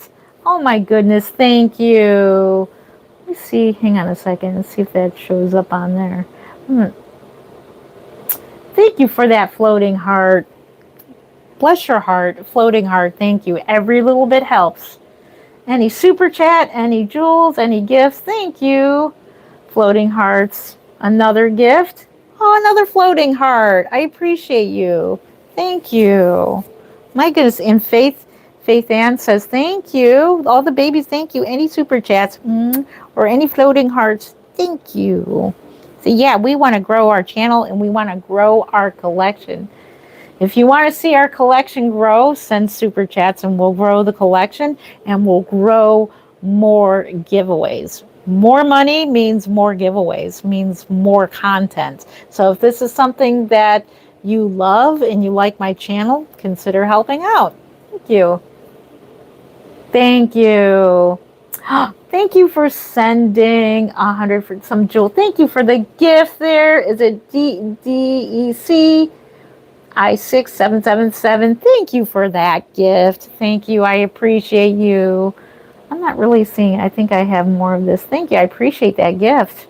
Oh my goodness, thank you. Let me see, hang on a second and see if that shows up on there. Thank you for that floating heart. Bless your heart, floating heart, thank you. Every little bit helps. Any super chat, any jewels, any gifts, thank you. Floating hearts, another gift. Oh, another floating heart. I appreciate you. Thank you. My goodness, and Faith Ann says, thank you. All the babies, thank you. Any super chats or any floating hearts, thank you. So yeah, we want to grow our channel, and we want to grow our collection. If you want to see our collection grow, send super chats, and we'll grow the collection, and we'll grow more giveaways. More money means more giveaways, means more content. So if this is something that you love and you like my channel, consider helping out. Thank you. Thank you. Thank you for sending 100 for some jewel. Thank you for the gift there. Is it DEC I6777? Thank you for that gift. Thank you. I appreciate you. I'm not really seeing it. I think I have more of this. Thank you. I appreciate that gift.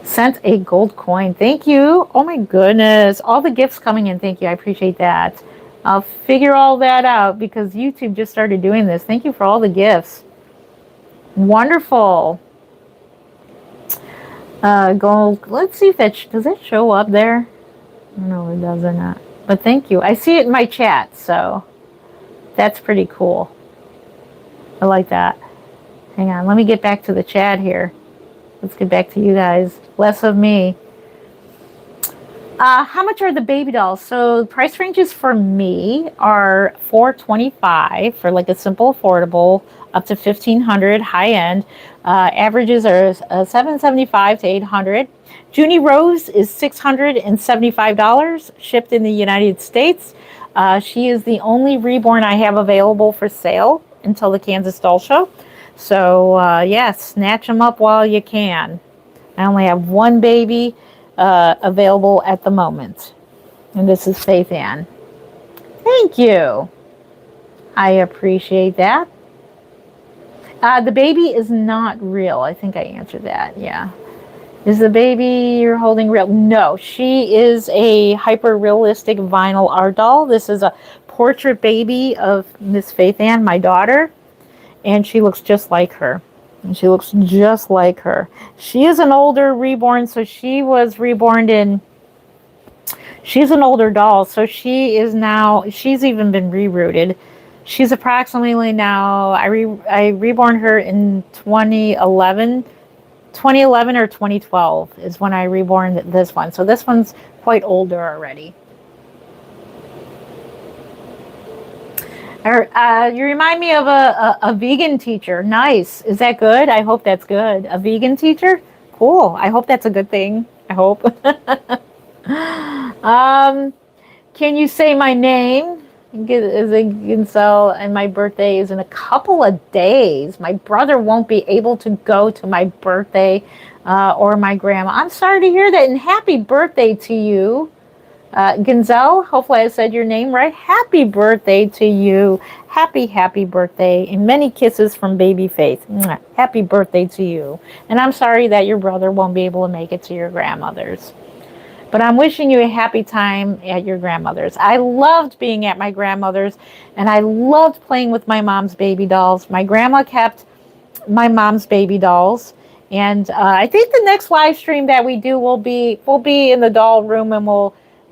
Sent a gold coin. Thank you. Oh my goodness. All the gifts coming in. Thank you. I appreciate that. I'll figure all that out because YouTube just started doing this. Thank you for all the gifts. Wonderful. Gold. Let's see if that does that show up there. No, it does or not. But thank you. I see it in my chat, so that's pretty cool. I like that. Hang on. Let me get back to the chat here. Let's get back to you guys. Less of me. How much are the baby dolls? So the price ranges for me are $425 for like a simple affordable, up to $1,500 high end. Averages are $775 to $800. Junie Rose is $675 shipped in the United States. She is the only Reborn I have available for sale until the Kansas Doll Show. So yeah, snatch them up while you can. I only have one baby available at the moment. And this is Faith Ann. Thank you. I appreciate that. The baby is not real. I think I answered that. Yeah. Is the baby you're holding real? No, she is a hyper-realistic vinyl art doll. This is a portrait baby of Miss Faith Ann, my daughter. And she looks just like her. And she looks just like her. She is an older Reborn, so she was reborn in... She's an older doll, so she is now... She's even been rerouted. She's approximately now... I reborn her in 2011. 2011 or 2012 is when I reborn this one. So this one's quite older already. You remind me of a vegan teacher. Nice. Is that good? I hope that's good. A vegan teacher? Cool. I hope that's a good thing. I hope. Can you say my name? Ginsel, and my birthday is in a couple of days. My brother won't be able to go to my birthday or my grandma. I'm sorry to hear that, and happy birthday to you. Ginzel, hopefully I said your name right. Happy birthday to you. Happy birthday. And many kisses from baby Faith. Mwah. Happy birthday to you. And I'm sorry that your brother won't be able to make it to your grandmother's. But I'm wishing you a happy time at your grandmother's. I loved being at my grandmother's, and I loved playing with my mom's baby dolls. My grandma kept my mom's baby dolls. And I think the next live stream that we do will be in the doll room,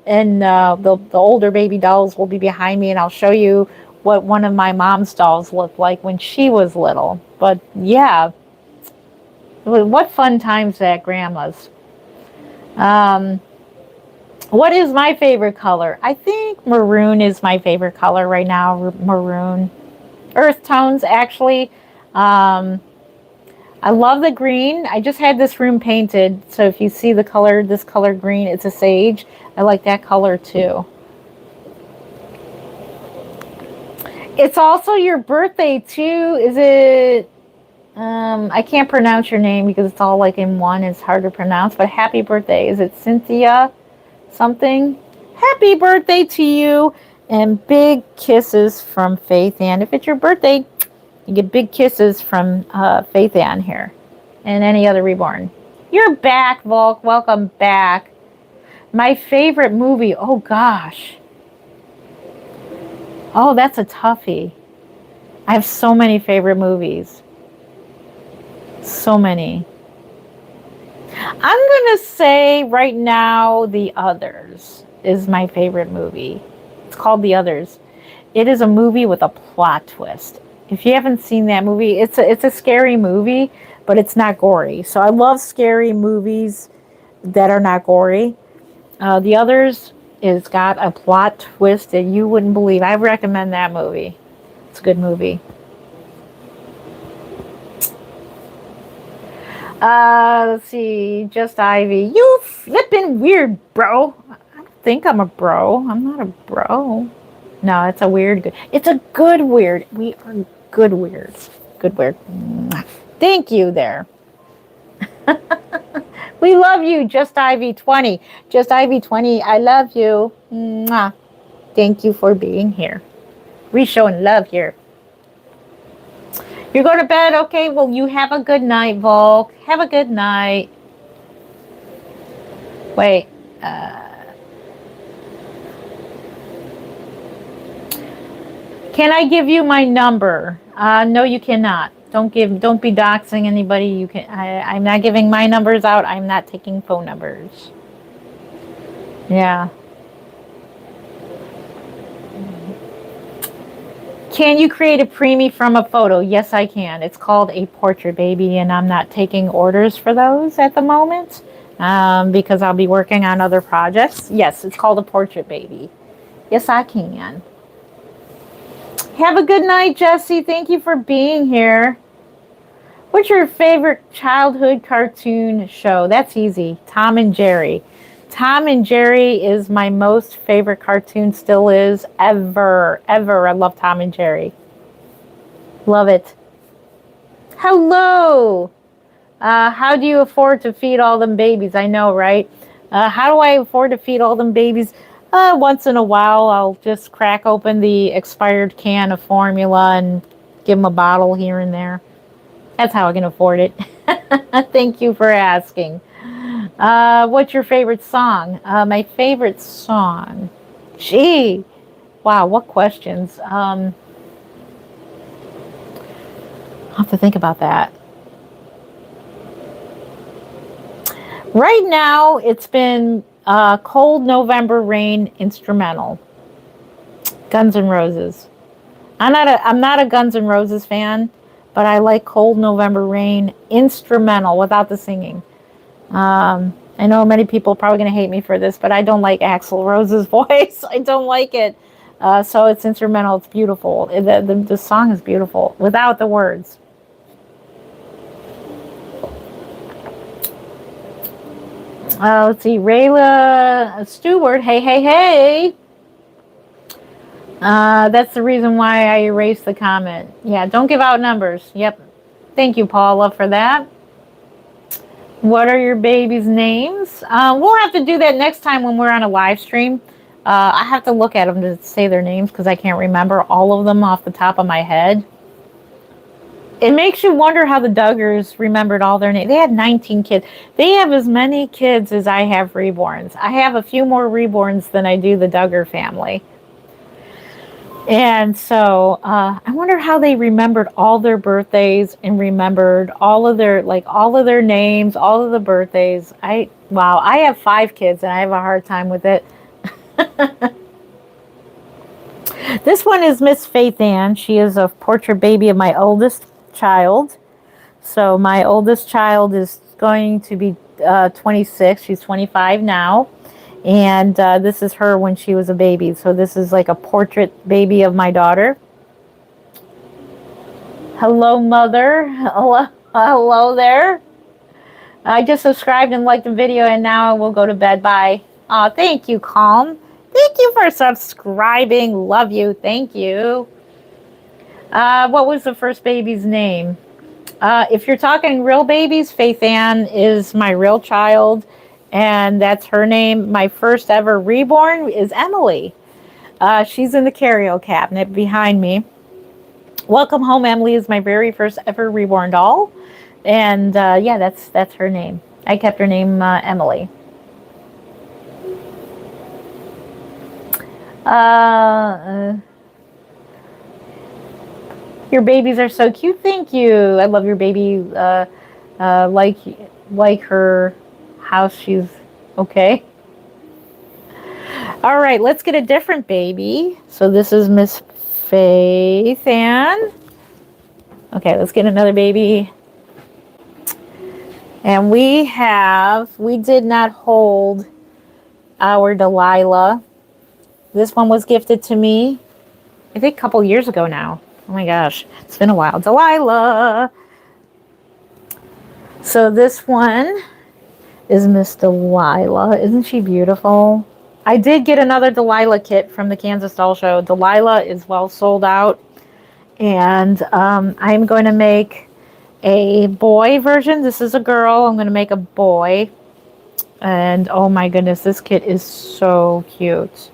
and the older baby dolls will be behind me, and I'll show you what one of my mom's dolls looked like when she was little. But yeah, what fun times at grandma's. What is my favorite color? I think maroon is my favorite color right now. Maroon. Earth tones, actually. I love the green. I just had this room painted, so if you see the color, this color green, it's a sage. I like that color too. It's also your birthday too. Is it? I can't pronounce your name because it's all like in one. It's hard to pronounce, but happy birthday. Is it Cynthia something? Happy birthday to you, and big kisses from Faith Ann. If it's your birthday, you get big kisses from Faith Ann here, and any other Reborn. You're back, Volk. Welcome back. My favorite movie. Oh gosh. Oh, that's a toughie. I have so many favorite movies. So many. I'm going to say right now The Others is my favorite movie. It's called The Others. It is a movie with a plot twist. If you haven't seen that movie, it's a scary movie, but it's not gory. So I love scary movies that are not gory. The Others has got a plot twist that you wouldn't believe. I recommend that movie. It's a good movie. Let's see. Just Ivy. You flipping weird, bro. I don't think I'm a bro. I'm not a bro. No, it's a weird. It's a good weird. We are good weirds. Good weird. Thank you there. We love you, Just Ivy 20. Just Ivy 20, I love you. Mwah. Thank you for being here. We showing love here. You're going to bed? Okay, well, you have a good night, Volk. Have a good night. Wait. Can I give you my number? No, you cannot. Don't be doxing anybody. You can. I'm not giving my numbers out. I'm not taking phone numbers. Yeah. Can you create a preemie from a photo? Yes, I can. It's called a portrait, baby, and I'm not taking orders for those at the moment because I'll be working on other projects. Yes, it's called a portrait, baby. Yes, I can. Have a good night, Jesse. Thank you for being here. What's your favorite childhood cartoon show? That's easy. Tom and Jerry. Tom and Jerry is my most favorite cartoon, still is, ever. I love Tom and Jerry. Love it. Hello. How do you afford to feed all them babies? I know, right? How do I afford to feed all them babies? Once in a while, I'll just crack open the expired can of formula and give them a bottle here and there. That's how I can afford it. Thank you for asking. What's your favorite song? My favorite song. Gee, wow, what questions? I'll have to think about that. Right now, it's been Cold November Rain instrumental. Guns N' Roses. I'm not a Guns N' Roses fan, but I like Cold November Rain instrumental without the singing. I know many people are probably going to hate me for this, but I don't like Axl Rose's voice. I don't like it. So it's instrumental. It's beautiful. The song is beautiful without the words. Let's see. Rayla Stewart. Hey. That's the reason why I erased the comment. Yeah, don't give out numbers. Yep. Thank you, Paula, for that. What are your babies' names? We'll have to do that next time when we're on a live stream. I have to look at them to say their names because I can't remember all of them off the top of my head. It makes you wonder how the Duggars remembered all their names. They had 19 kids. They have as many kids as I have reborns. I have a few more reborns than I do the Duggar family. And so I wonder how they remembered all their birthdays and remembered all of their names, all of the birthdays. I have 5 kids and I have a hard time with it. This one is Miss Faith Ann. She is a portrait baby of my oldest child. So my oldest child is going to be 26. She's 25 now. And this is her when she was a baby. So this is like a portrait baby of my daughter. Hello, mother. Hello there. I just subscribed and liked the video, and now I will go to bed. Bye. Oh, thank you, Calm. Thank you for subscribing. Love you. Thank you. What was the first baby's name? If you're talking real babies, Faith Ann is my real child. And that's her name. My first ever reborn is Emily. She's in the carry-o cabinet behind me. Welcome Home Emily is my very first ever reborn doll. And yeah, that's her name. I kept her name Emily. Your babies are so cute. Thank you. I love your baby. Like her house. She's okay. All right, let's get a different baby. So this is Miss Faith Ann. Okay, let's get another baby. And we did not hold our Delilah. This one was gifted to me, I think a couple years ago now. Oh my gosh, it's been a while. Delilah. So this one is Miss Delilah. Isn't she beautiful? I did get another Delilah kit from the Kansas Doll Show. Delilah is well sold out. And I'm going to make a boy version. This is a girl. I'm going to make a boy. And oh my goodness, this kit is so cute.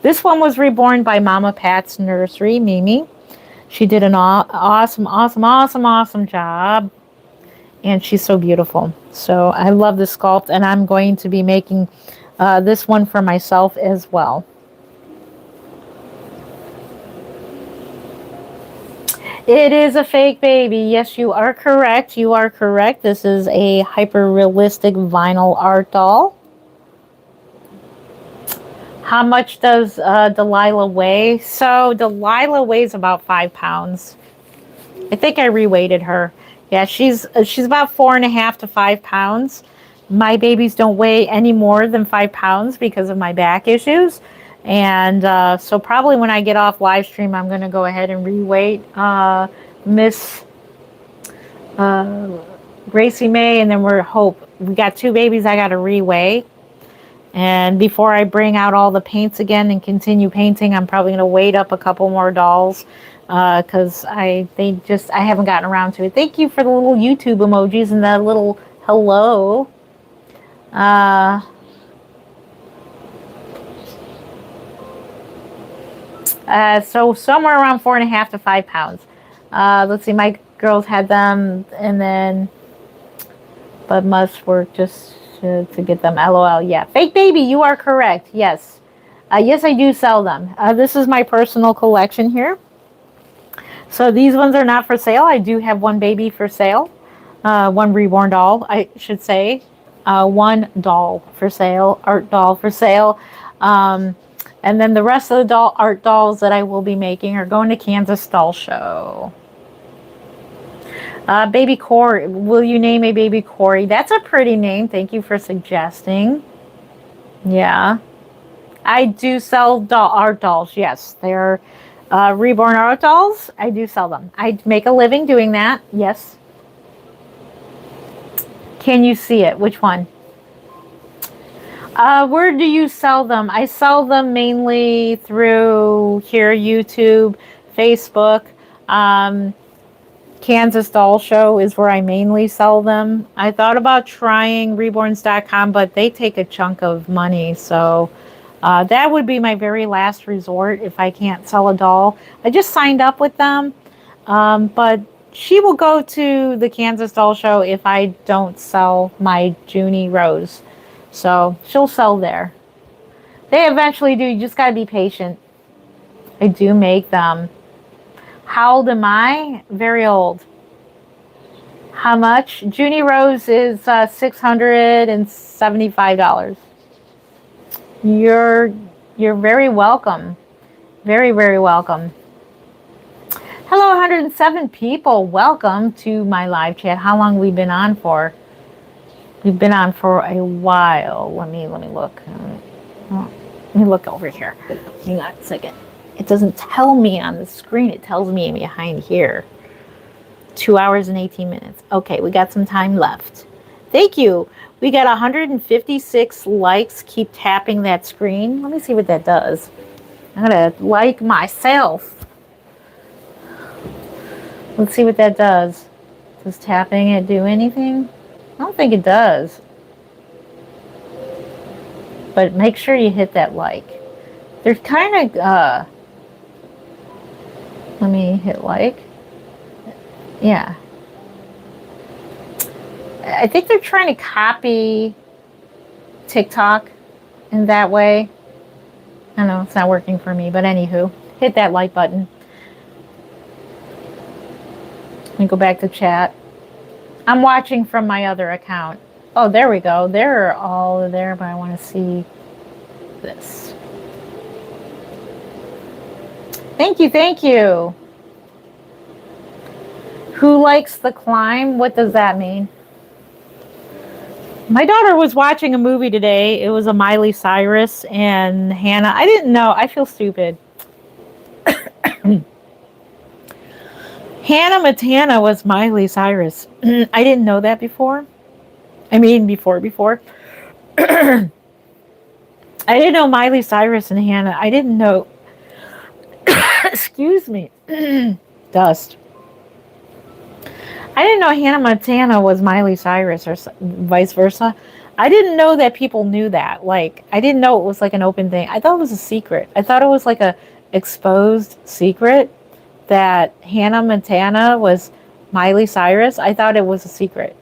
This one was reborn by Mama Pat's Nursery, Mimi. She did an awesome job. And she's so beautiful. So I love this sculpt, and I'm going to be making this one for myself as well. It is a fake baby. Yes, you are correct. You are correct. This is a hyper-realistic vinyl art doll. How much does Delilah weigh? So Delilah weighs about 5 pounds. I think I reweighted her. Yeah, she's about 4.5 to 5 pounds. My babies don't weigh any more than 5 pounds because of my back issues. And so probably when I get off live stream, I'm going to go ahead and reweight Miss Gracie May, and then we got 2 babies I got to reweigh. And before I bring out all the paints again and continue painting, I'm probably going to weight up a couple more dolls because I haven't gotten around to it. Thank you for the little YouTube emojis and the little hello. So somewhere around 4.5 to 5 pounds. Let's see, my girls had them, and then but must work just to get them. LOL. Yeah, fake baby. You are correct. Yes, yes, I do sell them. This is my personal collection here. So these ones are not for sale. I do have one baby for sale, one reborn doll, I should say. One doll for sale, art doll for sale. And then the rest of the art dolls that I will be making are going to Kansas Doll Show. Baby Corey, will you name a baby Corey? That's a pretty name. Thank you for suggesting. Yeah. I do sell art dolls. Yes, they're reborn art dolls. I do sell them. I make a living doing that. Yes. Can you see it? Which one? Where do you sell them? I sell them mainly through here, YouTube, Facebook. Kansas Doll Show is where I mainly sell them. I thought about trying reborns.com, but they take a chunk of money. So that would be my very last resort if I can't sell a doll. I just signed up with them. But she will go to the Kansas Doll Show if I don't sell my Junie Rose. So she'll sell there. They eventually do. You just got to be patient. I do make them. How old am I? Very old. How much? Junie Rose is $675. You're very welcome. Very, very welcome. Hello, 107 people. Welcome to my live chat. How long have we been on for? We've been on for a while. Let me look. Let me look over here. Hang on a second. It doesn't tell me on the screen. It tells me behind here. 2 hours and 18 minutes. Okay, we got some time left. Thank you. We got 156 likes. Keep tapping that screen. Let me see what that does. I'm going to like myself. Let's see what that does. Does tapping it do anything? I don't think it does. But make sure you hit that like. There's kind of... let me hit like. Yeah. I think they're trying to copy TikTok in that way. I don't know, it's not working for me, but anywho, hit that like button. Let me go back to chat. I'm watching from my other account. Oh, there we go. They're all there, but I want to see this. Thank you, thank you. Who likes the climb? What does that mean? My daughter was watching a movie today. It was a Miley Cyrus and Hannah. I didn't know. I feel stupid. Hannah Montana was Miley Cyrus. I didn't know that before. I mean, before. I didn't know Miley Cyrus and Hannah. I didn't know. Excuse me. Dust. I didn't know Hannah Montana was Miley Cyrus or vice versa. I didn't know that people knew that. Like, I didn't know it was like an open thing. I thought it was a secret. I thought it was like a exposed secret that Hannah Montana was Miley Cyrus. I thought it was a secret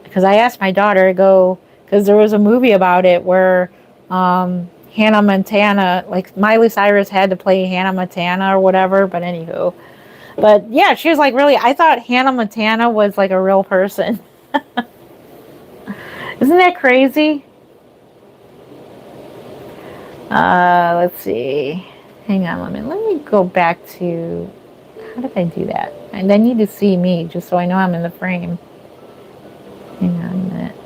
because I asked my daughter to go because there was a movie about it where Hannah Montana, like Miley Cyrus had to play Hannah Montana or whatever. But anywho, but yeah, she was like, really, I thought Hannah Montana was like a real person. Isn't that crazy? Let's see. Hang on a minute. Let me go back to, how did I do that? And I need to see me just so I know I'm in the frame. Hang on a minute.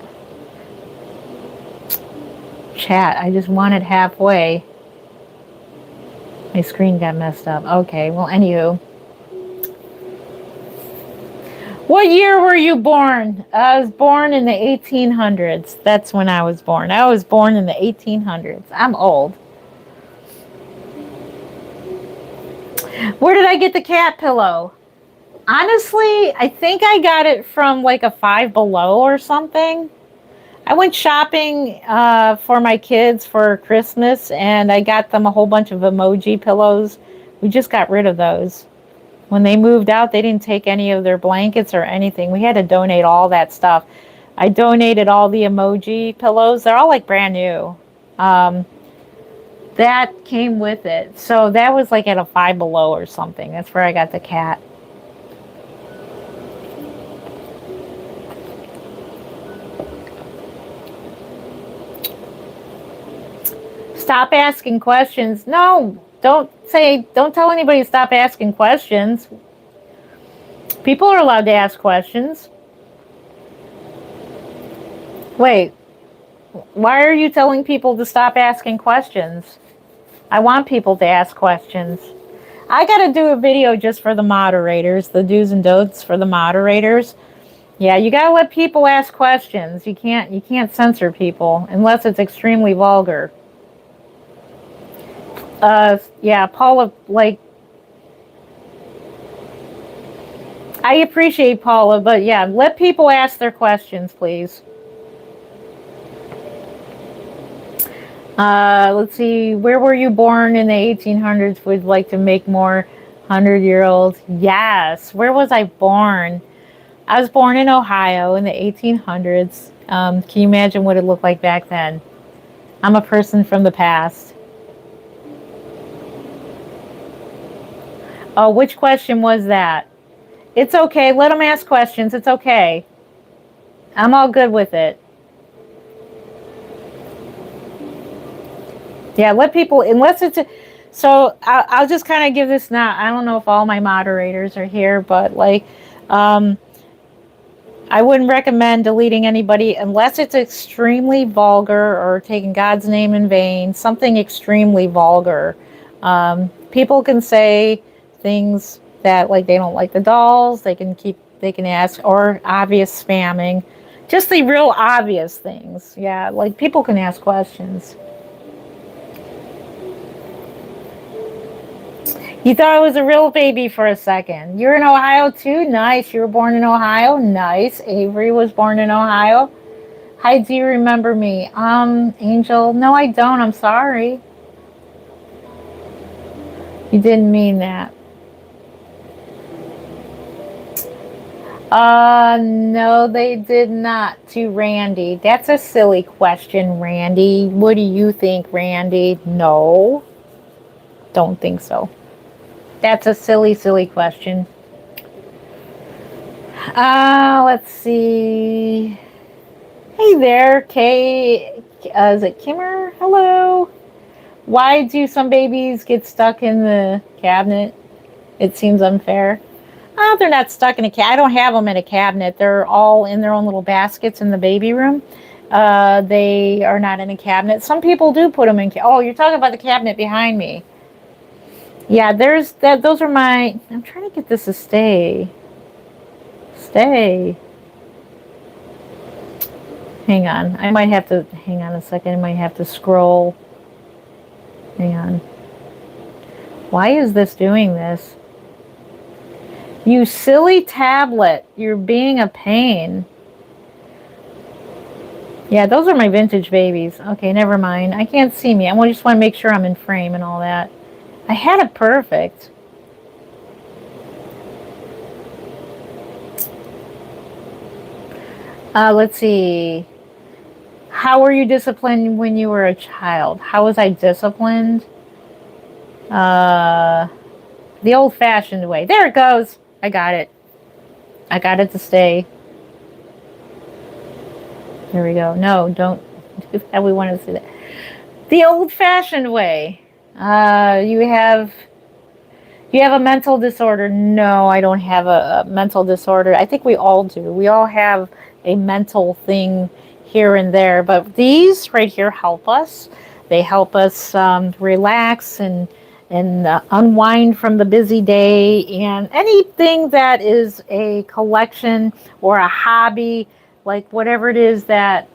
Chat, I just want it halfway. My screen got messed up. Okay, well, anywho. What year were you born? I was born in the 1800s. That's when I was born. I was born in the 1800s. I'm old. Where did I get the cat pillow? Honestly, I think I got it from like a Five Below or something. I went shopping for my kids for Christmas and I got them a whole bunch of emoji pillows. We just got rid of those. When they moved out, they didn't take any of their blankets or anything. We had to donate all that stuff. I donated all the emoji pillows. They're all like brand new. That came with it. So that was like at a Five Below or something. That's where I got the cat. Stop asking questions. No, don't tell anybody to stop asking questions. People are allowed to ask questions. Wait, why are you telling people to stop asking questions? I want people to ask questions. I got to do a video just for the moderators, the do's and don'ts for the moderators. Yeah, you got to let people ask questions. You can't censor people unless it's extremely vulgar. Yeah, Paula, like, I appreciate Paula, but yeah, let people ask their questions, please. Let's see, where were you born in the 1800s? Would like to make more 100-year-olds? Yes. Where was I born? I was born in Ohio in the 1800s. Can you imagine what it looked like back then? I'm a person from the past. Oh, which question was that? It's okay. Let them ask questions. It's okay. I'm all good with it. Yeah, let people, unless it's, so I'll just kind of give this now. I don't know if all my moderators are here, but like, I wouldn't recommend deleting anybody unless it's extremely vulgar or taking God's name in vain, something extremely vulgar. People can say things that like they don't like the dolls, they can ask, or obvious spamming. Just the real obvious things. Yeah, like people can ask questions. You thought I was a real baby for a second. You're in Ohio too? Nice. You were born in Ohio? Nice. Avery was born in Ohio. Hi, do you remember me? Angel? No, I don't. I'm sorry. You didn't mean that. No, they did not, to Randy. That's a silly question, Randy. What do you think, Randy? No. Don't think so. That's a silly, silly question. Let's see. Hey there, Kay. Is it Kimmer? Hello. Why do some babies get stuck in the cabinet? It seems unfair. Oh, they're not stuck in a cabinet. I don't have them in a cabinet. They're all in their own little baskets in the baby room. They are not in a cabinet. Some people do put them in. Oh, you're talking about the cabinet behind me. Yeah, there's that. Those are my. I'm trying to get this to stay. stay. Hang on. I might have to, hang on a second. I might have to scroll. Hang on. Why is this doing this? You silly tablet. You're being a pain. Yeah, those are my vintage babies. Okay, never mind. I can't see me. I just want to make sure I'm in frame and all that. I had it perfect. Let's see. How were you disciplined when you were a child? How was I disciplined? The old-fashioned way. There it goes. I got it. I got it to stay. There we go. No, don't do that. We want to see that. The old-fashioned way. You have a mental disorder. No, I don't have a mental disorder. I think we all do. We all have a mental thing here and there. But these right here help us. They help us relax and unwind from the busy day. And anything that is a collection or a hobby, like whatever it is that,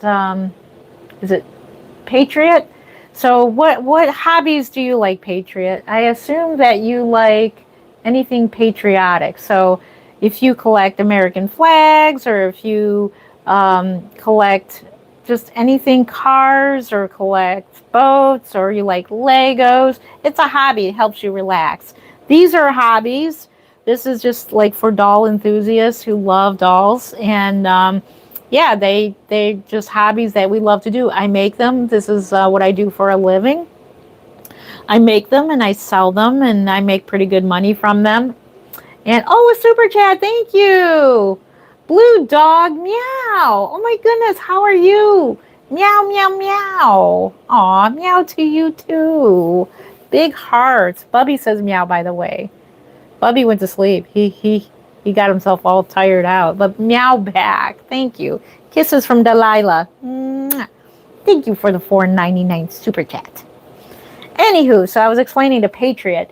is it Patriot? So what hobbies do you like, Patriot? I assume that you like anything patriotic. So if you collect American flags, or if you collect just anything, cars, or collect boats, or you like Legos, it's a hobby. It helps you relax. These are hobbies. This is just like for doll enthusiasts who love dolls. And yeah, they just hobbies that we love to do. I make them. This is what I do for a living. I make them and I sell them, and I make pretty good money from them. And oh, a super chat, thank you. Blue dog, meow. Oh my goodness, how are you? Meow, meow, meow. Aw, meow to you too. Big hearts. Bubby says meow, by the way. Bubby went to sleep. He got himself all tired out. But meow back. Thank you. Kisses from Delilah. Mwah. Thank you for the $4.99 super chat. Anywho, so I was explaining to Patriot.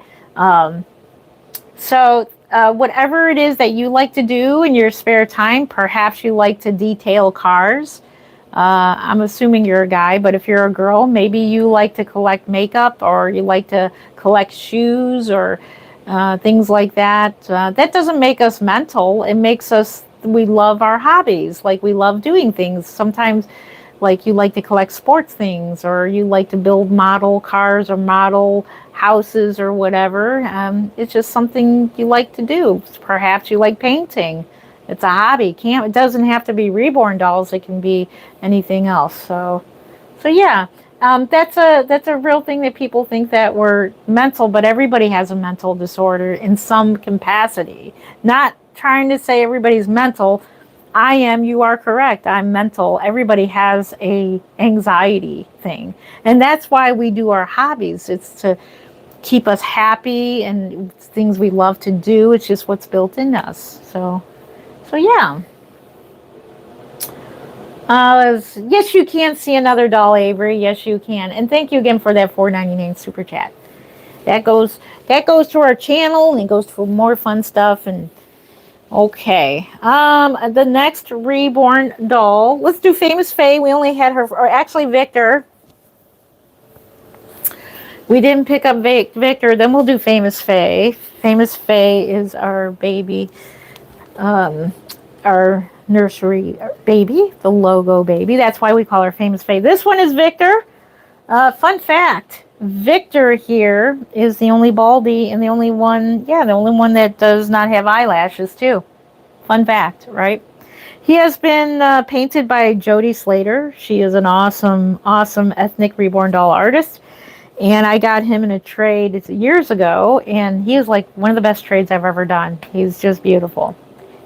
Whatever it is that you like to do in your spare time, perhaps you like to detail cars. I'm assuming you're a guy, but if you're a girl, maybe you like to collect makeup, or you like to collect shoes, or things like that. That doesn't make us mental. It makes us, we love our hobbies. Like, we love doing things. Sometimes, like, you like to collect sports things, or you like to build model cars or model houses or whatever. It's just something you like to do. Perhaps you like painting. It's a hobby. It doesn't have to be Reborn dolls. It can be anything else. So yeah. That's a real thing, that people think that we're mental, but everybody has a mental disorder in some capacity. Not trying to say everybody's mental. I am, you are correct. I'm mental. Everybody has a anxiety thing. And that's why we do our hobbies. It's to keep us happy, and things we love to do. It's just what's built in us. So yeah. Yes, you can see another doll, Avery. Yes, you can. And thank you again for that $4.99 super chat. That goes to our channel, and it goes for more fun stuff. And okay, the next Reborn doll. Let's do Famous Faye. We only had her, or actually Victor. We didn't pick up Victor. Then we'll do Famous Faye. Famous Faye is our baby. Our nursery baby, the logo baby. That's why we call her Famous Faye. This one is Victor. Fun fact, Victor here is the only Baldy, and the only one that does not have eyelashes too. Fun fact, right? He has been painted by Jody Slater. She is an awesome ethnic Reborn doll artist. And I got him in a trade years ago, and he is like one of the best trades I've ever done. He's just beautiful.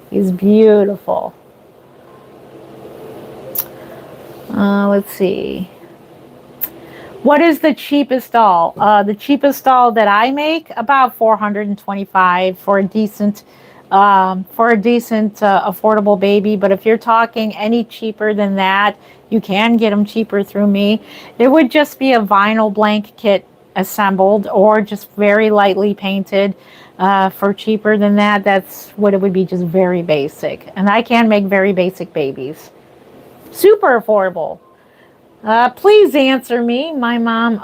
He's beautiful. Let's see. What is the cheapest doll? The cheapest doll that I make, about $425 for a decent affordable baby. But if you're talking any cheaper than that, you can get them cheaper through me. It would just be a vinyl blank kit assembled, or just very lightly painted. for cheaper than that, that's what it would be, just very basic. And I can make very basic babies. Super affordable. Please answer me. My mom,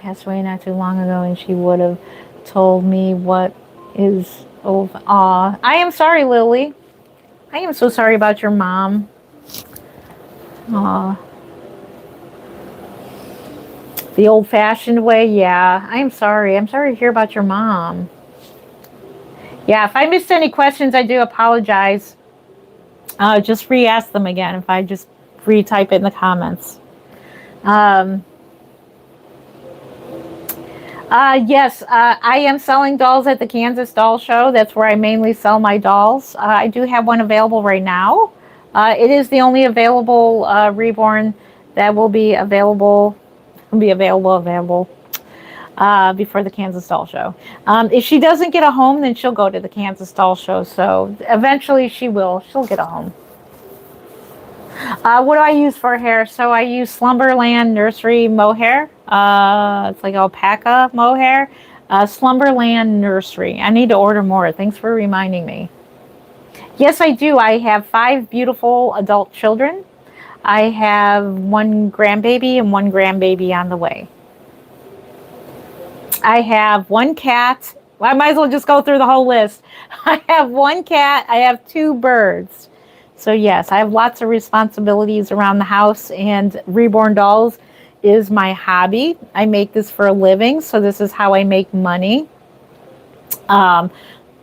passed away not too long ago, and she would have told me what is over. Aw, I am sorry, Lily. I am so sorry about your mom. Aw. The old-fashioned way, yeah. I am sorry. I'm sorry to hear about your mom. Yeah, if I missed any questions, I do apologize. Just re-ask them again if I just retype it in the comments. Yes, I am selling dolls at the Kansas Doll Show. That's where I mainly sell my dolls. I do have one available right now. It is the only available Reborn that will be available before the Kansas Doll Show. If she doesn't get a home, then she'll go to the Kansas Doll Show. So eventually she will. She'll get a home. What do I use for hair? So I use Slumberland Nursery mohair. It's like alpaca mohair. Slumberland Nursery. I need to order more. Thanks for reminding me. Yes, I do. I have 5 beautiful adult children. I have 1 grandbaby and 1 grandbaby on the way. I have 1 cat. Well, I might as well just go through the whole list. I have 1 cat. I have 2 birds. So yes, I have lots of responsibilities around the house, and Reborn Dolls is my hobby. I make this for a living, so this is how I make money.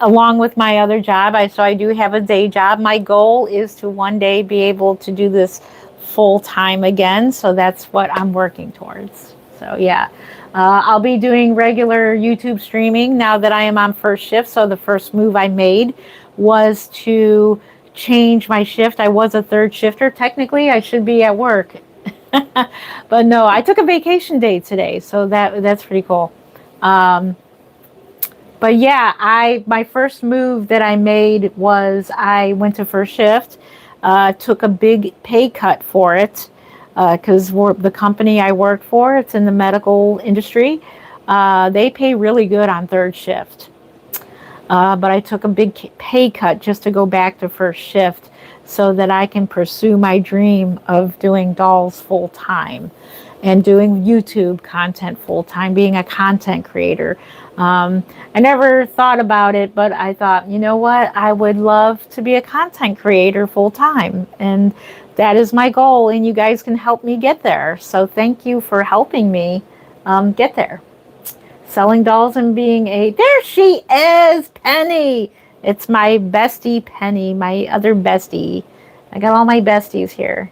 Along with my other job, so I do have a day job. My goal is to one day be able to do this full time again, so that's what I'm working towards. So yeah, I'll be doing regular YouTube streaming now that I am on first shift. So the first move I made was to change my shift. I was a 3rd shifter. Technically, I should be at work. But no, I took a vacation day today, so that's pretty cool. But yeah, my first move that I made was I went to first shift, took a big pay cut for it, because the company I work for, it's in the medical industry. They pay really good on 3rd shift. But I took a big pay cut just to go back to first shift so that I can pursue my dream of doing dolls full time and doing YouTube content full time, being a content creator. I never thought about it, but I thought, you know what? I would love to be a content creator full time. And that is my goal, and you guys can help me get there. So thank you for helping me get there. Selling dolls and being there she is, Penny. It's my bestie, Penny, my other bestie. I got all my besties here.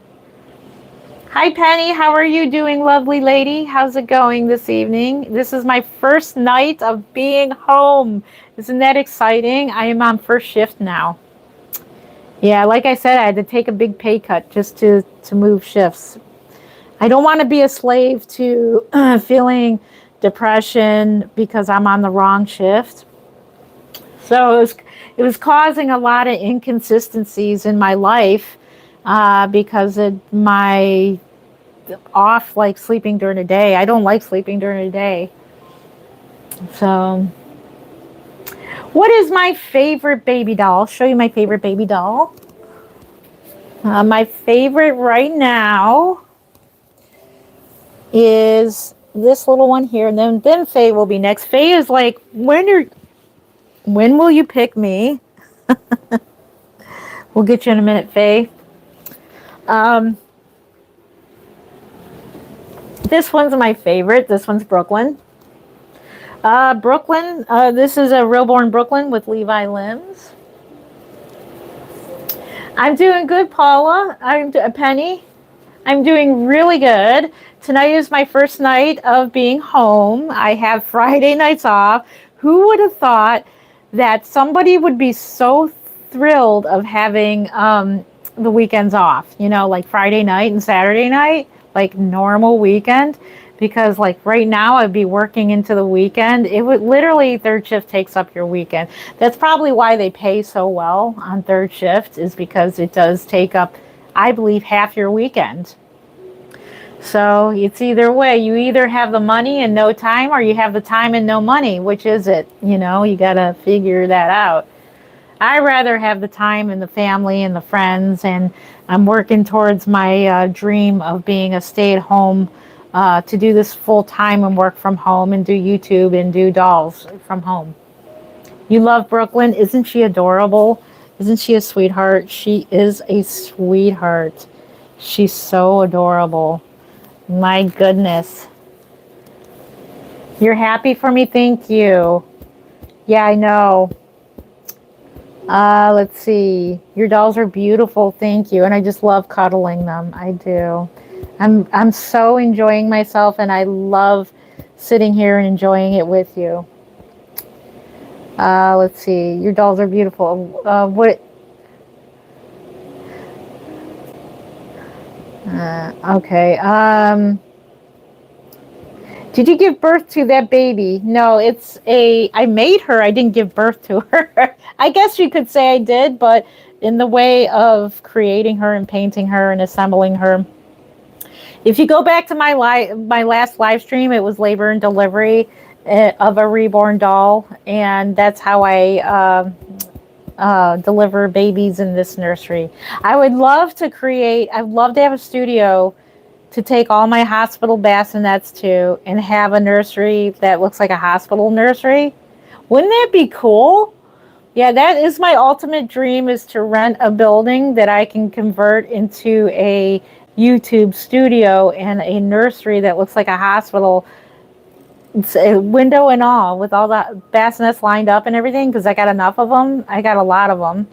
Hi, Penny. How are you doing, lovely lady? How's it going this evening? This is my first night of being home. Isn't that exciting? I am on first shift now. Yeah, like I said, I had to take a big pay cut just to move shifts. I don't want to be a slave to feeling depression because I'm on the wrong shift. So it was causing a lot of inconsistencies in my life because of my off, like sleeping during the day. I don't like sleeping during the day. So what is my favorite baby doll? I'll show you my favorite baby doll. My favorite right now is this little one here, and then Faye will be next. Faye is like, when will you pick me? We'll get you in a minute, Faye. This one's my favorite. This one's Brooklyn. Brooklyn, this is a Reborn Brooklyn with Levi limbs. I'm doing good, Paula. Penny. I'm doing really good. Tonight is my first night of being home. I have Friday nights off. Who would have thought that somebody would be so thrilled of having the weekends off? You know, like Friday night and Saturday night, like normal weekend. Because like right now I'd be working into the weekend. It would literally, 3rd shift takes up your weekend. That's probably why they pay so well on 3rd shift, is because it does take up, I believe, half your weekend. So it's either way. You either have the money and no time, or you have the time and no money. Which is it? You got to figure that out. I rather have the time and the family and the friends, and I'm working towards my dream of being a stay-at-home, to do this full time and work from home and do YouTube and do dolls from home. You love Brooklyn? Isn't she adorable? Isn't she a sweetheart? She is a sweetheart. She's so adorable. My goodness. You're happy for me? Thank you. Yeah, I know. Let's see. Your dolls are beautiful. Thank you. And I just love cuddling them. I do. I'm so enjoying myself, and I love sitting here and enjoying it with you. Let's see. Your dolls are beautiful. What? Okay. Did you give birth to that baby? No, I made her. I didn't give birth to her. I guess you could say I did, but in the way of creating her and painting her and assembling her. If you go back to my last live stream, it was labor and delivery of a reborn doll, and that's how I deliver babies in this nursery. I'd love to have a studio to take all my hospital bassinets to and have a nursery that looks like a hospital nursery. Wouldn't that be cool? Yeah, that is my ultimate dream, is to rent a building that I can convert into a YouTube studio and a nursery that looks like a hospital. It's a window and all, with all the bassinets lined up and everything, because I got enough of them. I got a lot of them.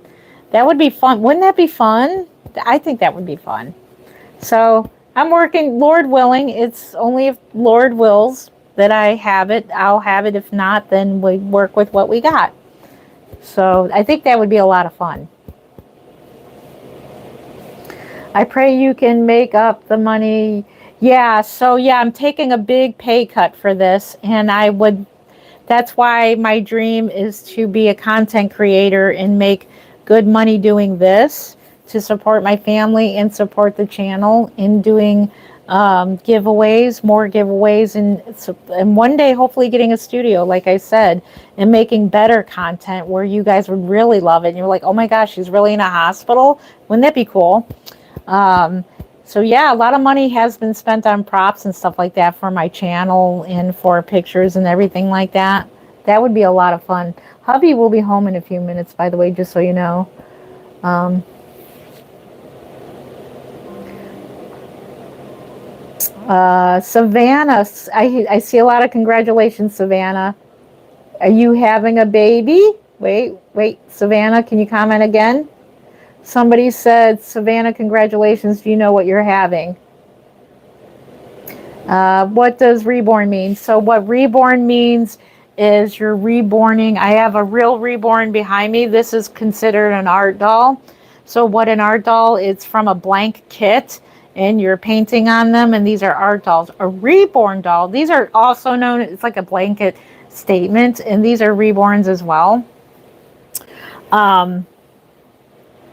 That would be fun. Wouldn't that be fun? I think that would be fun. So I'm working, Lord willing. It's only if Lord wills that I have it, I'll have it. If not, then we work with what we got. So I think that would be a lot of fun. I pray you can make up the money. Yeah, so yeah, I'm taking a big pay cut for this, and that's why my dream is to be a content creator and make good money doing this, to support my family and support the channel in doing giveaways, more giveaways, and one day hopefully getting a studio, like I said, and making better content where you guys would really love it. And you're like, oh my gosh, she's really in a hospital. Wouldn't that be cool? So yeah, a lot of money has been spent on props and stuff like that for my channel and for pictures and everything like that. That would be a lot of fun. Hubby will be home in a few minutes, by the way, just so you know. Savannah, I see a lot of congratulations, Savannah. Are you having a baby? Wait, Savannah, can you comment again? Somebody said, Savannah, congratulations. Do you know what you're having? What does reborn mean? So what reborn means is you're reborning. I have a real reborn behind me. This is considered an art doll. So what an art doll, it's from a blank kit, and you're painting on them, and these are art dolls. A reborn doll, these are also known, it's like a blanket statement, and these are reborns as well.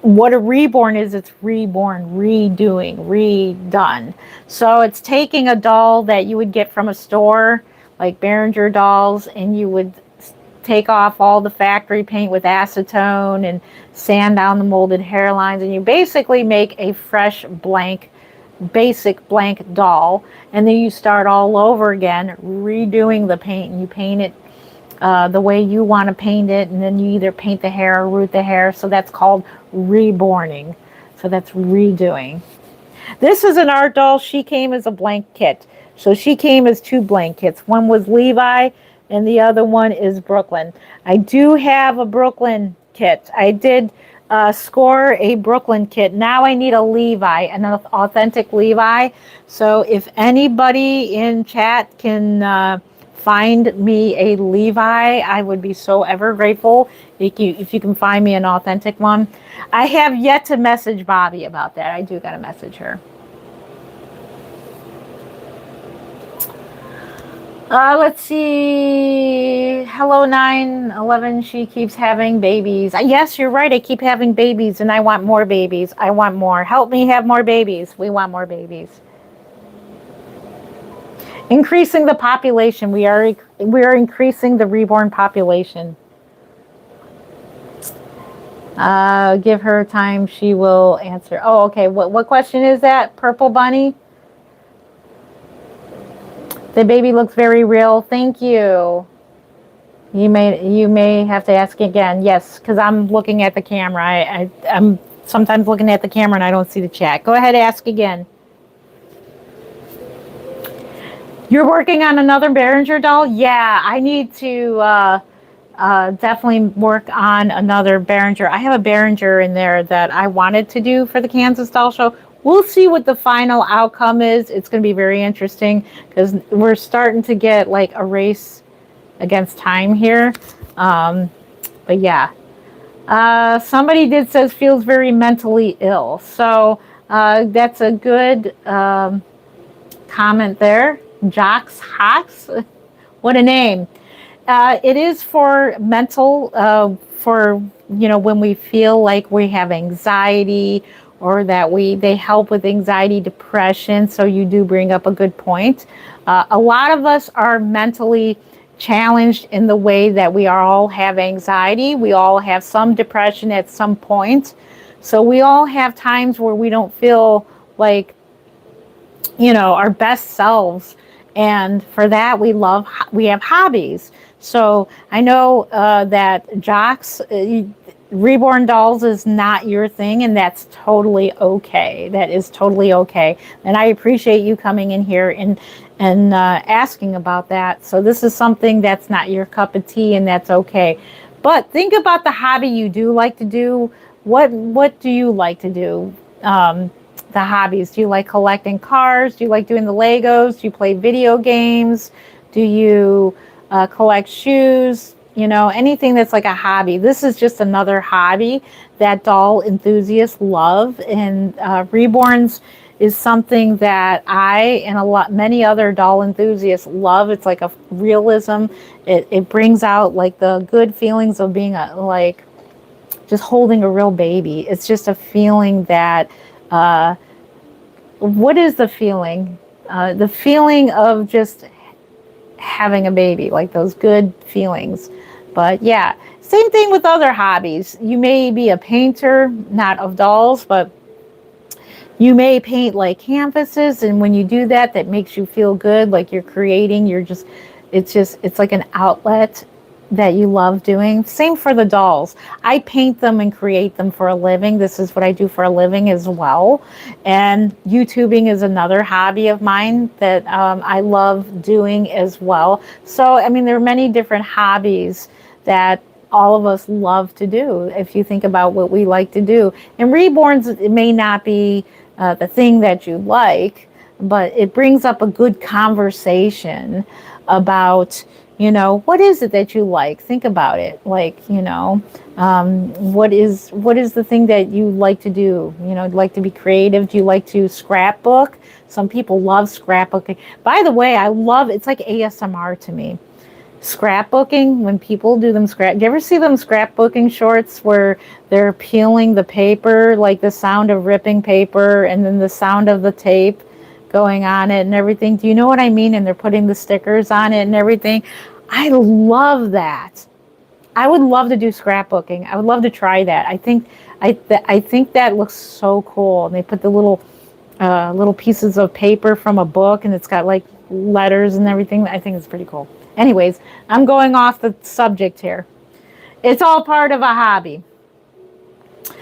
What a reborn is, it's reborn, redoing, redone. So it's taking a doll that you would get from a store, like Behringer dolls, and you would take off all the factory paint with acetone and sand down the molded hairlines, and you basically make a fresh basic blank doll, and then you start all over again, redoing the paint, and you paint it the way you want to paint it, and then you either paint the hair or root the hair. So that's called reborning. So that's redoing. This is an art doll. She came as a blank kit. So she came as two blank kits. One was Levi and the other one is Brooklyn. I do have a Brooklyn kit. I did score a Brooklyn kit. Now I need a Levi, an authentic Levi. So if anybody in chat can find me a Levi, I would be so ever grateful if you can find me an authentic one. I have yet to message Bobby about that. I do got to message her. Let's see. Hello 911. She keeps having babies. Yes, you're right. I keep having babies, and I want more babies. I want more. Help me have more babies. We want more babies. Increasing the population. We are increasing the reborn population. Give her time. She will answer. Oh, okay. What question is that, Purple Bunny? The baby looks very real. Thank you. You may have to ask again. Yes, because I'm looking at the camera. I'm sometimes looking at the camera and I don't see the chat. Go ahead, ask again. You're working on another Behringer doll? Yeah, I need to definitely work on another Behringer. I have a Behringer in there that I wanted to do for the Kansas Doll Show. We'll see what the final outcome is. It's going to be very interesting because we're starting to get like a race against time here. But yeah. Somebody did says feels very mentally ill. So that's a good comment there. Jocks Hawks. What a name. It is for mental, for, you know, when we feel like we have anxiety or that they help with anxiety, depression. So you do bring up a good point. A lot of us are mentally challenged in the way that we all have anxiety. We all have some depression at some point. So we all have times where we don't feel like, you know, our best selves. And for that, we have hobbies. So I know that Jocks, Reborn Dolls is not your thing, and that's totally okay. That is totally okay. And I appreciate you coming in here and asking about that. So this is something that's not your cup of tea, and that's okay. But think about the hobby you do like to do. What do you like to do? The hobbies. Do you like collecting cars? Do you like doing the Legos? Do you play video games? Do you collect shoes? You know, anything that's like a hobby. This is just another hobby that doll enthusiasts love, and Reborns is something that I and many other doll enthusiasts love. It's like a realism. It brings out like the good feelings of being like just holding a real baby. It's just a feeling that. What is the feeling? The feeling of just having a baby, like those good feelings. But yeah, same thing with other hobbies. You may be a painter, not of dolls, but you may paint like canvases, and when you do that, that makes you feel good, like you're creating. It's like an outlet that you love doing. Same for the dolls. I paint them and create them for a living. This is what I do for a living as well. And YouTubing is another hobby of mine that I love doing as well. So, I mean, there are many different hobbies that all of us love to do if you think about what we like to do. And Reborns, it may not be the thing that you like, but it brings up a good conversation about, you know, what is it that you like? Think about it. Like, you know, what is the thing that you like to do? You know, like to be creative? Do you like to scrapbook? Some people love scrapbooking. By the way, it's like ASMR to me. Scrapbooking, when people do them do you ever see them scrapbooking shorts where they're peeling the paper, like the sound of ripping paper and then the sound of the tape going on it and everything? Do you know what I mean? And they're putting the stickers on it and everything. I love that. I would love to do scrapbooking. I would love to try that. I think that looks so cool. And they put the little pieces of paper from a book, and it's got like letters and everything. I think it's pretty cool. Anyways, I'm going off the subject here. It's all part of a hobby.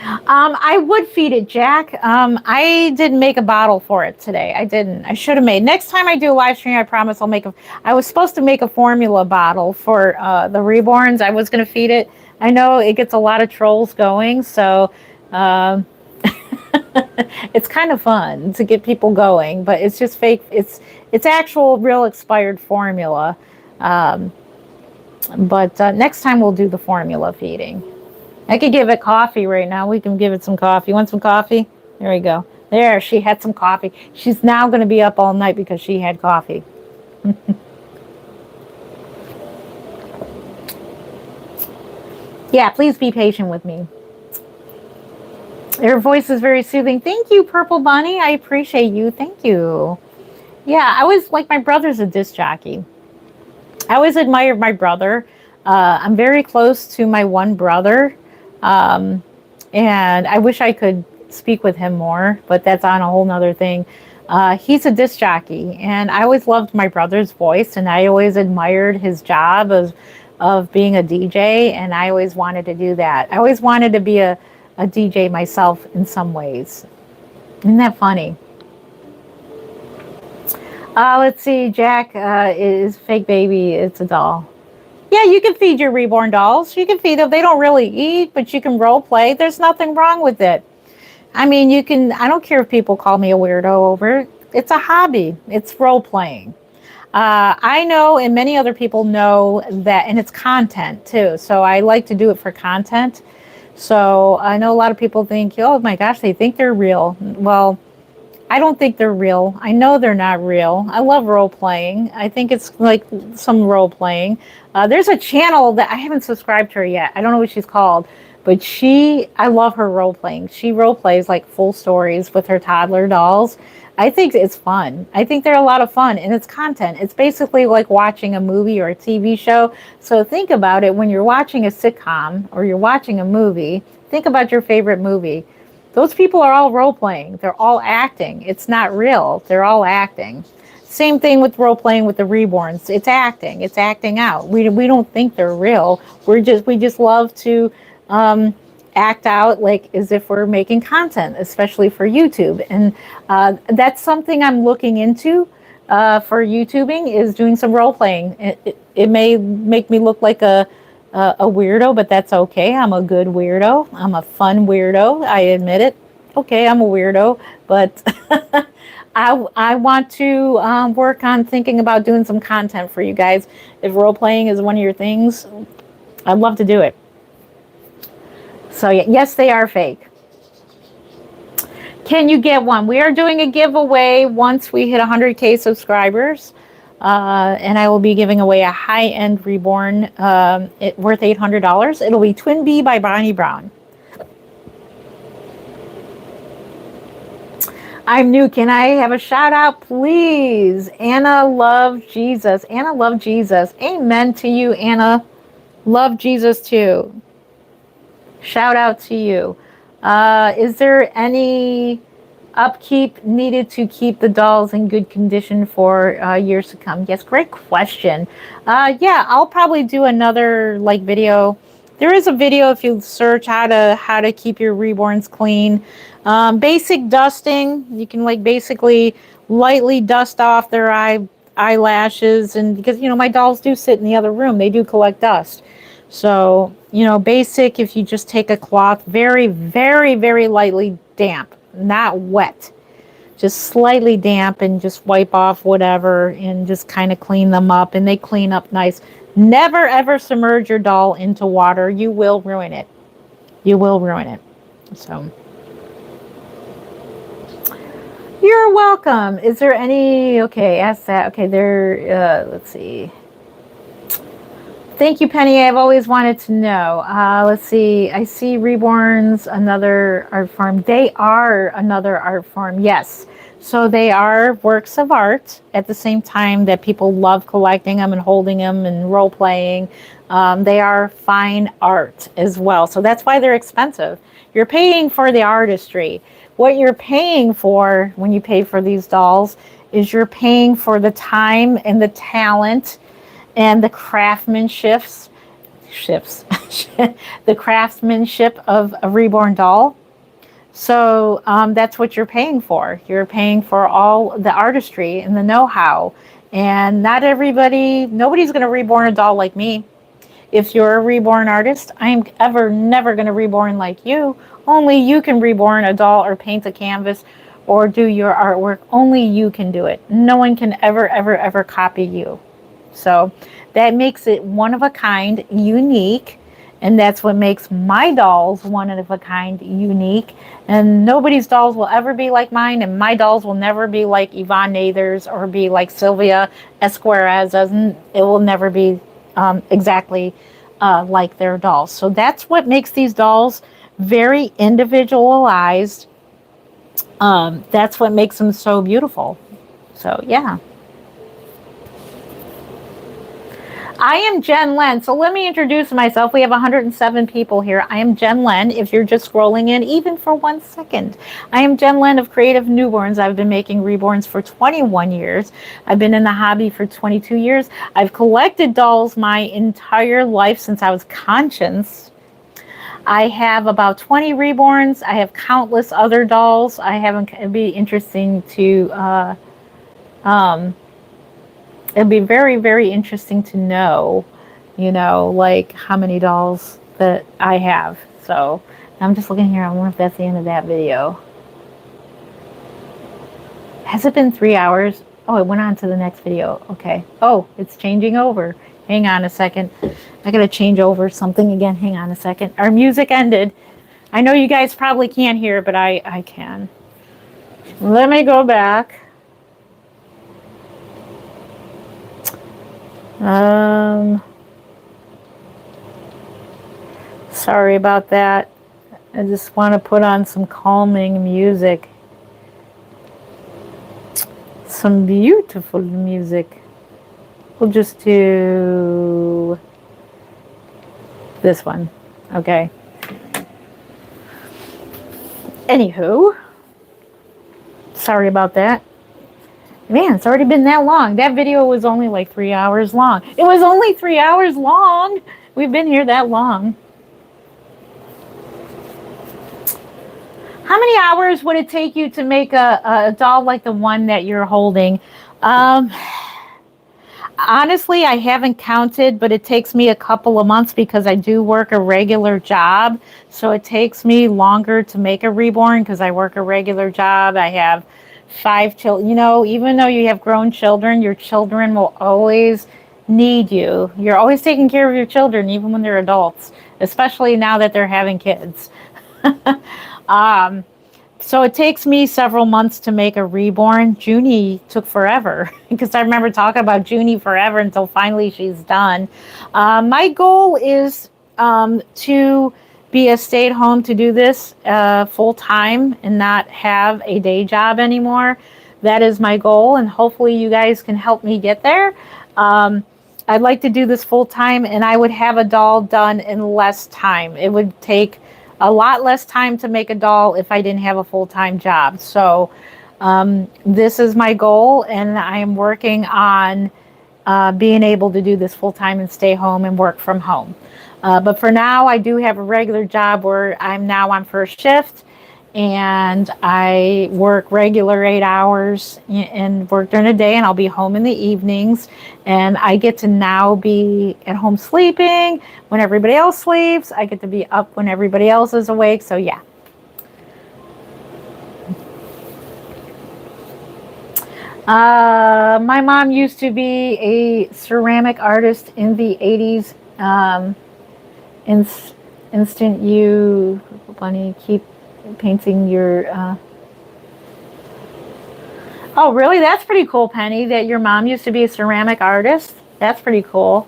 I would feed it, Jack. I didn't make a bottle for it today. I didn't. I should have made. Next time I do a live stream, I promise I'll make I was supposed to make a formula bottle for the Reborns. I was going to feed it. I know it gets a lot of trolls going, so it's kind of fun to get people going, but it's just fake. It's actual, real expired formula. But next time we'll do the formula feeding. I could give it coffee right now. We can give it some coffee. Want some coffee? There we go. There, she had some coffee. She's now going to be up all night because she had coffee. Yeah, please be patient with me. Your voice is very soothing. Thank you, Purple Bunny. I appreciate you. Thank you. Yeah, I was like, my brother's a disc jockey. I always admired my brother. I'm very close to my one brother, um, and I wish I could speak with him more, but that's on a whole nother thing. He's a disc jockey, and I always loved my brother's voice, and I always admired his job of being a DJ, and I always wanted to do that. I always wanted to be a DJ myself in some ways. Isn't that funny? Let's see, Jack is fake baby. It's a doll. Yeah, you can feed your reborn dolls. You can feed them. They don't really eat, but you can role play. There's nothing wrong with it. I mean, you can, I don't care if people call me a weirdo over it. It's a hobby, it's role playing. I know, and many other people know that, and it's content too. So I like to do it for content. So I know a lot of people think, oh my gosh, they think they're real. Well, I don't think they're real. I know they're not real. I love role playing. I think it's like some role playing. There's a channel that I haven't subscribed to her yet. I don't know what she's called, but I love her role playing. She role plays like full stories with her toddler dolls. I think it's fun. I think they're a lot of fun, and it's content. It's basically like watching a movie or a TV show. So think about it when you're watching a sitcom or you're watching a movie. Think about your favorite movie. Those people are all role playing. They're all acting. It's not real. They're all acting. Same thing with role playing with the reborns. It's acting. It's acting out. We don't think they're real. We just love to act out like as if we're making content, especially for YouTube. And that's something I'm looking into for YouTubing, is doing some role playing. It may make me look like a weirdo, but that's okay. I'm a good weirdo. I'm a fun weirdo. I admit it. Okay, I'm a weirdo, but I want to work on thinking about doing some content for you guys. If role playing is one of your things, I'd love to do it. So yes, they are fake. Can you get one? We are doing a giveaway once we hit 100K subscribers. And I will be giving away a high-end Reborn worth $800. It'll be Twin Bee by Bonnie Brown. I'm new. Can I have a shout out, please? Anna Love Jesus. Anna Love Jesus. Amen to you, Anna. Love Jesus too. Shout out to you. Is there any upkeep needed to keep the dolls in good condition for years to come? Yes, great question. Yeah, I'll probably do another like video. There is a video if you search how to keep your reborns clean. Basic dusting. You can like basically lightly dust off their eyelashes, and because my dolls do sit in the other room, they do collect dust. So basic. If you just take a cloth, very, very, very lightly damp, not wet, just slightly damp, and just wipe off whatever and just kind of clean them up, and they clean up nice. Never ever submerge your doll into water. You will ruin it. You will ruin it. So you're welcome. Is there any, okay, ask that. Okay, let's see. Thank you, Penny. I've always wanted to know. Let's see. I see Reborn's another art form. They are another art form. Yes. So they are works of art at the same time that people love collecting them and holding them and role playing. They are fine art as well. So that's why they're expensive. You're paying for the artistry. What you're paying for when you pay for these dolls is you're paying for the time and the talent and the craftsmanship the craftsmanship of a reborn doll. So that's what you're paying for. You're paying for all the artistry and the know-how. And nobody's going to reborn a doll like me. If you're a reborn artist, I'm never going to reborn like you. Only you can reborn a doll or paint a canvas or do your artwork. Only you can do it. No one can ever copy you. So that makes it one of a kind, unique. And that's what makes my dolls one of a kind, unique. And nobody's dolls will ever be like mine. And my dolls will never be like Yvonne Nather's or be like Sylvia Esquerez. It will never be exactly like their dolls. So that's what makes these dolls very individualized. That's what makes them so beautiful. So yeah. I am Jen Len. So let me introduce myself. We have 107 people here. I am Jen Len. If you're just scrolling in, even for 1 second, I am Jen Len of Creative Newborns. I've been making reborns for 21 years. I've been in the hobby for 22 years. I've collected dolls my entire life since I was conscious. I have about 20 reborns. I have countless other dolls. I haven't. It'd be interesting to. It'd be very, very interesting to know, like how many dolls that I have. So I'm just looking here. I wonder if that's the end of that video. Has it been 3 hours? Oh, it went on to the next video. Okay. Oh, it's changing over. Hang on a second. I gotta change over something again. Hang on a second. Our music ended. I know you guys probably can't hear, but I can. Let me go back. Sorry about that. I just want to put on some calming music. Some beautiful music. We'll just do this one. Okay. Anywho, sorry about that. Man, it's already been that long. That video was only like 3 hours long. It was only 3 hours long. We've been here that long. How many hours would it take you to make a doll like the one that you're holding? Honestly, I haven't counted, but it takes me a couple of months because I do work a regular job. So it takes me longer to make a reborn because I work a regular job. I have 5 children. Even though you have grown children, your children will always need you. You're always taking care of your children, even when they're adults, especially now that they're having kids. So it takes me several months to make a reborn. Junie took forever because I remember talking about Junie forever until finally she's done. My goal is to be a stay-at-home to do this full-time and not have a day job anymore. That is my goal, and hopefully you guys can help me get there. I'd like to do this full-time, and I would have a doll done in less time. It would take a lot less time to make a doll if I didn't have a full-time job. So this is my goal, and I am working on being able to do this full-time and stay home and work from home. But for now, I do have a regular job where I'm now on first shift, and I work regular 8 hours and work during the day, and I'll be home in the evenings, and I get to now be at home sleeping when everybody else sleeps. I get to be up when everybody else is awake. So yeah. My mom used to be a ceramic artist in the 80s. Instant you, Bunny, keep painting your Oh really? That's pretty cool, Penny, that your mom used to be a ceramic artist. That's pretty cool.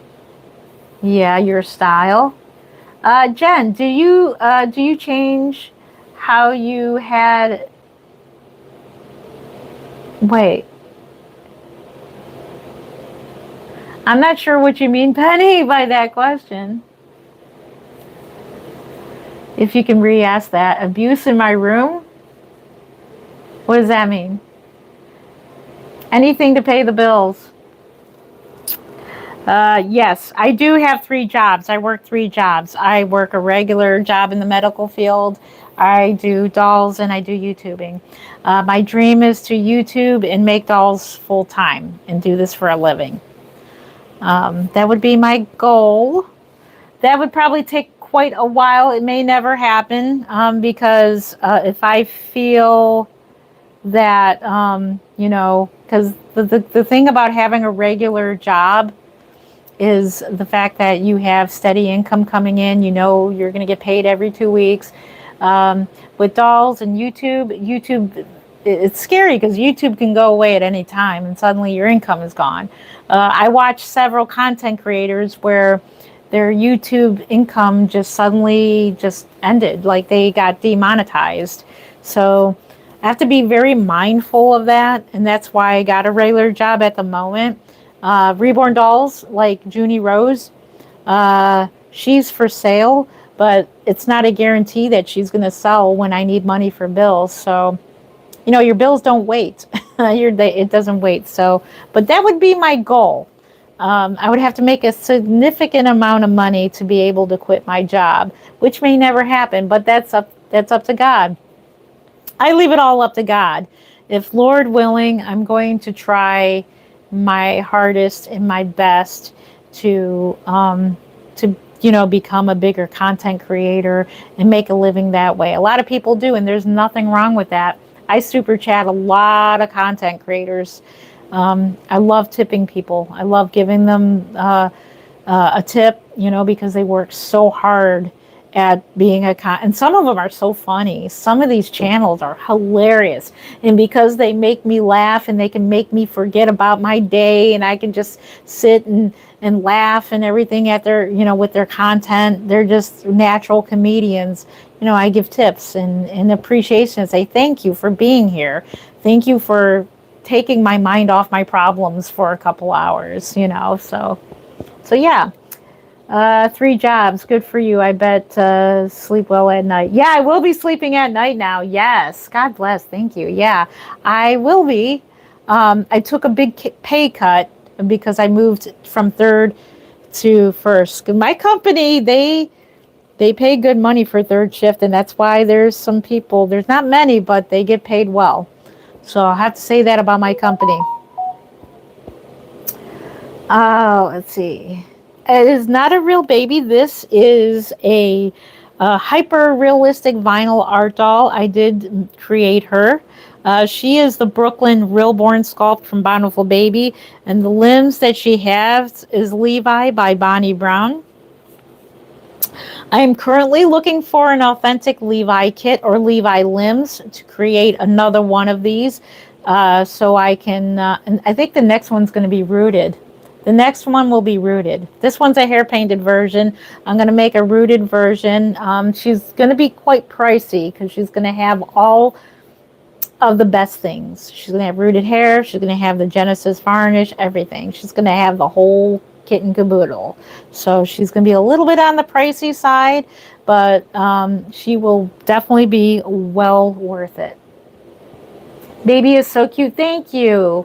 Yeah, your style. Jen, do you change how you had wait, I'm not sure what you mean, Penny, by that question. If you can re-ask that. Abuse in my room? What does that mean? Anything to pay the bills. Yes, I do have 3 jobs. I work 3 jobs. I work a regular job in the medical field. I do dolls, and I do YouTubing. My dream is to YouTube and make dolls full time and do this for a living. That would be my goal. That would probably take quite a while. It may never happen because if I feel that, because the thing about having a regular job is the fact that you have steady income coming in. You're going to get paid every 2 weeks. With dolls and YouTube, it's scary because YouTube can go away at any time and suddenly your income is gone. I watched several content creators where their YouTube income just suddenly just ended, like they got demonetized. So I have to be very mindful of that, and that's why I got a regular job at the moment. Reborn dolls like Junie Rose, she's for sale, but it's not a guarantee that she's going to sell when I need money for bills. So, your bills don't wait. It doesn't wait. So, but that would be my goal. I would have to make a significant amount of money to be able to quit my job, which may never happen, but that's up to God. I leave it all up to God. If Lord willing, I'm going to try my hardest and my best to become a bigger content creator and make a living that way. A lot of people do, and there's nothing wrong with that. I super chat a lot of content creators. I love tipping people. I love giving them a tip, because they work so hard at being and some of them are so funny. Some of these channels are hilarious, and because they make me laugh and they can make me forget about my day, and I can just sit and laugh and everything at their with their content. They're just natural comedians. I give tips and appreciation and say thank you for being here, thank you for taking my mind off my problems for a couple hours. So yeah. 3 jobs. Good for you. I bet sleep well at night. Yeah, I will be sleeping at night now. Yes. God bless. Thank you. Yeah, I will be. I took a big pay cut because I moved from third to first. My company, they pay good money for third shift, and that's why there's some people, there's not many, but they get paid well. So I have to say that about my company. Let's see. It is not a real baby. This is a hyper-realistic vinyl art doll. I did create her. She is the Brooklyn Reborn sculpt from Bountiful Baby, and the limbs that she has is Levi by Bonnie Brown. I am currently looking for an authentic Levi kit or Levi limbs to create another one of these, so I can, and I think the next one's going to be rooted. The next one will be rooted. This one's a hair painted version. I'm going to make a rooted version. She's going to be quite pricey because she's going to have all of the best things. She's going to have rooted hair. She's going to have the Genesis varnish, everything. She's going to have the whole kit and caboodle. So she's going to be a little bit on the pricey side, but she will definitely be well worth it. Baby is so cute. Thank you.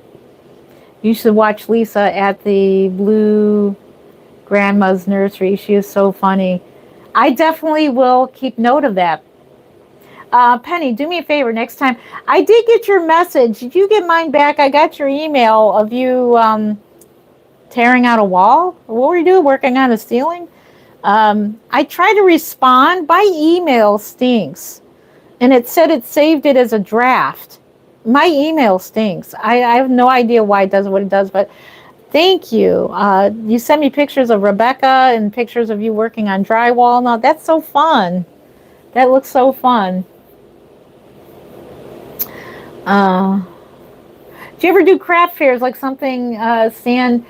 You should watch Lisa at the Blue Grandma's Nursery. She is so funny. I definitely will keep note of that. Penny, do me a favor next time. I did get your message. Did you get mine back? I got your email of you tearing out a wall. What were you doing? Working on a ceiling? I tried to respond. By email stinks. And it said it saved it as a draft. My email stinks. I have no idea why it does what it does, but thank you. You sent me pictures of Rebecca and pictures of you working on drywall. Now, that's so fun. That looks so fun. Do you ever do craft fairs, like something, Stan?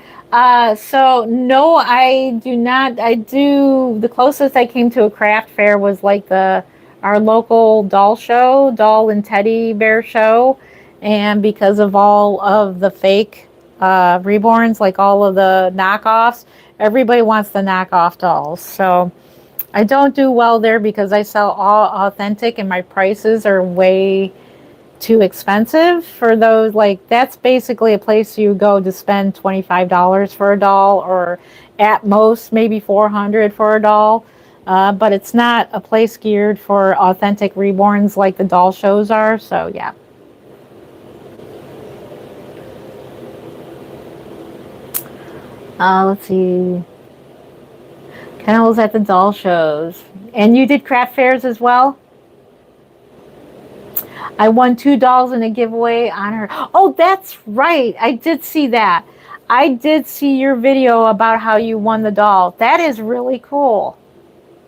So, no, I do not. The closest I came to a craft fair was like our local doll show, doll and teddy bear show. And because of all of the fake reborns, like all of the knockoffs, everybody wants the knockoff dolls. So I don't do well there because I sell all authentic and my prices are way too expensive for those. Like, that's basically a place you go to spend $25 for a doll, or at most maybe $400 for a doll. But it's not a place geared for authentic reborns like the doll shows are. So yeah. Let's see. Ken was at the doll shows. And you did craft fairs as well? I won 2 dolls in a giveaway on her. Oh, that's right. I did see that. I did see your video about how you won the doll. That is really cool.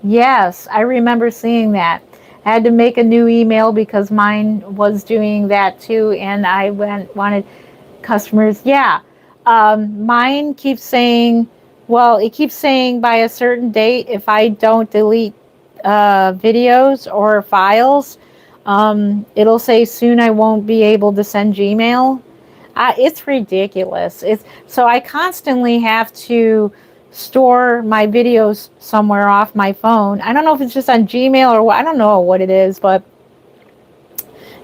Yes, I remember seeing that. I had to make a new email because mine was doing that too, and I wanted customers. Yeah. Mine keeps saying, it keeps saying by a certain date, if I don't delete videos or files, It'll say soon I won't be able to send Gmail. It's ridiculous. It's so I constantly have to store my videos somewhere off my phone. I don't know if it's just on Gmail or what. I don't know what it is, but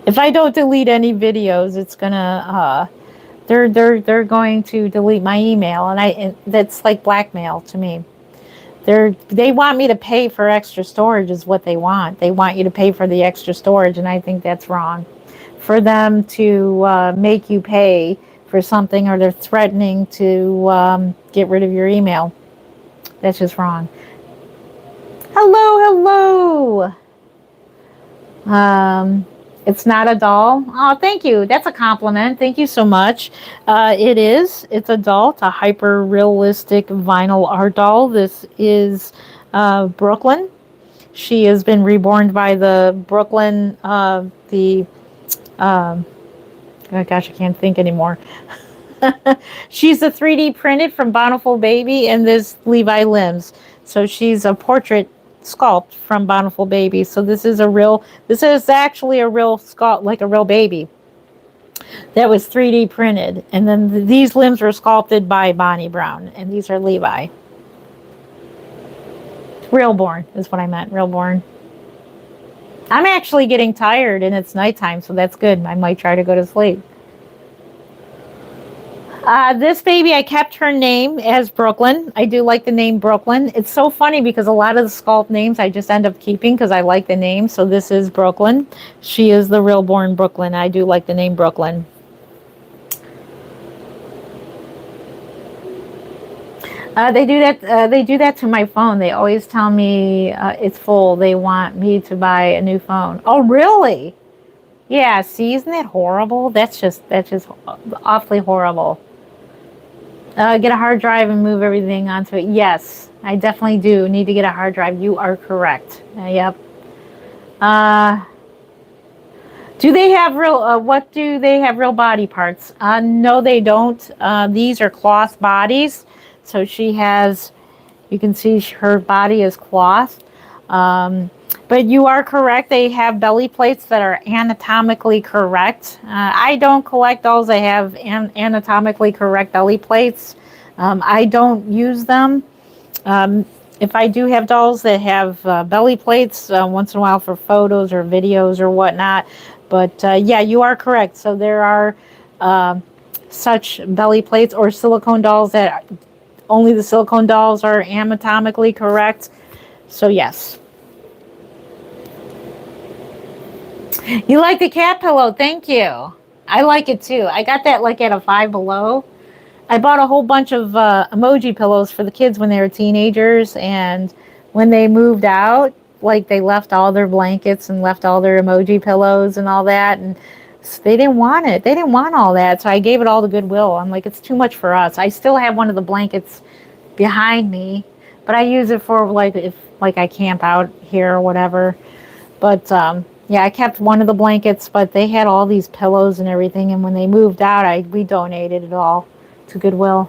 if I don't delete any videos, it's gonna they're going to delete my email, and that's like blackmail to me. They want me to pay for extra storage is what they want. They want you to pay for the extra storage, and I think that's wrong. For them to make you pay for something, or they're threatening to get rid of your email. That's just wrong. Hello, hello. It's not a doll. Oh, thank you. That's a compliment. Thank you so much. It is. It's a doll. It's a hyper-realistic vinyl art doll. This is Brooklyn. She has been reborn by the Brooklyn, oh gosh, I can't think anymore. She's a 3D printed from Bountiful Baby and this Levi Limbs. So she's a portrait sculpt from Bountiful Baby. So this is actually a real sculpt, like a real baby that was 3D printed. And then these limbs were sculpted by Bonnie Brown, and these are Levi. Reborn is what I meant, Reborn. I'm actually getting tired and it's nighttime, so that's good. I might try to go to sleep. This baby, I kept her name as Brooklyn. I do like the name Brooklyn. It's so funny because a lot of the sculpt names I just end up keeping because I like the name. So this is Brooklyn. She is the real born Brooklyn. I do like the name Brooklyn. They do that. They do that to my phone. They always tell me it's full. They want me to buy a new phone. Oh, really? Yeah. See, isn't that horrible? That's just awfully horrible. Get a hard drive and move everything onto it. Yes, I definitely do need to get a hard drive. You are correct. Yep. Do they have real? What do they have? Real body parts? No, they don't. These are cloth bodies. So she has. You can see her body is cloth. But you are correct. They have belly plates that are anatomically correct. I don't collect dolls that have anatomically correct belly plates. I don't use them. If I do have dolls that have belly plates, once in a while for photos or videos or whatnot. But yeah, you are correct. So there are such belly plates or silicone dolls that only the silicone dolls are anatomically correct. So yes. You like the cat pillow? Thank you. I like it too. I got that like at a Five Below. I bought a whole bunch of emoji pillows for the kids when they were teenagers, and when they moved out, like they left all their blankets and left all their emoji pillows and all that, and they didn't want it. They didn't want all that, so I gave it all to Goodwill. I'm like, it's too much for us. I still have one of the blankets behind me, but I use it for like if like I camp out here or whatever. But yeah, I kept one of the blankets, but they had all these pillows and everything. And when they moved out, we donated it all to Goodwill.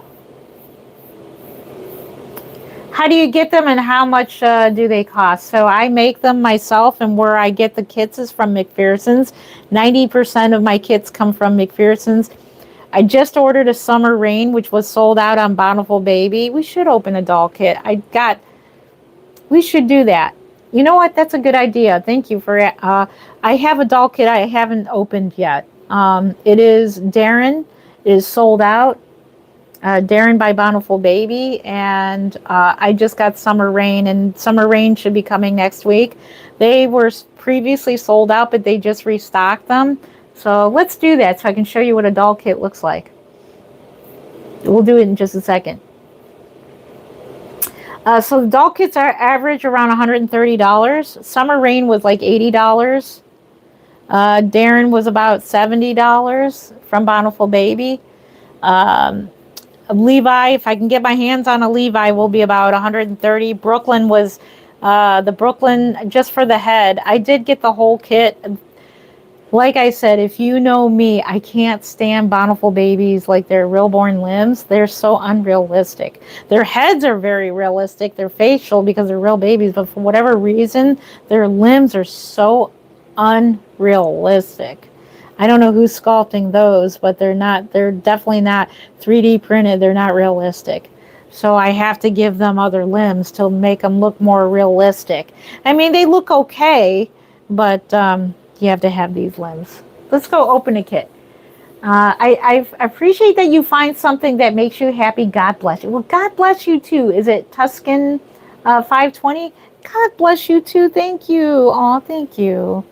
How do you get them and how much do they cost? So I make them myself, and where I get the kits is from McPherson's. 90% of my kits come from McPherson's. I just ordered a Summer Rain, which was sold out on Bountiful Baby. We should open a doll kit. We should do that. You know what? That's a good idea. Thank you for it. I have a doll kit I haven't opened yet. It is Darren. It is sold out. Darren by Bountiful Baby. And I just got Summer Rain. And Summer Rain should be coming next week. They were previously sold out, but they just restocked them. So let's do that so I can show you what a doll kit looks like. We'll do it in just a second. So the doll kits are average around $130. Summer Rain was like $80. Darren was about $70 from Bountiful Baby. Levi, if I can get my hands on a Levi, will be about $130. Brooklyn was the Brooklyn just for the head. I did get the whole kit. Like I said, if you know me, I can't stand Bountiful Babies like their real-born limbs. They're so unrealistic. Their heads are very realistic. They're facial because they're real babies, but for whatever reason, their limbs are so unrealistic. realistic. I don't know who's sculpting those, but they're definitely not 3D printed. They're not realistic. So I have to give them other limbs to make them look more realistic. I mean, they look okay, but you have to have these limbs. Let's go open a kit. I appreciate that you find something that makes you happy. God bless you. Well, God bless you too. Is it Tuscan 520? God bless you too. Thank you. Oh, thank you.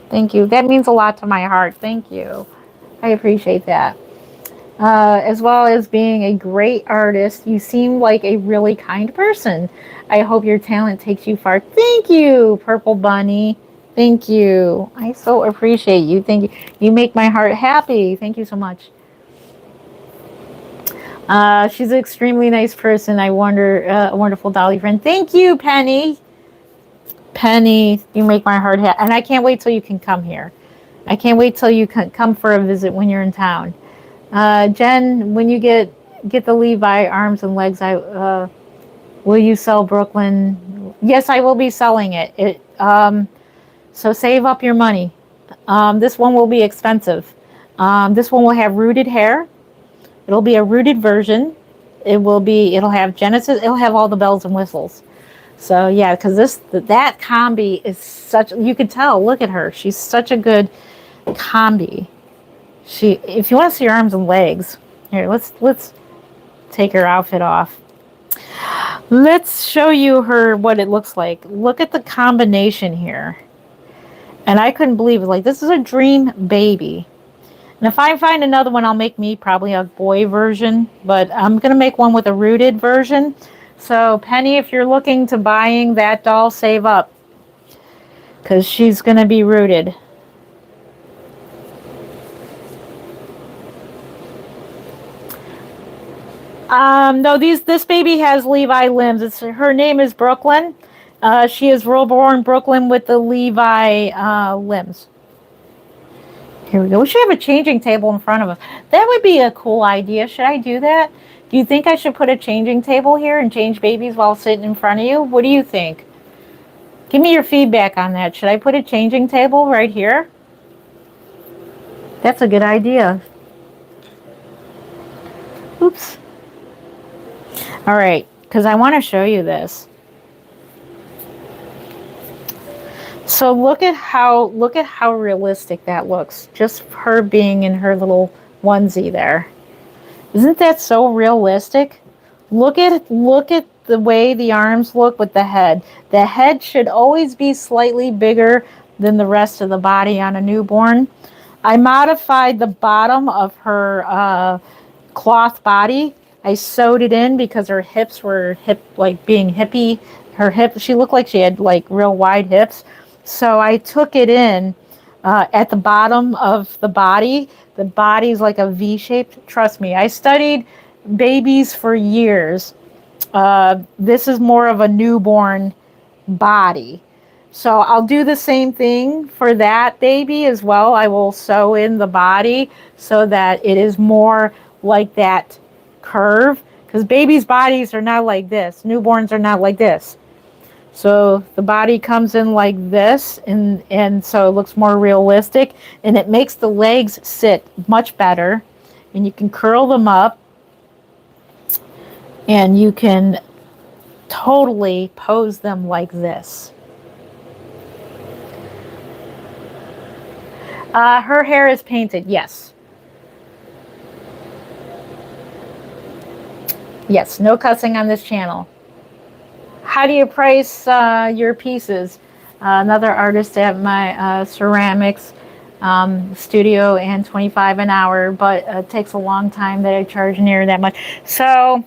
Thank you. That means a lot to my heart. Thank you. I appreciate that. As well as being a great artist, you seem like a really kind person. I hope your talent takes you far. Thank you, Purple Bunny. Thank you. I so appreciate you. Thank you. You make my heart happy. Thank you so much. She's an extremely nice person. I wonder, a wonderful dolly friend. Thank you, Penny. Penny, you make my heart happy. And I can't wait till you can come here. I can't wait till you can come for a visit when you're in town. Jen, when you get the Levi arms and legs, will you sell Brooklyn? Yes, I will be selling it. So save up your money. This one will be expensive. This one will have rooted hair. It'll be a rooted version. It'll have Genesis. It'll have all the bells and whistles. So yeah, because that combi is such. You could tell. Look at her. She's such a good combi. If you want to see her arms and legs, here, let's take her outfit off. Let's show you what it looks like. Look at the combination here. And I couldn't believe it. Like, this is a dream baby. And if I find another one, I'll make me probably a boy version. But I'm going to make one with a rooted version. So, Penny, if you're looking to buying that doll, save up. Because she's going to be rooted. No, this baby has Levi limbs. Her name is Brooklyn. She is Reborn Brooklyn with the Levi limbs. Here we go. We should have a changing table in front of us. That would be a cool idea. Should I do that? Do you think I should put a changing table here and change babies while sitting in front of you? What do you think? Give me your feedback on that. Should I put a changing table right here? That's a good idea. Oops. All right, because I want to show you this. So look at how realistic that looks. Just her being in her little onesie there. Isn't that so realistic? Look at the way the arms look with the head. The head should always be slightly bigger than the rest of the body on a newborn. I modified the bottom of her cloth body. I sewed it in because her hips were like being hippie. Her hip, she looked like she had like real wide hips. So I took it in at the bottom of the body. The body's like a V shape. Trust me, I studied babies for years. This is more of a newborn body. So I'll do the same thing for that baby as well. I will sew in the body so that it is more like that curve, because babies' bodies are not like this. Newborns are not like this. So the body comes in like this, and so it looks more realistic, and it makes the legs sit much better, and you can curl them up, and you can totally pose them like this. Her hair is painted, yes. Yes, no cussing on this channel. How do you price your pieces? Another artist at my ceramics studio, and $25 an hour, but it takes a long time that I charge near that much. So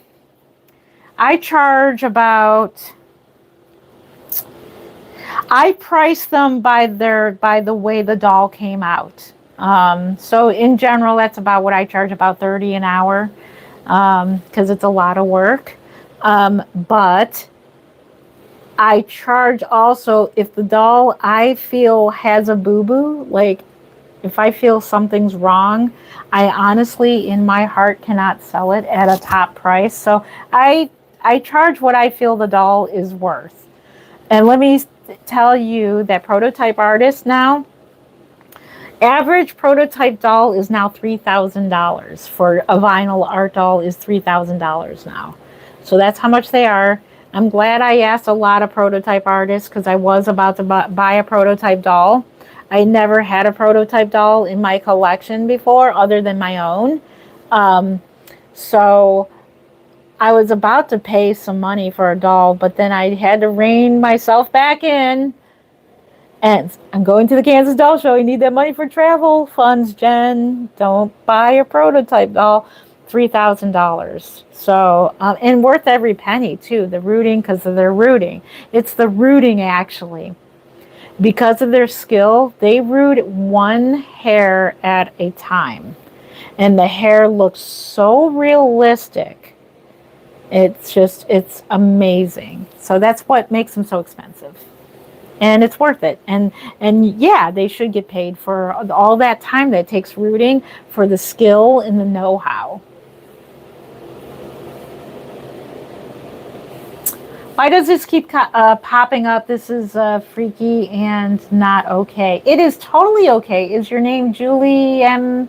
I charge about, I price them by the way the doll came out. So in general, that's about what I charge, about $30 an hour. Because it's a lot of work. But I charge also if the doll I feel has a boo-boo, like if I feel something's wrong, I honestly in my heart cannot sell it at a top price. So I charge what I feel the doll is worth. And let me tell you that prototype artists now, Average prototype doll is now $3,000. For a vinyl art doll is $3,000 now. So that's how much they are. I'm glad I asked a lot of prototype artists because I was about to buy a prototype doll. I never had a prototype doll in my collection before other than my own. So I was about to pay some money for a doll, but then I had to rein myself back in. And I'm going to the Kansas Doll Show. You need that money for travel funds, Jen. Don't buy a prototype doll. $3,000. So, and worth every penny too. The rooting, because of their rooting. It's the rooting actually. Because of their skill, they root one hair at a time. And the hair looks so realistic. It's amazing. So that's what makes them so expensive. And it's worth it. And yeah, they should get paid for all that time that it takes rooting, for the skill and the know-how. Why does this keep popping up? This is freaky and not okay. It is totally okay. Is your name Julie M.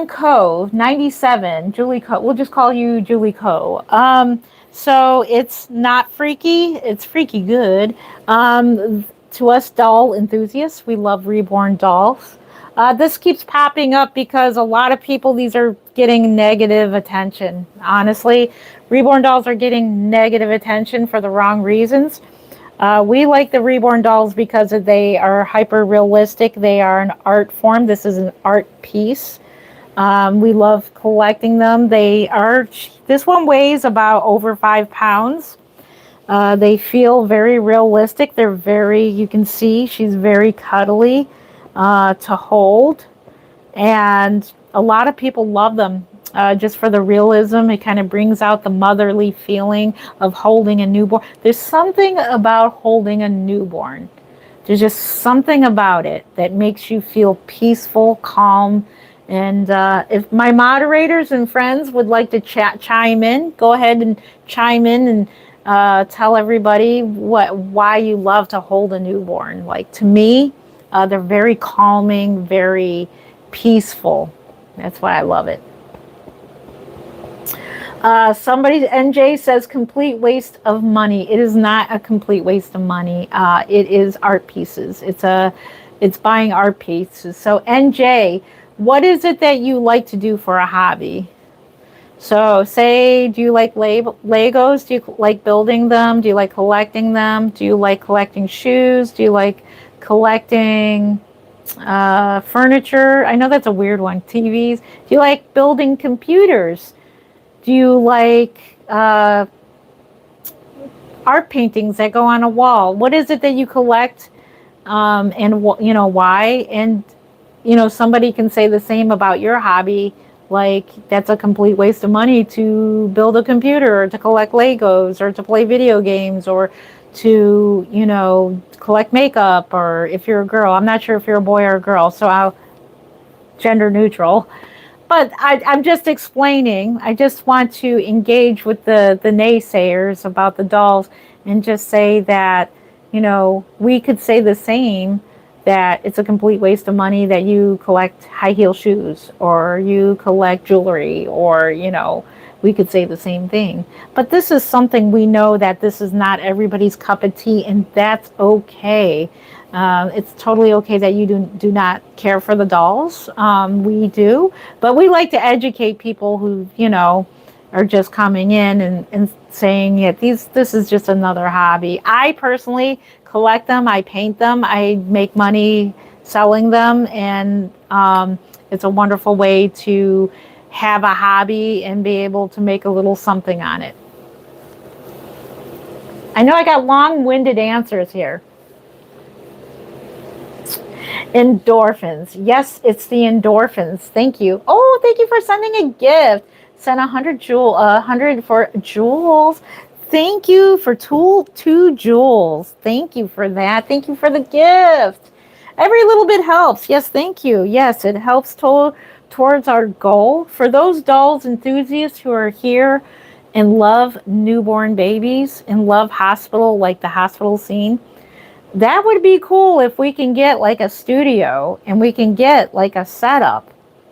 Co. 97? Julie Co. We'll just call you Julie Co. So it's not freaky. It's freaky good. To us doll enthusiasts, we love Reborn dolls. This keeps popping up because a lot of people, these are getting negative attention. Honestly, Reborn dolls are getting negative attention for the wrong reasons. We like the Reborn dolls because they are hyper realistic. They are an art form. This is an art piece. We love collecting them. This one weighs about over 5 pounds. They feel very realistic. You can see she's very cuddly to hold. And a lot of people love them just for the realism. It kind of brings out the motherly feeling of holding a newborn. There's something about holding a newborn. There's just something about it that makes you feel peaceful, calm. And if my moderators and friends would like to chime in, go ahead and chime in and tell everybody why you love to hold a newborn. Like, to me, they're very calming, very peaceful. That's why I love it. NJ says complete waste of money. It is not a complete waste of money. It is art pieces. It's buying art pieces. So NJ, what is it that you like to do for a hobby? So say, do you like Legos? Do you like building them? Do you like collecting them? Do you like collecting shoes? Do you like collecting furniture? I know that's a weird one. TVs. Do you like building computers? Do you like art paintings that go on a wall? What is it that you collect, and why? And somebody can say the same about your hobby. Like, that's a complete waste of money to build a computer, or to collect Legos, or to play video games, or to collect makeup. Or if you're a girl, I'm not sure if you're a boy or a girl, so I'll gender neutral. But I'm just explaining. I just want to engage with the naysayers about the dolls and just say that, we could say the same, that it's a complete waste of money that you collect high heel shoes, or you collect jewelry, or, we could say the same thing. But this is something we know that this is not everybody's cup of tea, and that's okay. It's totally okay that you do not care for the dolls. We do, but we like to educate people who, are just coming in and saying, yeah, this is just another hobby. I personally collect them. I paint them. I make money selling them. And it's a wonderful way to have a hobby and be able to make a little something on it. I know I got long-winded answers here. Endorphins. Yes, it's the endorphins. Thank you. Oh, thank you for sending a gift. Send 100 for jewels. Thank you for 2 jewels. Thank you for that. Thank you for the gift. Every little bit helps. Yes, thank you. Yes, it helps towards our goal. For those dolls enthusiasts who are here and love newborn babies and love hospital, like the hospital scene, That would be cool if we can get like a studio and we can get like a setup.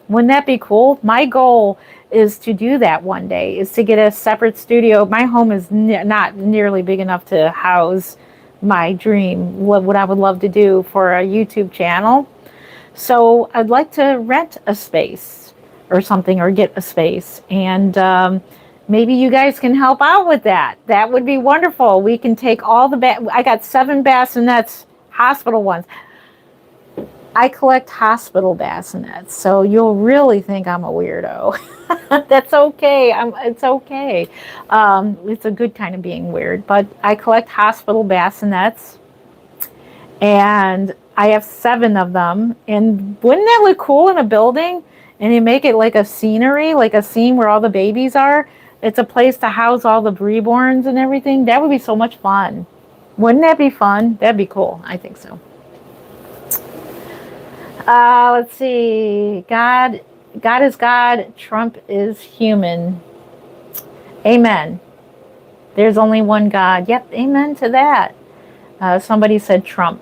Wouldn't that be cool? My goal is to do that one day, is to get a separate studio. My home is not nearly big enough to house my dream, what I would love to do for a YouTube channel. So I'd like to rent a space or something, or get a space. And maybe you guys can help out with that. That would be wonderful. We can take all the I got 7 bassinets, hospital ones. I collect hospital bassinets, so you'll really think I'm a weirdo. That's okay. It's okay. It's a good kind of being weird. But I collect hospital bassinets, and I have 7 of them. And wouldn't that look cool in a building? And you make it like a scenery, like a scene where all the babies are. It's a place to house all the reborns and everything. That would be so much fun. Wouldn't that be fun? That'd be cool. I think so. Let's see. God is God. Trump is human. Amen. There's only one God. Yep. Amen to that. Somebody said Trump.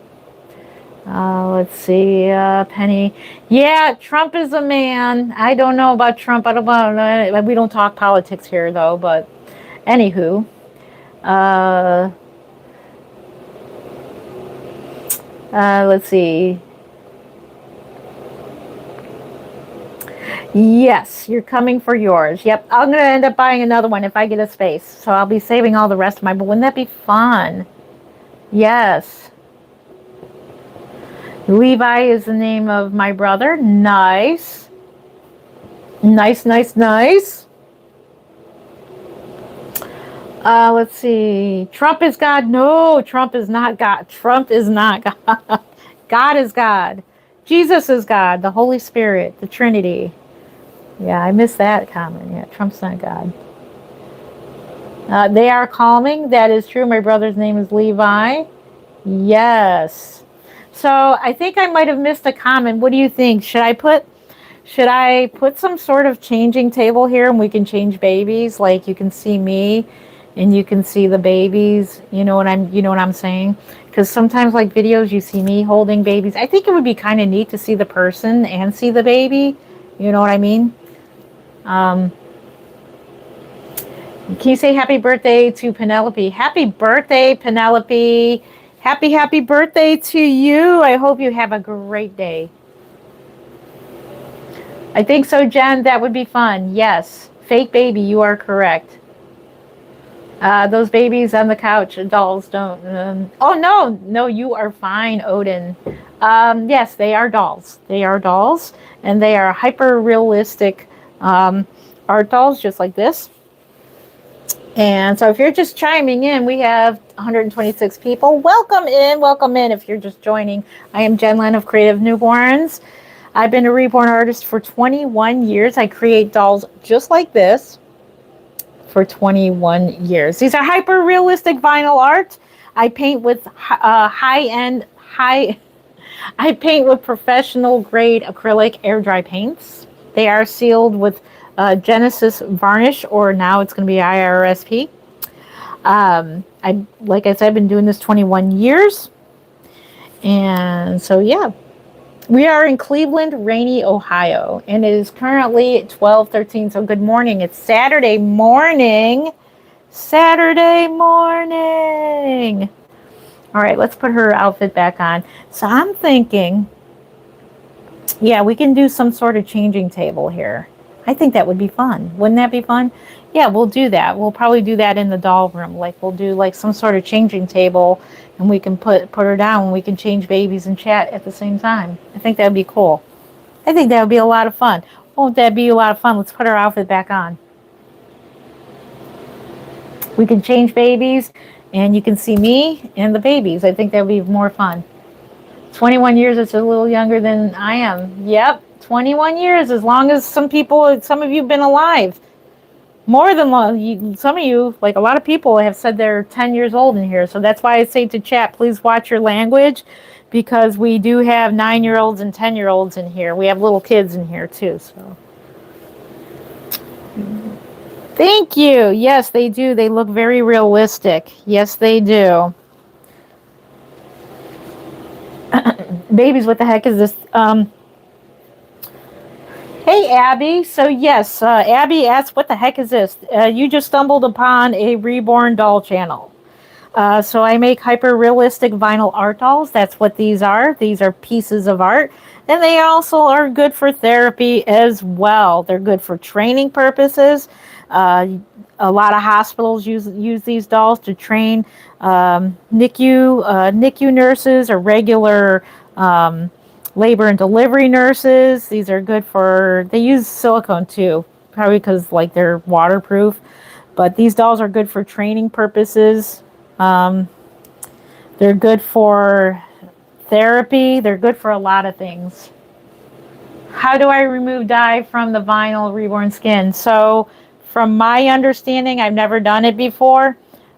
Let's see. Penny. Yeah, Trump is a man. I don't know about Trump. I don't know. We don't talk politics here, though. But anywho. Let's see. Yes, you're coming for yours. Yep, I'm going to end up buying another one if I get a space. So I'll be saving all the rest of mine. But wouldn't that be fun? Yes. Levi is the name of my brother. Nice. Nice, nice, nice. Let's see. Trump is God. No, Trump is not God. Trump is not God. God is God. Jesus is God. The Holy Spirit. The Trinity. Yeah, I missed that comment. Yeah, Trump's not God. They are calming. That is true. My brother's name is Levi. Yes. So I think I might have missed a comment. What do you think? Should I put some sort of changing table here and we can change babies? Like you can see me and you can see the babies. You know what I'm saying? Because sometimes like videos you see me holding babies. I think it would be kind of neat to see the person and see the baby. You know what I mean? Can you say happy birthday to Penelope? Happy birthday, Penelope. Happy birthday to you. I hope you have a great day. I think so, Jen. That would be fun. Yes. Fake baby, you are correct. Those babies on the couch, dolls don't. Oh, no, you are fine, Odin. Yes, they are dolls. They are dolls, and they are hyper realistic art dolls, just like this. And so if you're just chiming in, we have 126 people. Welcome in if you're just joining. I am Jen Lynn of Creative Newborns. I've been a reborn artist for 21 years. I create dolls just like this for 21 years. These are hyper realistic vinyl art. I paint with I paint with professional grade acrylic air dry paints. They are sealed with Genesis varnish, or now it's going to be IRSP. Like I said, I've been doing this 21 years. And so, yeah. We are in Cleveland, Rainy, Ohio, and it is currently 12:13. So good morning. It's Saturday morning. Saturday morning. All right, let's put her outfit back on. So I'm thinking, yeah, we can do some sort of changing table here. I think that would be fun. Wouldn't that be fun? Yeah, we'll do that. We'll probably do that in the doll room. Like we'll do like some sort of changing table, and we can put her down and we can change babies and chat at the same time. I think that would be cool. I think that would be a lot of fun. Won't that be a lot of fun? Let's put our outfit back on. We can change babies, and you can see me and the babies. I think that would be more fun. 21 years, it's a little younger than I am. Yep, 21 years, as long as some of you have been alive. More than long. Some of you, like a lot of people, have said they're 10 years old in here. So that's why I say to chat, please watch your language, because we do have 9-year-olds and 10-year-olds in here. We have little kids in here too. So, thank you. Yes, they do. They look very realistic. Yes, they do. Babies, what the heck is this? Hey, Abby. So, yes, Abby asked, what the heck is this? You just stumbled upon a Reborn doll channel. So I make hyper-realistic vinyl art dolls. That's what these are. These are pieces of art. And they also are good for therapy as well. They're good for training purposes. Uh, a lot of hospitals use these dolls to train NICU nurses or regular labor and delivery nurses. These are good for, they use silicone too, probably because like they're waterproof. But these dolls are good for training purposes. Um, they're good for therapy. They're good for a lot of things. How do I remove dye from the vinyl Reborn skin? So, from my understanding, I've never done it before.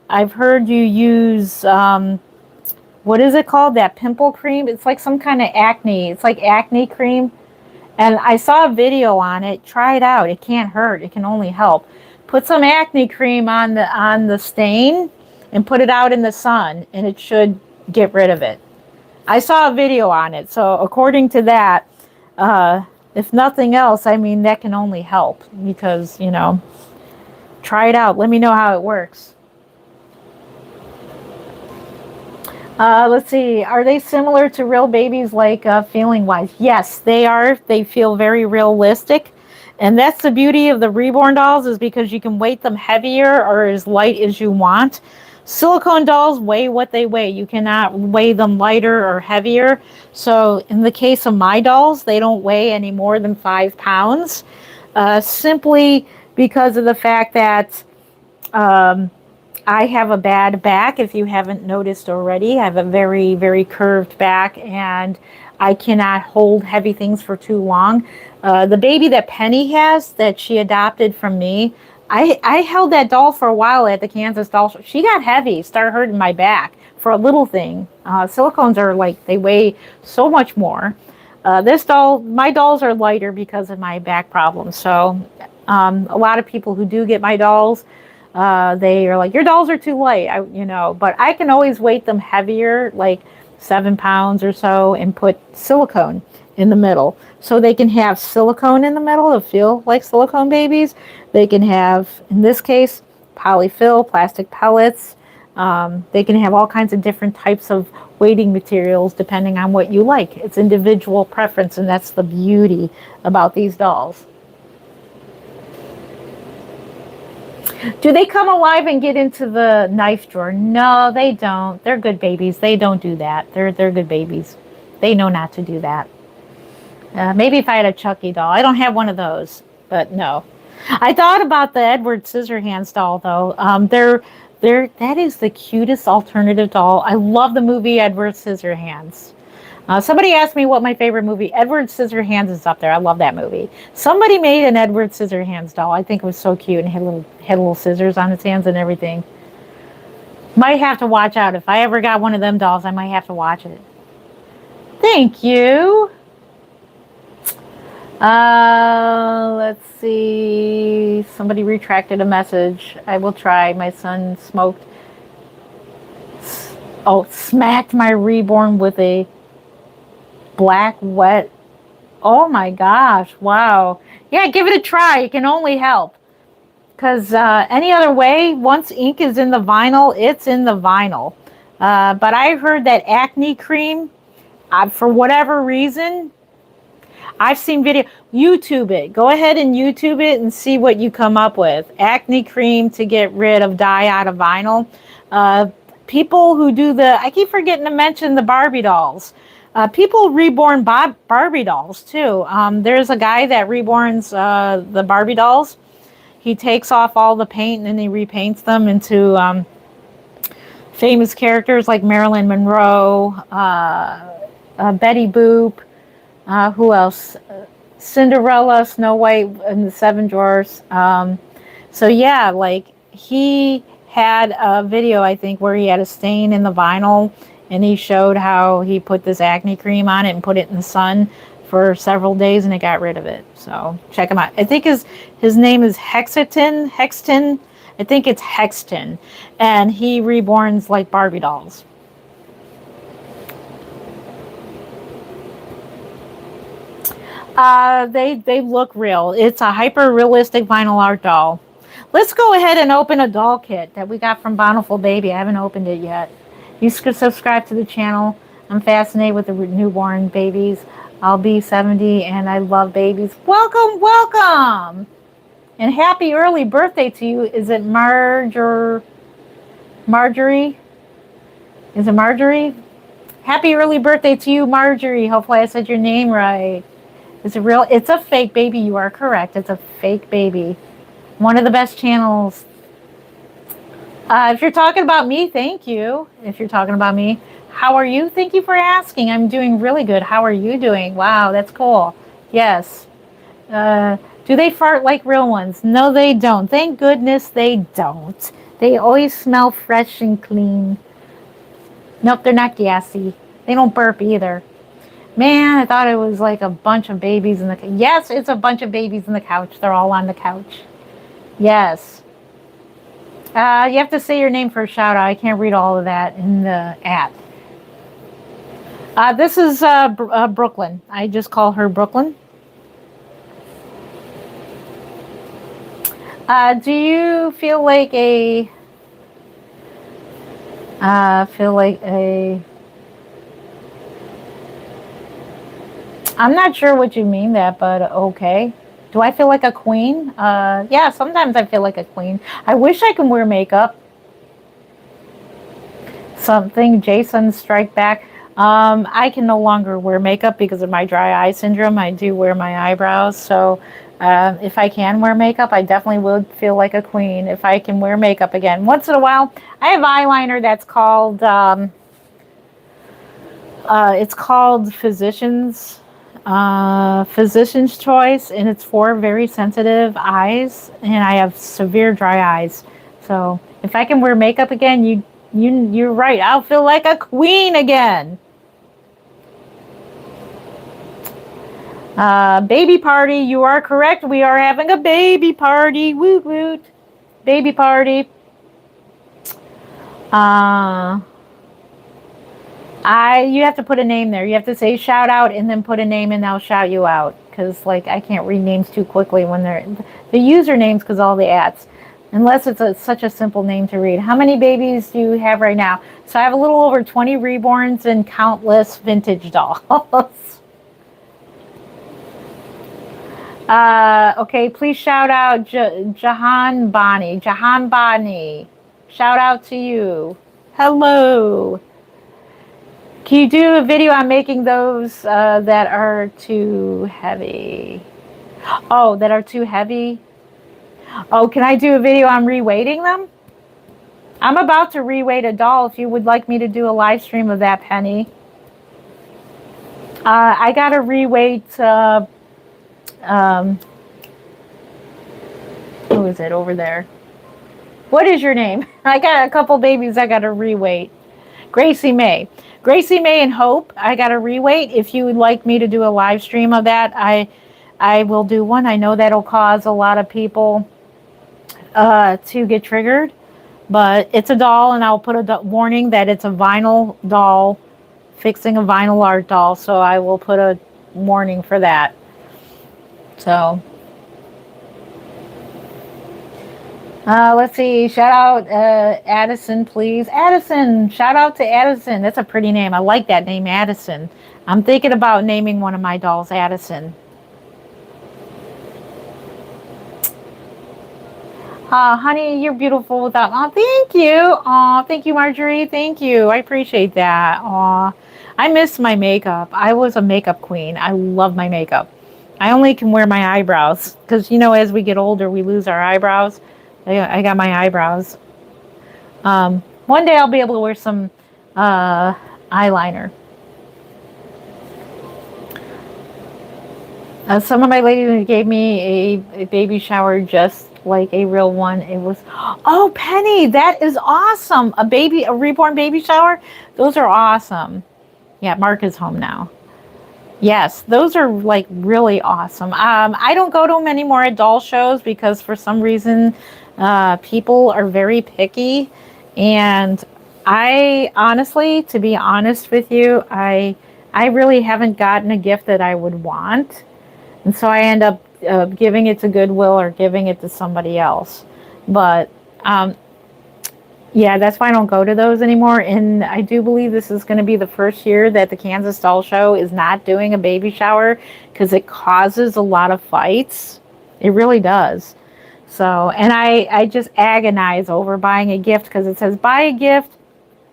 I've heard you use, what is it called? That pimple cream? It's like some kind of acne. It's like acne cream. And I saw a video on it. Try it out. It can't hurt. It can only help. Put some acne cream on the stain and put it out in the sun, and it should get rid of it. I saw a video on it, so according to that, if nothing else, I mean, that can only help because, you know, try it out. Let me know how it works. Let's see. Are they similar to real babies, like feeling wise? Yes, they are. They feel very realistic. And that's the beauty of the Reborn dolls, is because you can weight them heavier or as light as you want. Silicone dolls weigh what they weigh. You cannot weigh them lighter or heavier. So in the case of my dolls, they don't weigh any more than 5 pounds, simply because of the fact that I have a bad back. If you haven't noticed already, I have a very, very curved back, and I cannot hold heavy things for too long. The baby that Penny has, that she adopted from me, I held that doll for a while at the Kansas doll show. She got heavy, started hurting my back for a little thing. Silicones are like, they weigh so much more. This doll, my dolls are lighter because of my back problems. So a lot of people who do get my dolls, they are like, your dolls are too light, but I can always weight them heavier, like 7 pounds or so, and put silicone in the middle. So they can have silicone in the middle to feel like silicone babies. They can have, in this case, polyfill, plastic pellets. They can have all kinds of different types of weighting materials depending on what you like. It's individual preference, and that's the beauty about these dolls. Do they come alive and get into the knife drawer? No, they don't. They're good babies. They don't do that. They're good babies. They know not to do that. Maybe if I had a Chucky doll. I don't have one of those, but no. I thought about the Edward Scissorhands doll, though. That is the cutest alternative doll. I love the movie Edward Scissorhands. Somebody asked me what my favorite movie. Edward Scissorhands is up there. I love that movie. Somebody made an Edward Scissorhands doll. I think it was so cute, and had little scissors on its hands and everything. Might have to watch out. If I ever got one of them dolls, I might have to watch it. Thank you. Let's see. Somebody retracted a message. I will try. My son smacked my Reborn with a black wet. Oh my gosh. Wow. Yeah, give it a try. It can only help. Because any other way, once ink is in the vinyl, it's in the vinyl. But I heard that acne cream, for whatever reason, I've seen video. YouTube it. Go ahead and YouTube it and see what you come up with. Acne cream to get rid of dye out of vinyl. People who do I keep forgetting to mention the Barbie dolls. People reborn Barbie dolls too. There's a guy that reborns the Barbie dolls. He takes off all the paint and then he repaints them into famous characters like Marilyn Monroe, Betty Boop. Who else? Cinderella, Snow White, and the Seven Dwarfs. So yeah, like he had a video, I think, where he had a stain in the vinyl, and he showed how he put this acne cream on it and put it in the sun for several days, and it got rid of it. So check him out. I think his name is Hexton. I think it's Hexton, and he reborns like Barbie dolls. They look real. It's a hyper realistic vinyl art doll. Let's go ahead and open a doll kit that we got from Bountiful Baby. I haven't opened it yet. You can subscribe to the channel. I'm fascinated with the newborn babies. I'll be 70 and I love babies. Welcome, welcome! And happy early birthday to you. Is it Marjorie? Is it Marjorie? Happy early birthday to you, Marjorie. Hopefully I said your name right. Is it real? It's a fake baby. You are correct. It's a fake baby. One of the best channels. If you're talking about me, thank you. If you're talking about me, how are you? Thank you for asking. I'm doing really good. How are you doing? Wow, that's cool. Yes. Do they fart like real ones? No, they don't. Thank goodness they don't. They always smell fresh and clean. Nope, they're not gassy. They don't burp either. Man, I thought it was like a bunch of babies in the... Yes, it's a bunch of babies in the couch. They're all on the couch. Yes. You have to say your name for a shout out. I can't read all of that in the ad. This is Brooklyn. I just call her Brooklyn. Do you feel like a... I'm not sure what you mean that, but okay. Do I feel like a queen? Yeah, sometimes I feel like a queen. I wish I could wear makeup. Something, Jason, strike back. I can no longer wear makeup because of my dry eye syndrome. I do wear my eyebrows, so if I can wear makeup, I definitely would feel like a queen if I can wear makeup again. Once in a while, I have eyeliner that's called, it's called Physician's Choice, and it's for very sensitive eyes, and I have severe dry eyes. So if I can wear makeup again, you're right. I'll feel like a queen again. Baby party. You are correct. We are having a baby party. Woot woot. Baby party. You have to put a name there. You have to say shout out and then put a name and I'll shout you out. Because like I can't read names too quickly when they're the usernames because all the ads. Unless it's such a simple name to read. How many babies do you have right now? So I have a little over 20 reborns and countless vintage dolls. Okay, please shout out Jahan Bani. Jahan Bani. Shout out to you. Hello. Can you do a video on making those that are too heavy? Oh, that are too heavy? Oh, can I do a video on reweighting them? I'm about to reweight a doll if you would like me to do a live stream of that, Penny. I got to reweight... who is it over there? What is your name? I got a couple babies I got to reweight. Gracie May. Gracie May and Hope, I got to reweight. If you would like me to do a live stream of that, I will do one. I know that'll cause a lot of people to get triggered, but it's a doll, and I'll put a warning that it's a vinyl doll, fixing a vinyl art doll, so I will put a warning for that. So, let's see. Shout out Addison, please. Addison. Shout out to Addison. That's a pretty name. I like that name, Addison. I'm thinking about naming one of my dolls Addison. Honey, you're beautiful without... Oh, thank you. Oh, thank you, Marjorie. Thank you. I appreciate that. Oh, I miss my makeup. I was a makeup queen. I love my makeup. I only can wear my eyebrows because, you know, as we get older, we lose our eyebrows. I got my eyebrows. One day I'll be able to wear some eyeliner. Some of my ladies gave me a baby shower just like a real one. It was, oh, Penny, that is awesome. A reborn baby shower. Those are awesome. Yeah, Mark is home now. Yes, those are like really awesome. I don't go to them anymore at doll shows because for some reason people are very picky, and I honestly, to be honest with you, I really haven't gotten a gift that I would want. And so I end up giving it to Goodwill or giving it to somebody else. But yeah, that's why I don't go to those anymore. And I do believe this is going to be the first year that the Kansas Doll Show is not doing a baby shower because it causes a lot of fights. It really does. So, and I just agonize over buying a gift because it says buy a gift.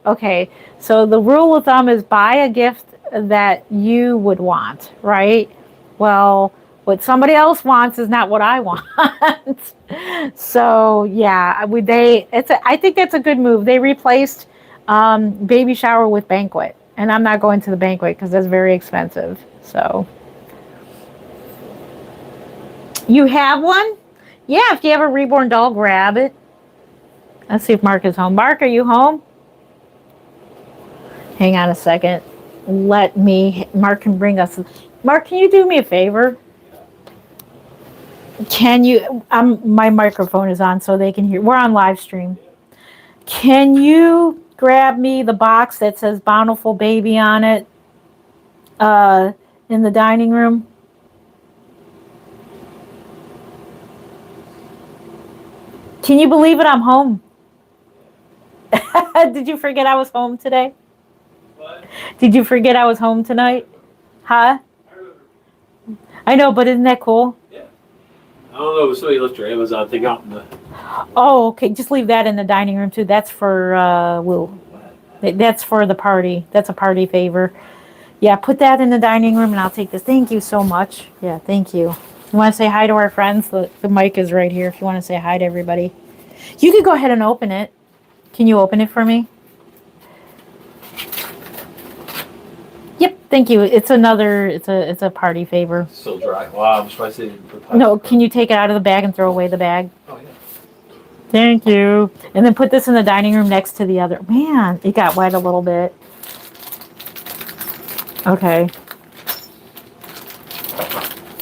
Okay, so the rule of thumb is buy a gift that you would want, right? Well, what somebody else wants is not what I want. So yeah, I think that's a good move. They replaced baby shower with banquet, and I'm not going to the banquet because that's very expensive. So you have one? Yeah, if you have a reborn doll, grab it. Let's see if Mark is home. Mark, are you home? Hang on a second. Mark can bring us. Mark, can you do me a favor? Can you, my microphone is on so they can hear. We're on live stream. Can you grab me the box that says Bountiful Baby on it in the dining room? Can you believe it? I'm home. Did you forget I was home today? What? Did you forget I was home tonight? Huh? I know, but isn't that cool? Yeah. I don't know if somebody left your Amazon thing out in the... Oh, okay. Just leave that in the dining room too. That's for Will. That's for the party. That's a party favor. Yeah, put that in the dining room and I'll take this. Thank you so much. Yeah, thank you. You want to say hi to our friends? The mic is right here if you want to say hi to everybody. You can go ahead and open it. Can you open it for me? Yep, thank you. It's a party favor. Still dry. Wow, I'm surprised they didn't put... No, can you take it out of the bag and throw away the bag? Oh, yeah. Thank you. And then put this in the dining room next to the other. Man, it got wet a little bit. Okay.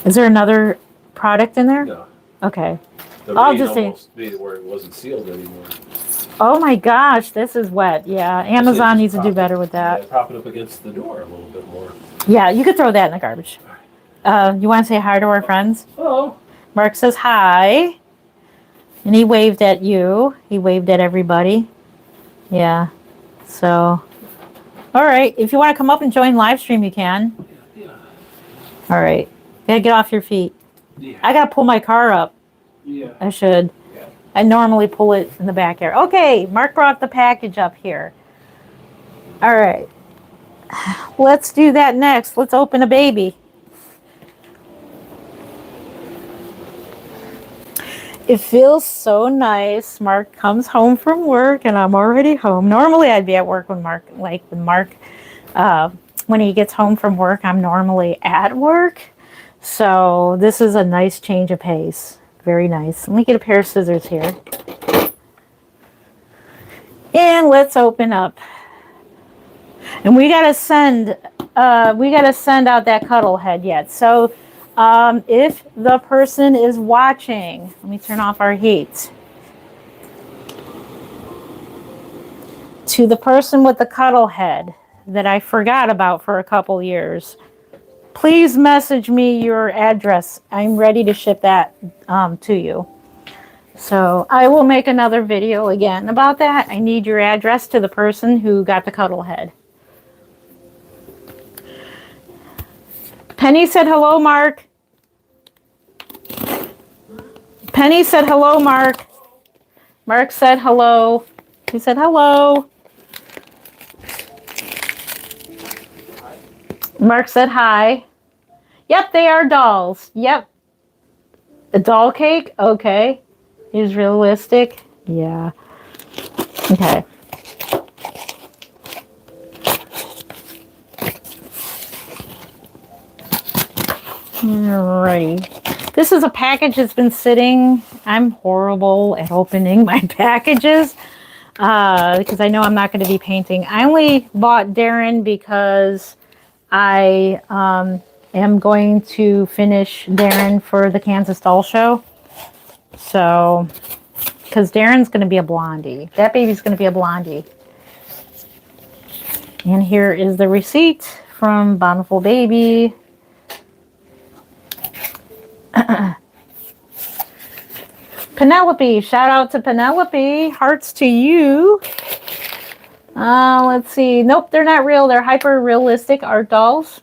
Is there another product in there? No. Okay. The I'll rain just say- almost made it where it wasn't sealed anymore. Oh my gosh, this is wet. Yeah, Amazon needs to do better with that. Yeah, prop it up against the door a little bit more. Yeah, you could throw that in the garbage. You want to say hi to our friends? Hello. Mark says hi. And he waved at you. He waved at everybody. Yeah. So, all right. If you want to come up and join live stream, you can. Yeah. All right. Gotta get off your feet. Yeah. I gotta pull my car up. Yeah. I should. Yeah. I normally pull it in the back here. Okay, Mark brought the package up here. All right. Let's do that next. Let's open a baby. It feels so nice. Mark comes home from work and I'm already home. Normally I'd be at work when Mark, when he gets home from work, I'm normally at work. So this is a nice change of pace. Very nice. Let me get a pair of scissors here. And let's open up. And we gotta send out that cuddle head yet. So if the person is watching, let me turn off our heat. To the person with the cuddle head that I forgot about for a couple years, please message me your address. I'm ready to ship that to you. So I will make another video again about that. I need your address to the person who got the cuddle head. Penny said hello, Mark. Penny said hello, Mark. Mark said hello. He said hello. Mark said hi. Yep, they are dolls. Yep. A doll cake? Okay. Is realistic? Yeah. Okay. Alrighty. This is a package that's been sitting. I'm horrible at opening my packages because I know I'm not going to be painting. I only bought Darren because I am going to finish Darren for the Kansas Doll Show. So, because Darren's going to be a blondie. That baby's going to be a blondie. And here is the receipt from Bountiful Baby. Penelope, shout out to Penelope. Hearts to you. Let's see. Nope, they're not real. They're hyper realistic art dolls.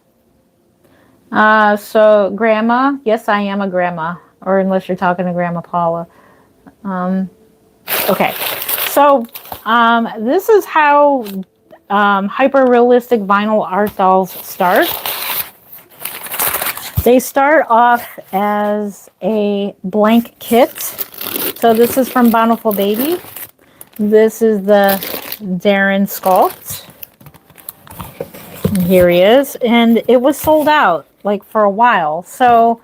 So grandma, yes, I am a grandma, or unless you're talking to Grandma Paula. Okay, so this is how hyper realistic vinyl art dolls start. They start off as a blank kit. So this is from Bountiful Baby. This is the Darren sculpt. And here he is. And it was sold out like for a while. So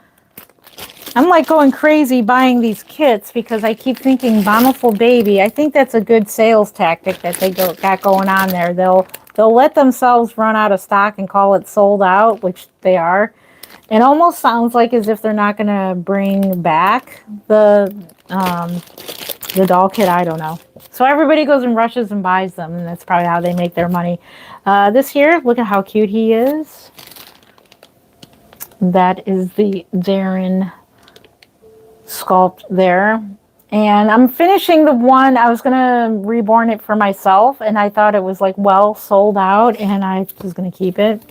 I'm like going crazy buying these kits because I keep thinking Bountiful Baby. I think that's a good sales tactic that they got going on there. They'll let themselves run out of stock and call it sold out, which they are. It almost sounds like as if they're not going to bring back the doll kit. I don't know. So everybody goes and rushes and buys them, and that's probably how they make their money. This here, look at how cute he is. That is the Darren sculpt there. And I'm finishing the one. I was going to reborn it for myself, and I thought it was like well sold out, and I was going to keep it.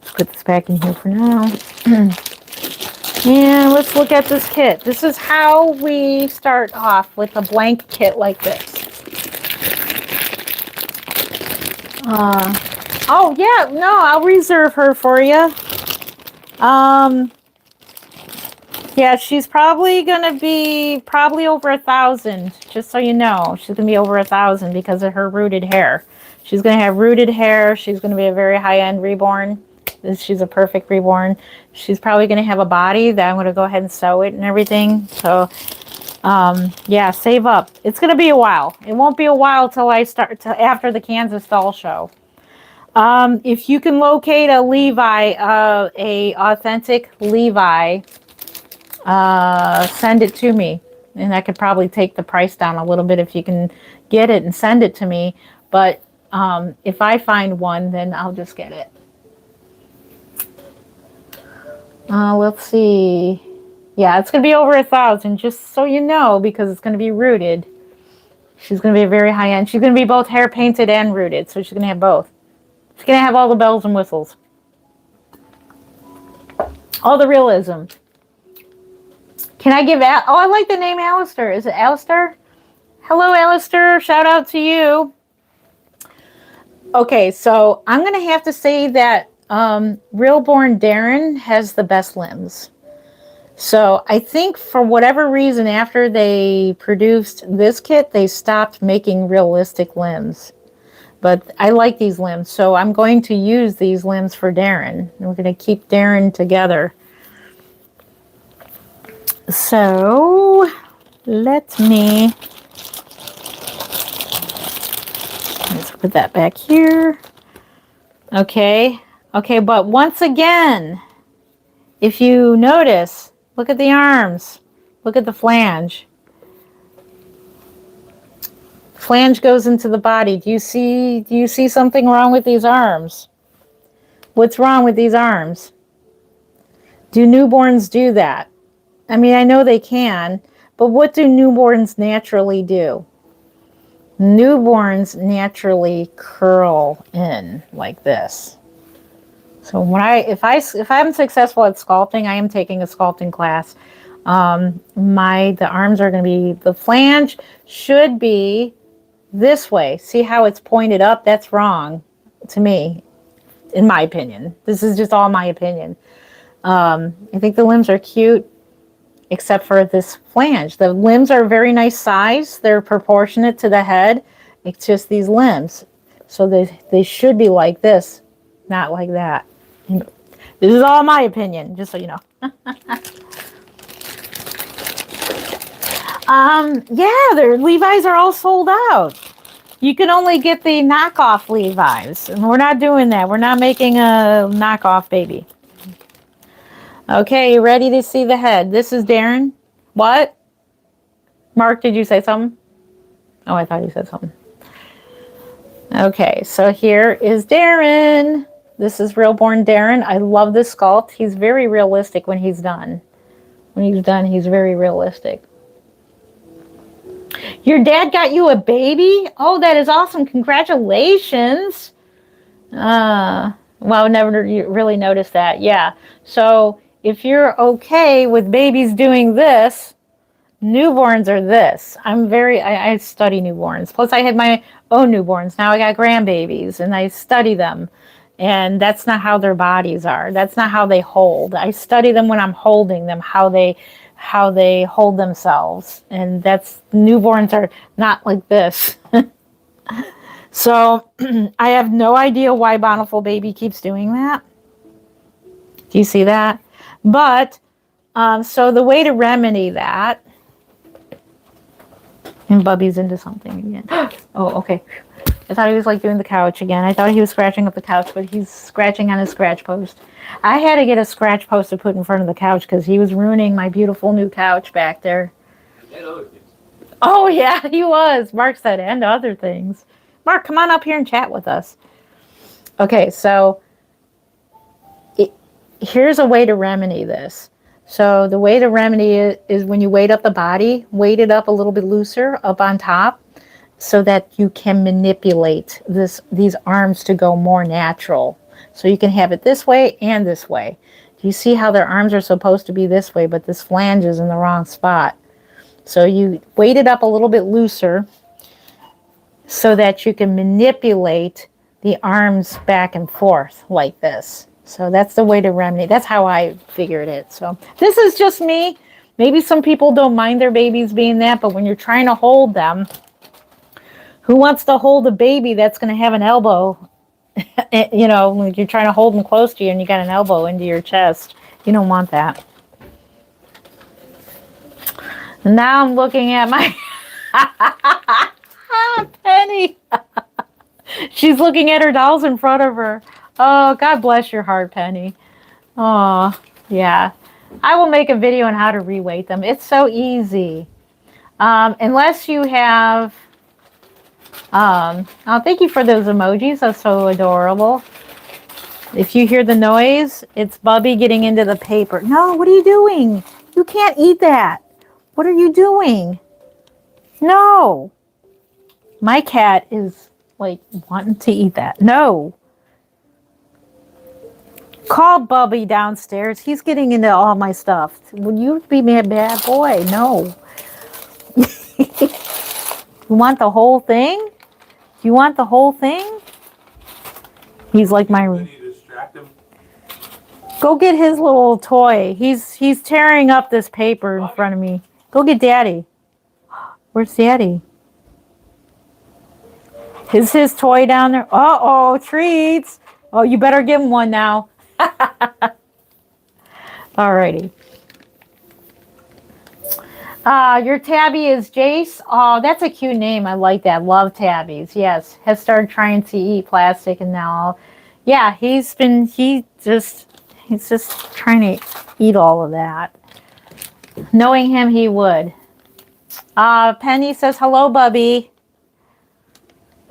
Let's put this back in here for now. And let's look at this kit. This is how we start off with a blank kit like this. Oh yeah, no, I'll reserve her for you. Yeah, she's probably gonna be over 1,000. Just so you know, she's gonna be over 1,000 because of her rooted hair. She's gonna have rooted hair. She's gonna be a very high-end reborn. She's a perfect reborn. She's probably going to have a body that I'm going to go ahead and sew it and everything. So, yeah, save up. It's going to be a while. It won't be a while till I start after the Kansas doll show. If you can locate a Levi, a authentic Levi, send it to me, and I could probably take the price down a little bit if you can get it and send it to me. But if I find one, then I'll just get it. Let's see. Yeah, it's going to be over 1,000, just so you know, because it's going to be rooted. She's going to be a very high-end. She's going to be both hair painted and rooted, so she's going to have both. She's going to have all the bells and whistles. All the realism. Can I give oh, I like the name Alistair. Is it Alistair? Hello, Alistair. Shout out to you. Okay, so I'm going to have to say that Reborn Darren has the best limbs. So I think for whatever reason, after they produced this kit, they stopped making realistic limbs. But I like these limbs, so I'm going to use these limbs for Darren. We're going to keep Darren together. So let's put that back here. Okay. Okay, but once again, if you notice, look at the arms. Look at the flange. Flange goes into the body. Do you see something wrong with these arms? What's wrong with these arms? Do newborns do that? I mean, I know they can, but what do newborns naturally do? Newborns naturally curl in like this. So if I'm successful at sculpting, I am taking a sculpting class. The arms are going to be, the flange should be this way. See how it's pointed up? That's wrong to me, in my opinion. This is just all my opinion. I think the limbs are cute, except for this flange. The limbs are a very nice size. They're proportionate to the head. It's just these limbs. So they should be like this, not like that. This is all my opinion, just so you know. Yeah, their Levi's are all sold out. You can only get the knockoff Levi's, and we're not doing that. We're not making a knockoff baby. Okay, you ready to see the head? This is Darren. What? Mark, did you say something? Oh, I thought you said something. Okay, so here is Darren. This is Reborn Darren. I love this sculpt. He's very realistic when he's done. When he's done, he's very realistic. Your dad got you a baby? Oh, that is awesome. Congratulations. Well, I never really noticed that. Yeah. So if you're okay with babies doing this, newborns are this. I study newborns. Plus, I had my own newborns. Now I got grandbabies and I study them. And that's not how their bodies are. That's not how they hold. I study them when I'm holding them, how they hold themselves. And that's newborns are not like this. So I have no idea why Bountiful Baby keeps doing that. Do you see that? But so the way to remedy that, and Bubby's into something again. Oh, okay. I thought he was like doing the couch again. I thought he was scratching up the couch, but he's scratching on his scratch post. I had to get a scratch post to put in front of the couch because he was ruining my beautiful new couch back there. And other things. Oh, yeah, he was. Mark said, and other things. Mark, come on up here and chat with us. Okay, so here's a way to remedy this. So the way to remedy it is when you weight up the body, weight it up a little bit looser up on top so that you can manipulate these arms to go more natural. So you can have it this way and this way. Do you see how their arms are supposed to be this way, but this flange is in the wrong spot? So you weight it up a little bit looser so that you can manipulate the arms back and forth like this. So that's the way to remedy. That's how I figured it. So this is just me. Maybe some people don't mind their babies being that, but when you're trying to hold them, who wants to hold a baby that's going to have an elbow? You know, when you're trying to hold them close to you and you got an elbow into your chest. You don't want that. And now I'm looking at my Penny. She's looking at her dolls in front of her. Oh, God bless your heart, Penny. Oh, yeah. I will make a video on how to reweight them. It's so easy. Unless you have... oh, thank you for those emojis. That's so adorable. If you hear the noise, it's Bubby getting into the paper. No, what are you doing? You can't eat that. What are you doing? No. My cat is like wanting to eat that. No. Call Bubby downstairs. He's getting into all my stuff. Would you be a bad boy? No. You want the whole thing? You want the whole thing? He's like my... Can you distract him? Go get his little toy. He's tearing up this paper in front of me. Go get Daddy. Where's Daddy? Is his toy down there? Uh-oh, treats. Oh, you better give him one now. Alrighty. Your tabby is Jace. Oh, that's a cute name. I like that. Love tabbies. Yes. Has started trying to eat plastic and now, yeah, he's just trying to eat all of that. Knowing him, he would. Penny says, hello, Bubby.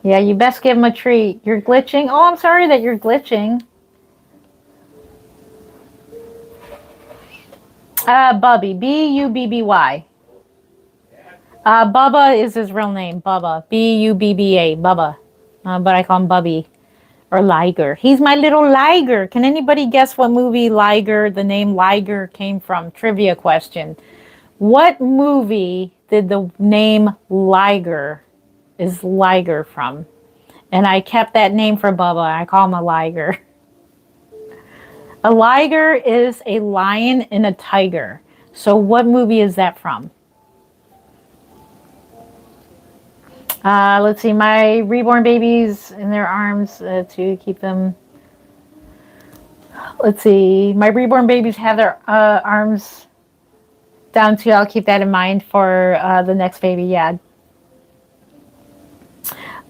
Yeah, you best give him a treat. You're glitching. Oh, I'm sorry that you're glitching. Bubby. B-U-B-B-Y. Bubba is his real name. Bubba. B-U-B-B-A. Bubba. But I call him Bubby. Or Liger. He's my little Liger. Can anybody guess what movie Liger, the name Liger, came from? Trivia question. What movie did the name Liger is Liger from? And I kept that name for Bubba. I call him a Liger. A liger is a lion and a tiger. So what movie is that from? Let's see. My reborn babies in their arms to keep them. Let's see. My reborn babies have their arms down too. I'll keep that in mind for the next baby. Yeah.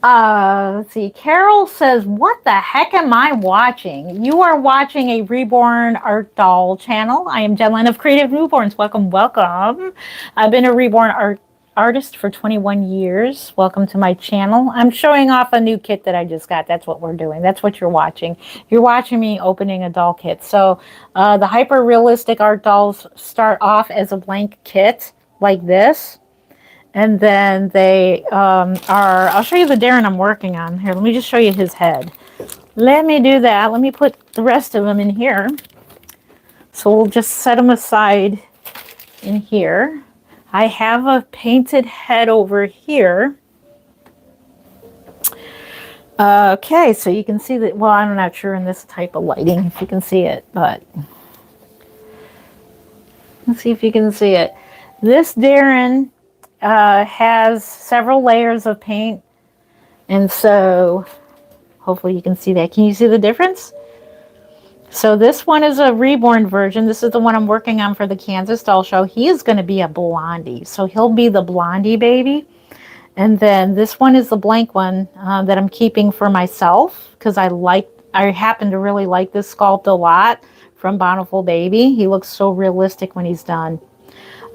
Let's see. Carol says, what the heck am I watching? You are watching a Reborn Art Doll channel. I am Jen Lynn of Creative Newborns. Welcome, welcome. I've been a Reborn artist for 21 years. Welcome to my channel. I'm showing off a new kit that I just got. That's what we're doing. That's what you're watching. You're watching me opening a doll kit. So the hyper realistic art dolls start off as a blank kit like this. And then they I'll show you the Darren I'm working on. Here, let me just show you his head. Let me do that. Let me put the rest of them in here. So we'll just set them aside in here. I have a painted head over here. Okay, so you can see that, well, I'm not sure in this type of lighting if you can see it, but let's see if you can see it. This Darren has several layers of paint, and so hopefully you can see that. Can you see the difference? So this one is a Reborn version. This is the one I'm working on for the Kansas Doll Show. He is going to be a blondie, so he'll be the blondie baby. And then this one is the blank one that I'm keeping for myself because I happen to really like this sculpt a lot from Bountiful Baby. He looks so realistic when he's done.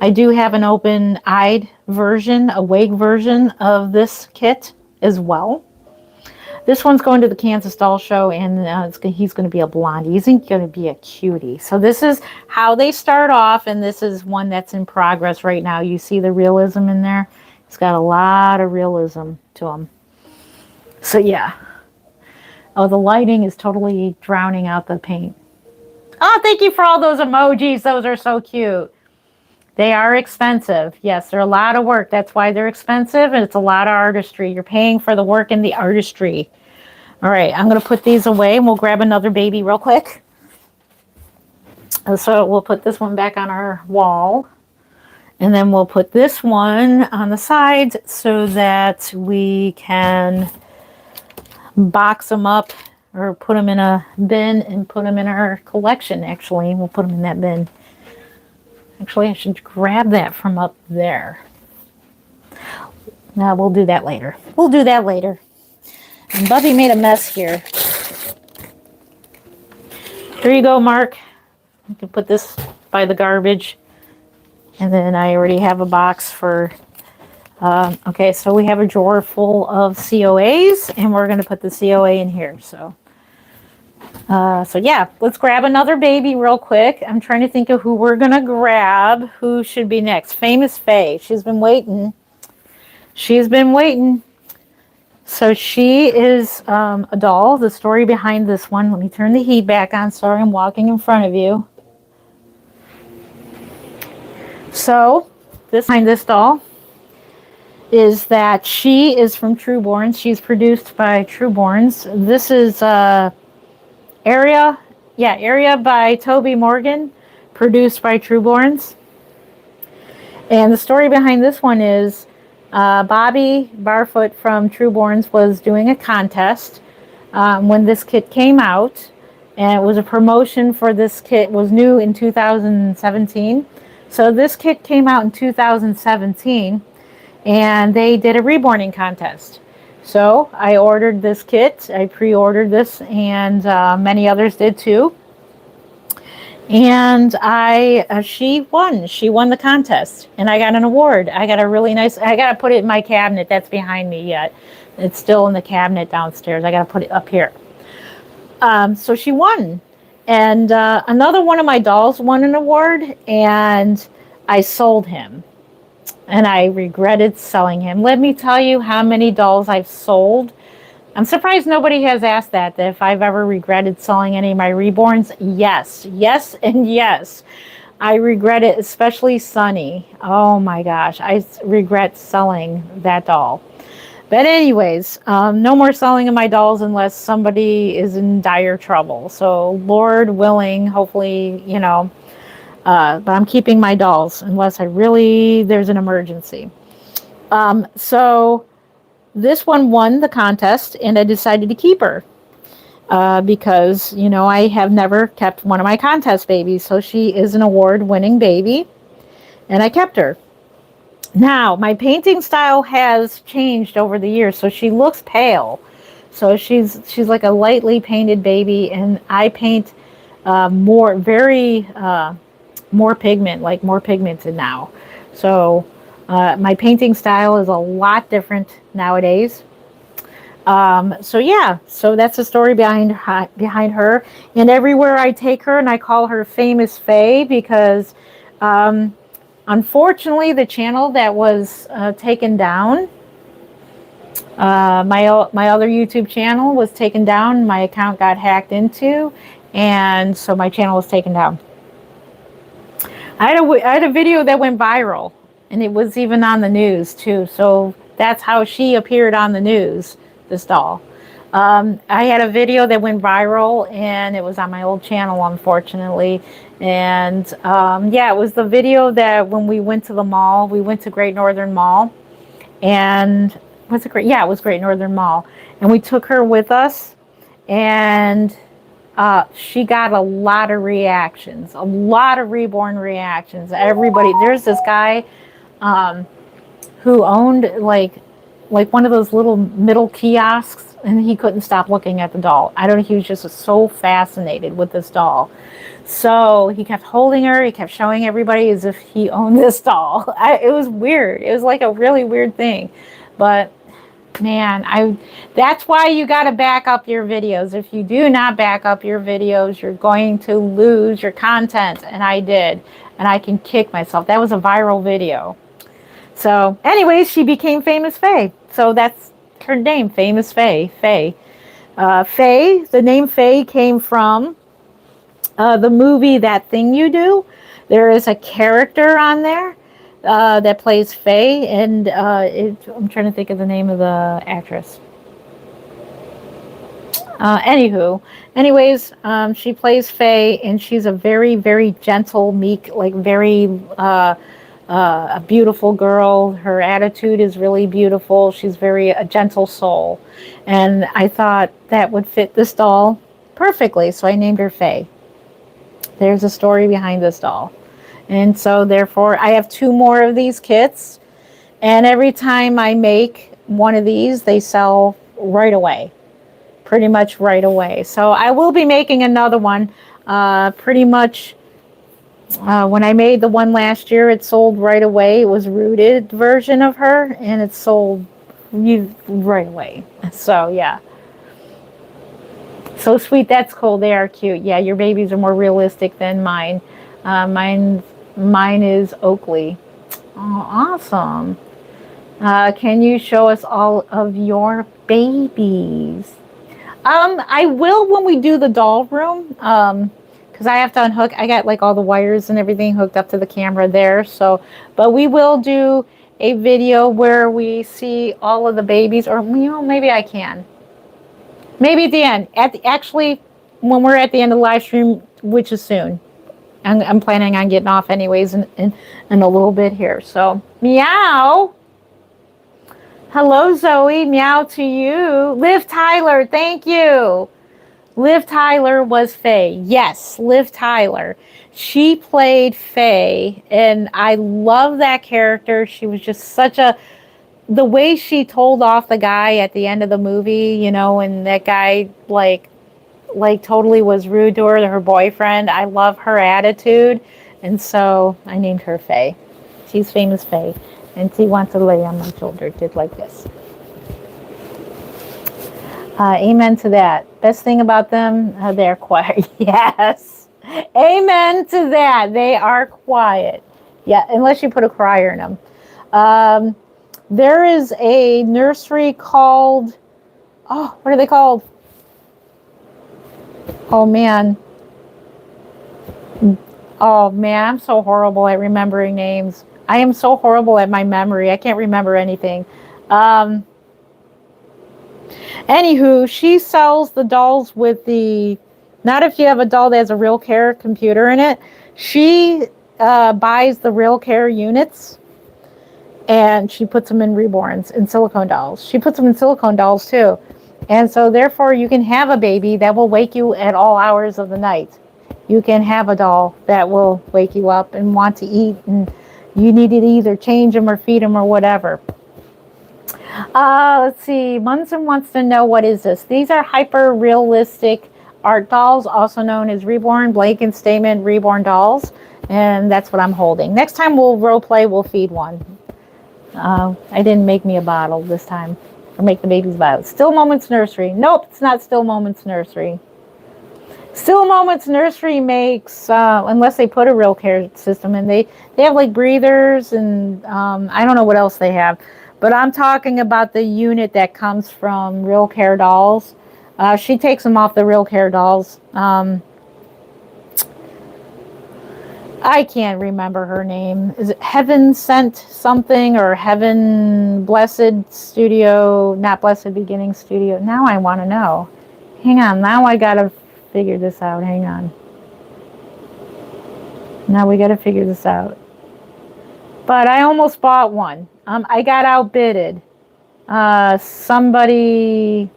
I do have an open-eyed version, a wig version of this kit as well. This one's going to the Kansas Doll Show, and he's going to be a blondie. He's going to be a cutie. So this is how they start off, and this is one that's in progress right now. You see the realism in there? It's got a lot of realism to him. So yeah. Oh, the lighting is totally drowning out the paint. Oh, thank you for all those emojis. Those are so cute. They are expensive. Yes, they're a lot of work. That's why they're expensive, and it's a lot of artistry. You're paying for the work in the artistry. All right, I'm going to put these away, and we'll grab another baby real quick. So we'll put this one back on our wall. And then we'll put this one on the sides so that we can box them up or put them in a bin and put them in our collection, actually. We'll put them in that bin. Actually, I should grab that from up there. No, we'll do that later. We'll do that later. And Bubby made a mess here. Here you go, Mark. You can put this by the garbage. And then I already have a box for, okay, so we have a drawer full of COAs, and we're going to put the COA in here. So yeah, let's grab another baby real quick. I'm trying to think of who we're going to grab. Who should be next? Famous Faye. She's been waiting. She's been waiting. So she is a doll. The story behind this one, let me turn the heat back on. Sorry, I'm walking in front of you. So, behind this doll is that she is from Trueborns. She's produced by Trueborns. This is Area by Toby Morgan, produced by Trueborns. And the story behind this one is Bobby Barfoot from Trueborns was doing a contest when this kit came out, and it was a promotion for this kit. It was new in 2017. So this kit came out in 2017, and they did a reborning contest. So I ordered this kit. I pre-ordered this, and many others did too. And she won. She won the contest, and I got an award. I got a really nice. I got to put it in my cabinet. That's behind me yet. It's still in the cabinet downstairs. I got to put it up here. So she won. And another one of my dolls won an award, and I sold him. And I regretted selling him. Let me tell you how many dolls I've sold. I'm surprised nobody has asked that if I've ever regretted selling any of my reborns. Yes, yes, and yes. I regret it, especially Sunny. Oh my gosh, I regret selling that doll. But anyways, no more selling of my dolls unless somebody is in dire trouble. So Lord willing, hopefully, you know, but I'm keeping my dolls unless there's an emergency. So this one won the contest, and I decided to keep her because, you know, I have never kept one of my contest babies. So she is an award-winning baby, and I kept her. Now, my painting style has changed over the years, so she looks pale. So she's like a lightly painted baby, and I paint more pigmented now. So my painting style is a lot different nowadays. So yeah, so that's the story behind her. And everywhere I take her, and I call her Famous Faye because Unfortunately, the channel that was taken down, my other YouTube channel was taken down. My account got hacked into, and so my channel was taken down. I had a video that went viral, and it was even on the news too. So that's how she appeared on the news, this doll. I had a video that went viral, and it was on my old channel, unfortunately. And yeah, it was the video that when we went to the mall, we went to Great Northern Mall, and was it great? Yeah, it was Great Northern Mall, and we took her with us, and she got a lot of reactions, a lot of Reborn reactions. Everybody, there's this guy who owned like one of those little middle kiosks, and he couldn't stop looking at the doll. I don't know, he was just so fascinated with this doll. So he kept holding her, he kept showing everybody as if he owned this doll. It was weird. It was like a really weird thing. But man, that's why you got to back up your videos. If you do not back up your videos, you're going to lose your content. And I did. And I can kick myself. That was a viral video. So anyways, she became Famous Faye. So that's her name, Famous Faye. Faye. Faye, the name Faye came from the movie That Thing You Do. There is a character on there that plays Faye, and I'm trying to think of the name of the actress. Anyways, she plays Faye, and she's a very, very gentle, meek, like very a beautiful girl. Her attitude is really beautiful. She's a gentle soul, and I thought that would fit this doll perfectly, so I named her Faye. There's a story behind this doll. And so therefore I have 2 more of these kits, and every time I make one of these, they sell right away, pretty much right away. So I will be making another one pretty much. When I made the one last year, it sold right away. It was a rooted version of her, and it sold right away. So yeah. So sweet. That's cool. They are cute. Yeah, your babies are more realistic than mine. Mine is Oakley. Oh, awesome. Can you show us all of your babies? I will when we do the doll room, because I have to unhook. I got like all the wires and everything hooked up to the camera there. So, but we will do a video where we see all of the babies, or maybe I can. Maybe at the end. Actually, when we're at the end of the live stream, which is soon. I'm planning on getting off anyways in a little bit here. So, meow. Hello, Zoe. Meow to you. Liv Tyler, thank you. Liv Tyler was Faye. Yes, Liv Tyler. She played Faye, and I love that character. She was just the way she told off the guy at the end of the movie, and that guy like totally was rude to her boyfriend. I love her attitude, and so I named her Faye. She's Famous Faye, and she wants to lay on my shoulder, did like this. Amen to that. Best thing about them, they're quiet. Yes, amen to that. They are quiet. Yeah, unless you put a crier in them. There is a nursery called, what are they called? Oh man, I'm so horrible at remembering names. I am so horrible at my memory. I can't remember anything. Anywho, she sells the dolls with not if you have a doll that has a Real Care computer in it. She buys the Real Care units, and she puts them in Reborns, in silicone dolls. She puts them in silicone dolls too. And so therefore you can have a baby that will wake you at all hours of the night. You can have a doll that will wake you up and want to eat, and you need to either change them or feed them or whatever. Let's see. Munson wants to know, what is this? These are hyper-realistic art dolls, also known as Reborn, blanket statement Reborn dolls. And that's what I'm holding. Next time we'll role play, we'll feed one. I didn't make me a bottle this time. Or make the baby's bottle. Still Moments Nursery. Nope, it's not Still Moments Nursery. Still Moments Nursery makes, unless they put a Real Care system in, they have like breathers and I don't know what else they have. But I'm talking about the unit that comes from Real Care dolls. She takes them off the Real Care dolls. I can't remember her name. Is it Heaven Sent something or Heaven Blessed Studio? Not Blessed Beginning Studio. Now I want to know. Hang on. Now I got to figure this out. Hang on. Now we got to figure this out. But I almost bought one. I got outbidded. Somebody...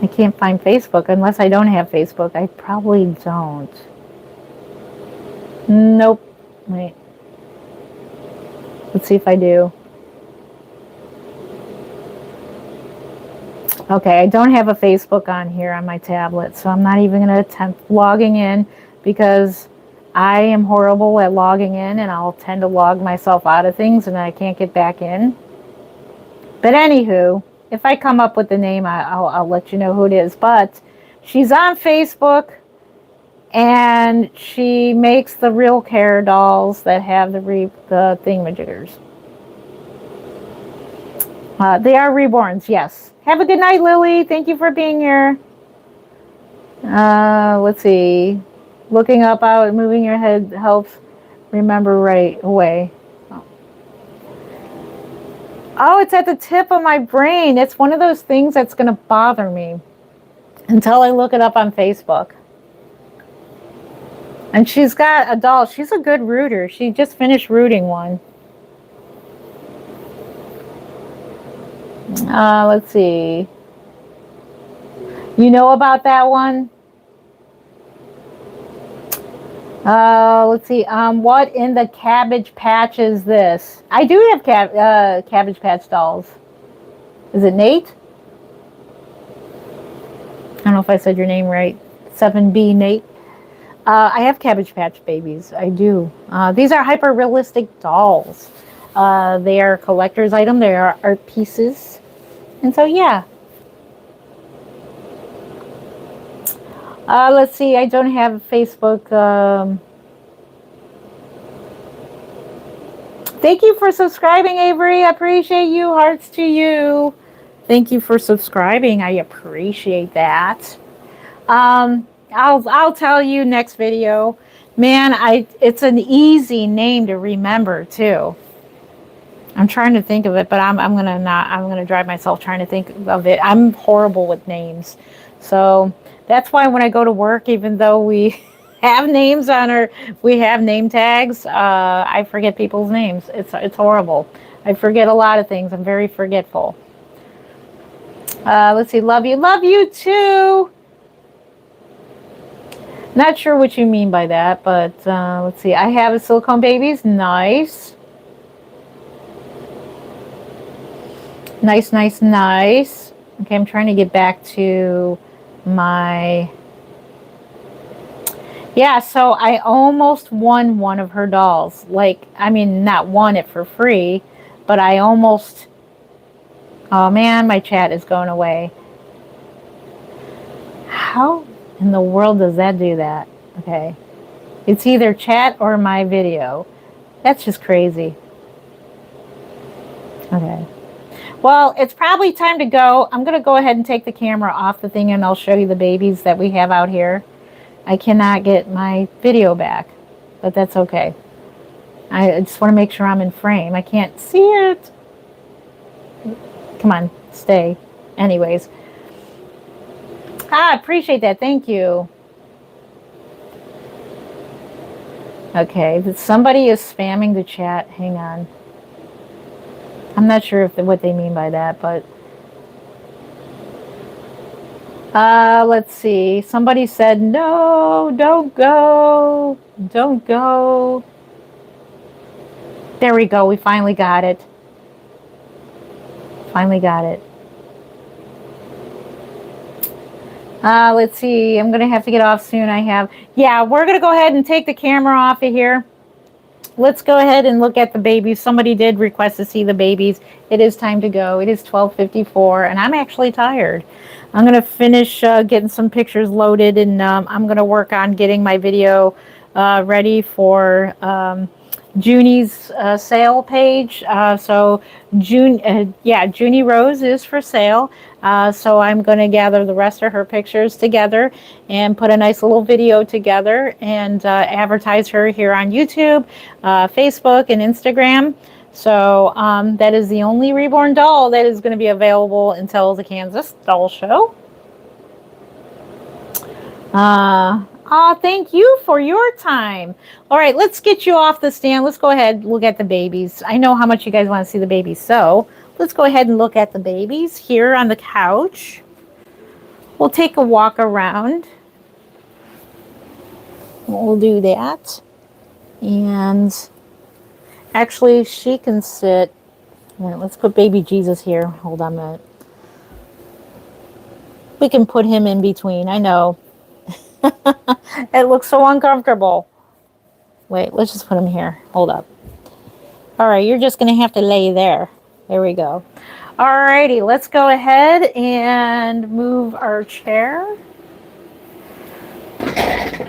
I can't find Facebook unless I don't have Facebook. I probably don't. Nope. Wait. Let's see if I do. Okay, I don't have a Facebook on here on my tablet, so I'm not even going to attempt logging in because I am horrible at logging in and I'll tend to log myself out of things and I can't get back in. But anywho, if I come up with the name, I'll let you know who it is. But she's on Facebook, and she makes the Real Care dolls that have the thingamajiggers. They are reborns, yes. Have a good night, Lily. Thank you for being here. Let's see. Looking up out, moving your head helps remember right away. Oh, it's at the tip of my brain. It's one of those things that's going to bother me until I look it up on Facebook. And she's got a doll. She's a good rooter. She just finished rooting one. Let's see. You know about that one? Let's see. What in the Cabbage Patch is this? I do have Cabbage Patch dolls. Is it Nate? I don't know if I said your name right. 7B Nate. I have Cabbage Patch babies. I do. These are hyper realistic dolls. They are a collector's item. They are art pieces. And so, yeah. Let's see. I don't have Facebook. Thank you for subscribing, Avery. I appreciate you. Hearts to you. Thank you for subscribing. I appreciate that. I'll tell you next video. Man, it's an easy name to remember too. I'm trying to think of it, but I'm gonna drive myself trying to think of it. I'm horrible with names. So that's why when I go to work, even though we have names on we have name tags, I forget people's names. It's horrible. I forget a lot of things. I'm very forgetful. Let's see. Love you too. Not sure what you mean by that, but let's see. I have a silicone babies. Nice. Nice. Okay, I'm trying to get back to my... Yeah, so I almost won one of her dolls. Like, I mean, not won it for free, but I almost... Oh man, my chat is going away. How in the world does that do that? Okay. It's either chat or my video. That's just crazy. Okay. Well, it's probably time to go. I'm going to go ahead and take the camera off the thing and I'll show you the babies that we have out here. I cannot get my video back, but that's okay. I just want to make sure I'm in frame. I can't see it. Come on, stay. Anyways. I appreciate that. Thank you. Okay, somebody is spamming the chat. Hang on. I'm not sure what they mean by that, but let's see. Somebody said, no, don't go. Don't go. There we go. We finally got it. Finally got it. Let's see. I'm going to have to get off soon. Yeah, we're going to go ahead and take the camera off of here. let's go ahead and look at the babies. Somebody did request to see the babies. It is time to go. It is 12:54, and I'm actually tired. I'm going to finish getting some pictures loaded, and I'm going to work on getting my video ready for Junie's sale page. So Junie Rose is for sale. So I'm going to gather the rest of her pictures together and put a nice little video together and advertise her here on YouTube, Facebook, and Instagram. So that is the only Reborn doll that is going to be available until the Kansas Doll Show. Thank you for your time. All right, let's get you off the stand. Let's go ahead and look at the babies. I know how much you guys want to see the babies, so let's go ahead and look at the babies here on the couch. We'll take a walk around. We'll do that. And actually, she can sit. All right, let's put baby Jesus here. Hold on a minute. We can put him in between. I know. It looks so uncomfortable. Wait, let's just put him here. Hold up. All right, you're just going to have to lay there. There we go. All righty, let's go ahead and move our chair.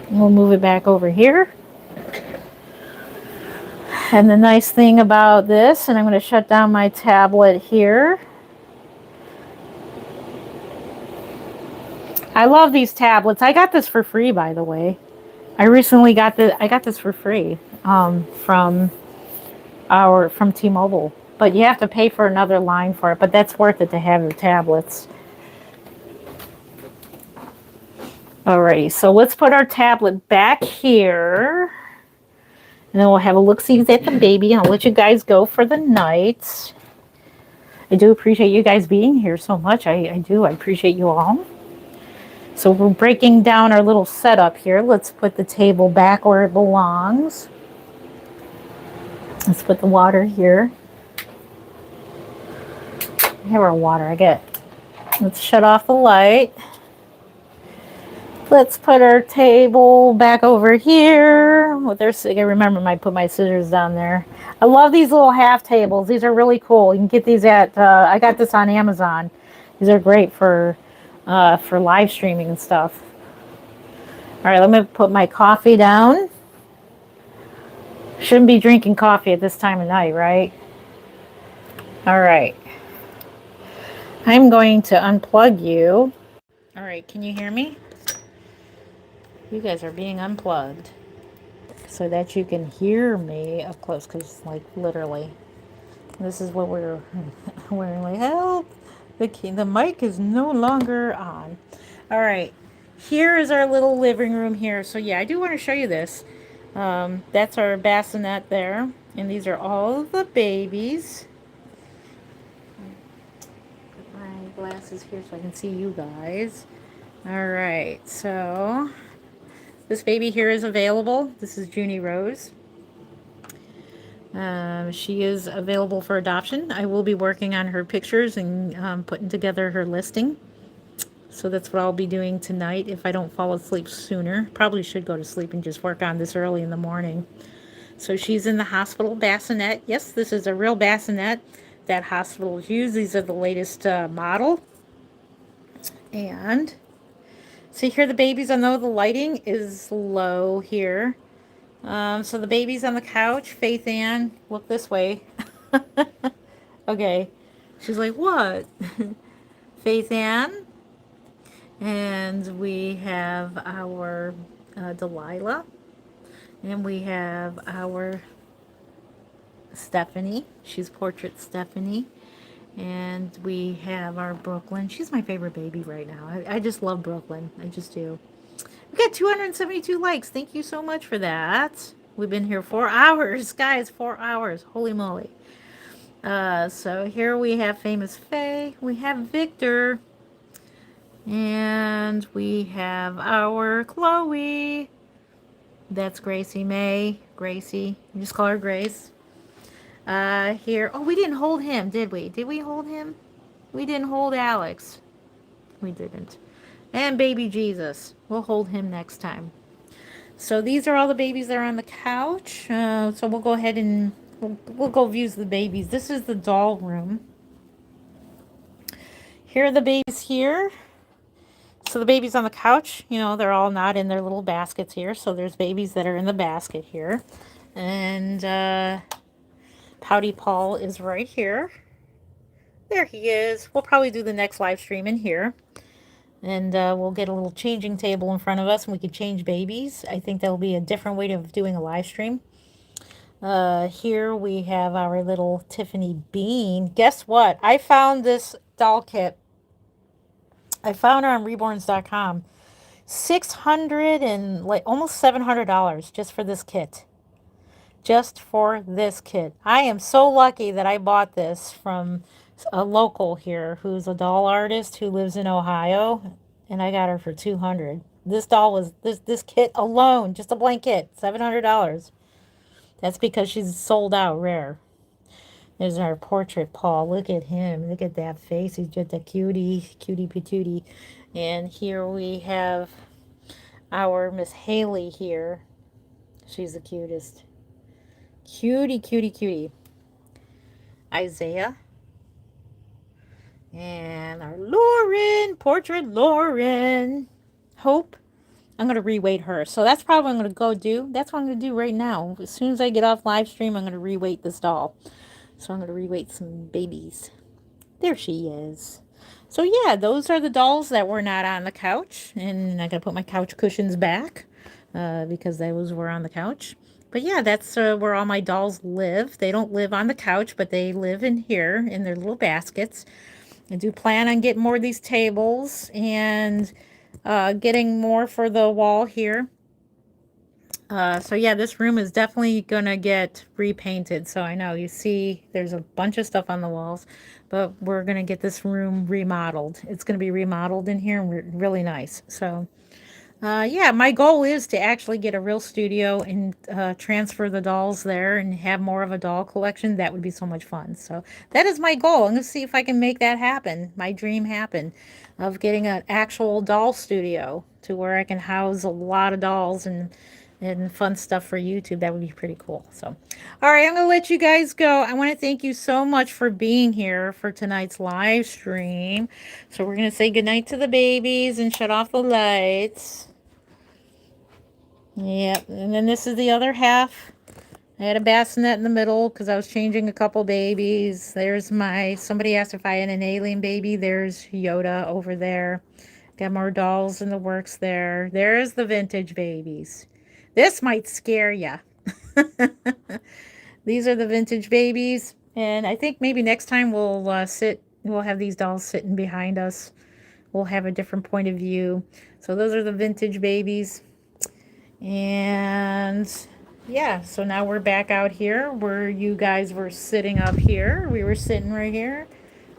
We'll move it back over here. And the nice thing about this, and I'm going to shut down my tablet here. I love these tablets. I got this for free, by the way. I recently got this for free from T-Mobile, but you have to pay for another line for it. But that's worth it to have the tablets. Alrighty, so let's put our tablet back here, and then we'll have a look-see at the baby, and I'll let you guys go for the night. I do appreciate you guys being here so much. I do. I appreciate you all. So we're breaking down our little setup here. Let's put the table back where it belongs. Let's put the water here. We have our water. Let's shut off the light. Let's put our table back over here. I remember I put my scissors down there. I love these little half tables. These are really cool. You can get these at, I got this on Amazon. These are great for live streaming and stuff. All right, let me put my coffee down. Shouldn't be drinking coffee at this time of night, right? All right. I'm going to unplug you. All right, can you hear me? You guys are being unplugged so that you can hear me up close, because like literally, this is what we're like, help. The mic is no longer on. All right, here is our little living room here. So yeah, I do want to show you this. That's our bassinet there, and these are all the babies. Put my glasses here so I can see you guys. All right, so this baby here is available. This is Junie Rose. She is available for adoption. I will be working on her pictures and putting together her listing. So that's what I'll be doing tonight if I don't fall asleep sooner. Probably should go to sleep and just work on this early in the morning. So she's in the hospital bassinet. Yes, this is a real bassinet that hospitals use. These are the latest model. And see here the babies. I know the lighting is low here. So the baby's on the couch. Faith Ann, look this way. Okay. She's like, what? Faith Ann. And we have our Delilah. And we have our Stephanie. She's Portrait Stephanie. And we have our Brooklyn. She's my favorite baby right now. I just love Brooklyn. I just do. We got 272 likes. Thank you so much for that. We've been here 4 hours, guys. 4 hours. Holy moly. So here we have Famous Faye. We have Victor. And we have our Chloe. That's Gracie May. Gracie. You just call her Grace. Here. Oh, we didn't hold him, did we? Did we hold him? We didn't hold Alex. We didn't. And baby Jesus. We'll hold him next time. So these are all the babies that are on the couch. So we'll go ahead and we'll go view the babies. This is the doll room. Here are the babies here. So the babies on the couch, you know, they're all not in their little baskets here. So there's babies that are in the basket here. And Pouty Paul is right here. There he is. We'll probably do the next live stream in here. And we'll get a little changing table in front of us and we can change babies. I think that'll be a different way of doing a live stream. Here we have our little Tiffany Bean. Guess what? I found this doll kit. I found her on reborns.com. $600 and like almost $700 just for this kit. Just for this kit. I am so lucky that I bought this from a local here who's a doll artist who lives in Ohio, and I got her for $200. This doll was this kit alone, just a blank kit, $700. That's because she's sold out rare. There's our portrait Paul. Look at him. Look at that face. He's just a cutie patootie. And here we have our Miss Haley here. She's the cutest. Cutie. Isaiah. And our Lauren. Portrait Lauren. Hope. I'm going to reweight her. So that's probably what I'm going to go do. That's what I'm going to do right now. As soon as I get off live stream, I'm going to reweight this doll. So I'm going to reweight some babies. There she is. So yeah, those are the dolls that were not on the couch. And I got to put my couch cushions back because those were on the couch. But yeah, that's where all my dolls live. They don't live on the couch, but they live in here in their little baskets. I do plan on getting more of these tables and getting more for the wall here. So yeah, this room is definitely gonna get repainted. So I know you see there's a bunch of stuff on the walls, but we're gonna get this room remodeled. It's gonna be remodeled in here and really nice. So yeah, my goal is to actually get a real studio and transfer the dolls there and have more of a doll collection. That would be so much fun. So that is my goal. I'm going to see if I can make that happen, my dream happen, of getting an actual doll studio to where I can house a lot of dolls and fun stuff for YouTube. That would be pretty cool. So, all right, I'm going to let you guys go. I want to thank you so much for being here for tonight's live stream. So we're going to say goodnight to the babies and shut off the lights. Yep, and then this is the other half. I had a bassinet in the middle because I was changing a couple babies. There's somebody asked if I had an alien baby. There's Yoda over there. Got more dolls in the works there. There's the vintage babies. This might scare ya. These are the vintage babies. And I think maybe next time we'll have these dolls sitting behind us. We'll have a different point of view. So those are the vintage babies. And yeah, so now we're back out here where you guys were sitting up here. We were sitting right here.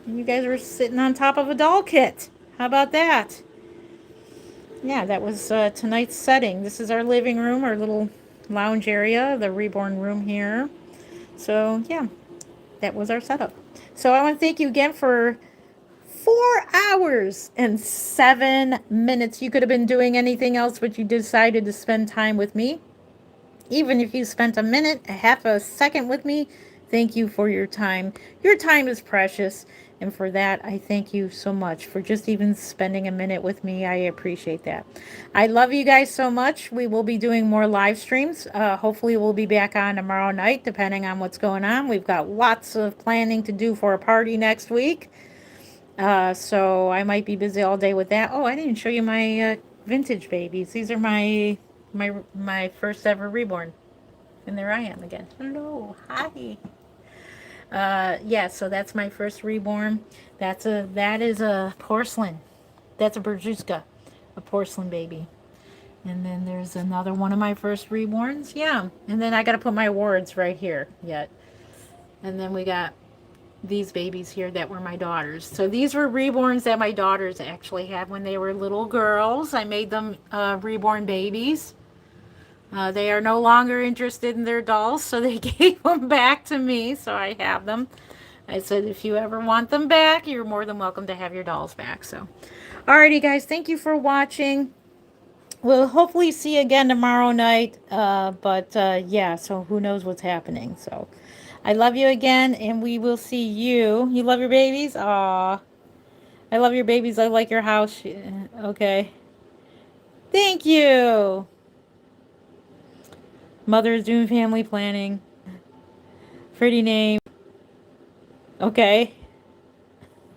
And you guys were sitting on top of a doll kit. How about that? Yeah, that was tonight's setting. This is our living room, our little lounge area, the Reborn room here. So yeah, that was our setup. So I want to thank you again for 4 hours and 7 minutes. You could have been doing anything else, but you decided to spend time with me. Even if you spent a minute, a half a second with me, thank you for your time. Your time is precious. And for that, I thank you so much for just even spending a minute with me. I appreciate that. I love you guys so much. We will be doing more live streams. Hopefully we'll be back on tomorrow night, depending on what's going on. We've got lots of planning to do for a party next week. So I might be busy all day with that. Oh, I didn't show you my vintage babies. These are my first ever Reborn. And there I am again. Hello. Hi. Yeah, so that's my first Reborn. That is a porcelain. That's a Berjuska, a porcelain baby. And then there's another one of my first Reborns. Yeah. And then I got to put my awards right here yet. And then we got these babies here that were my daughters. So these were Reborns that my daughters actually had when they were little girls. I made them Reborn babies. They are no longer interested in their dolls, so they gave them back to me, so I have them. I said, if you ever want them back, you're more than welcome to have your dolls back. So, alrighty, guys, thank you for watching. we'll hopefully see you again tomorrow night. But yeah, so who knows what's happening. So I love you again, and we will see you. You love your babies? Aw. I love your babies. I like your house. Okay. Thank you. Mother's doing family planning. Pretty name. Okay.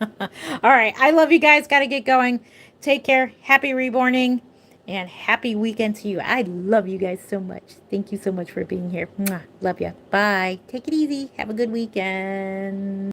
All right. I love you guys. Got to get going. Take care. Happy reborning and happy weekend to you. I love you guys so much. Thank you so much for being here. Mwah. Love you. Bye. Take it easy. Have a good weekend.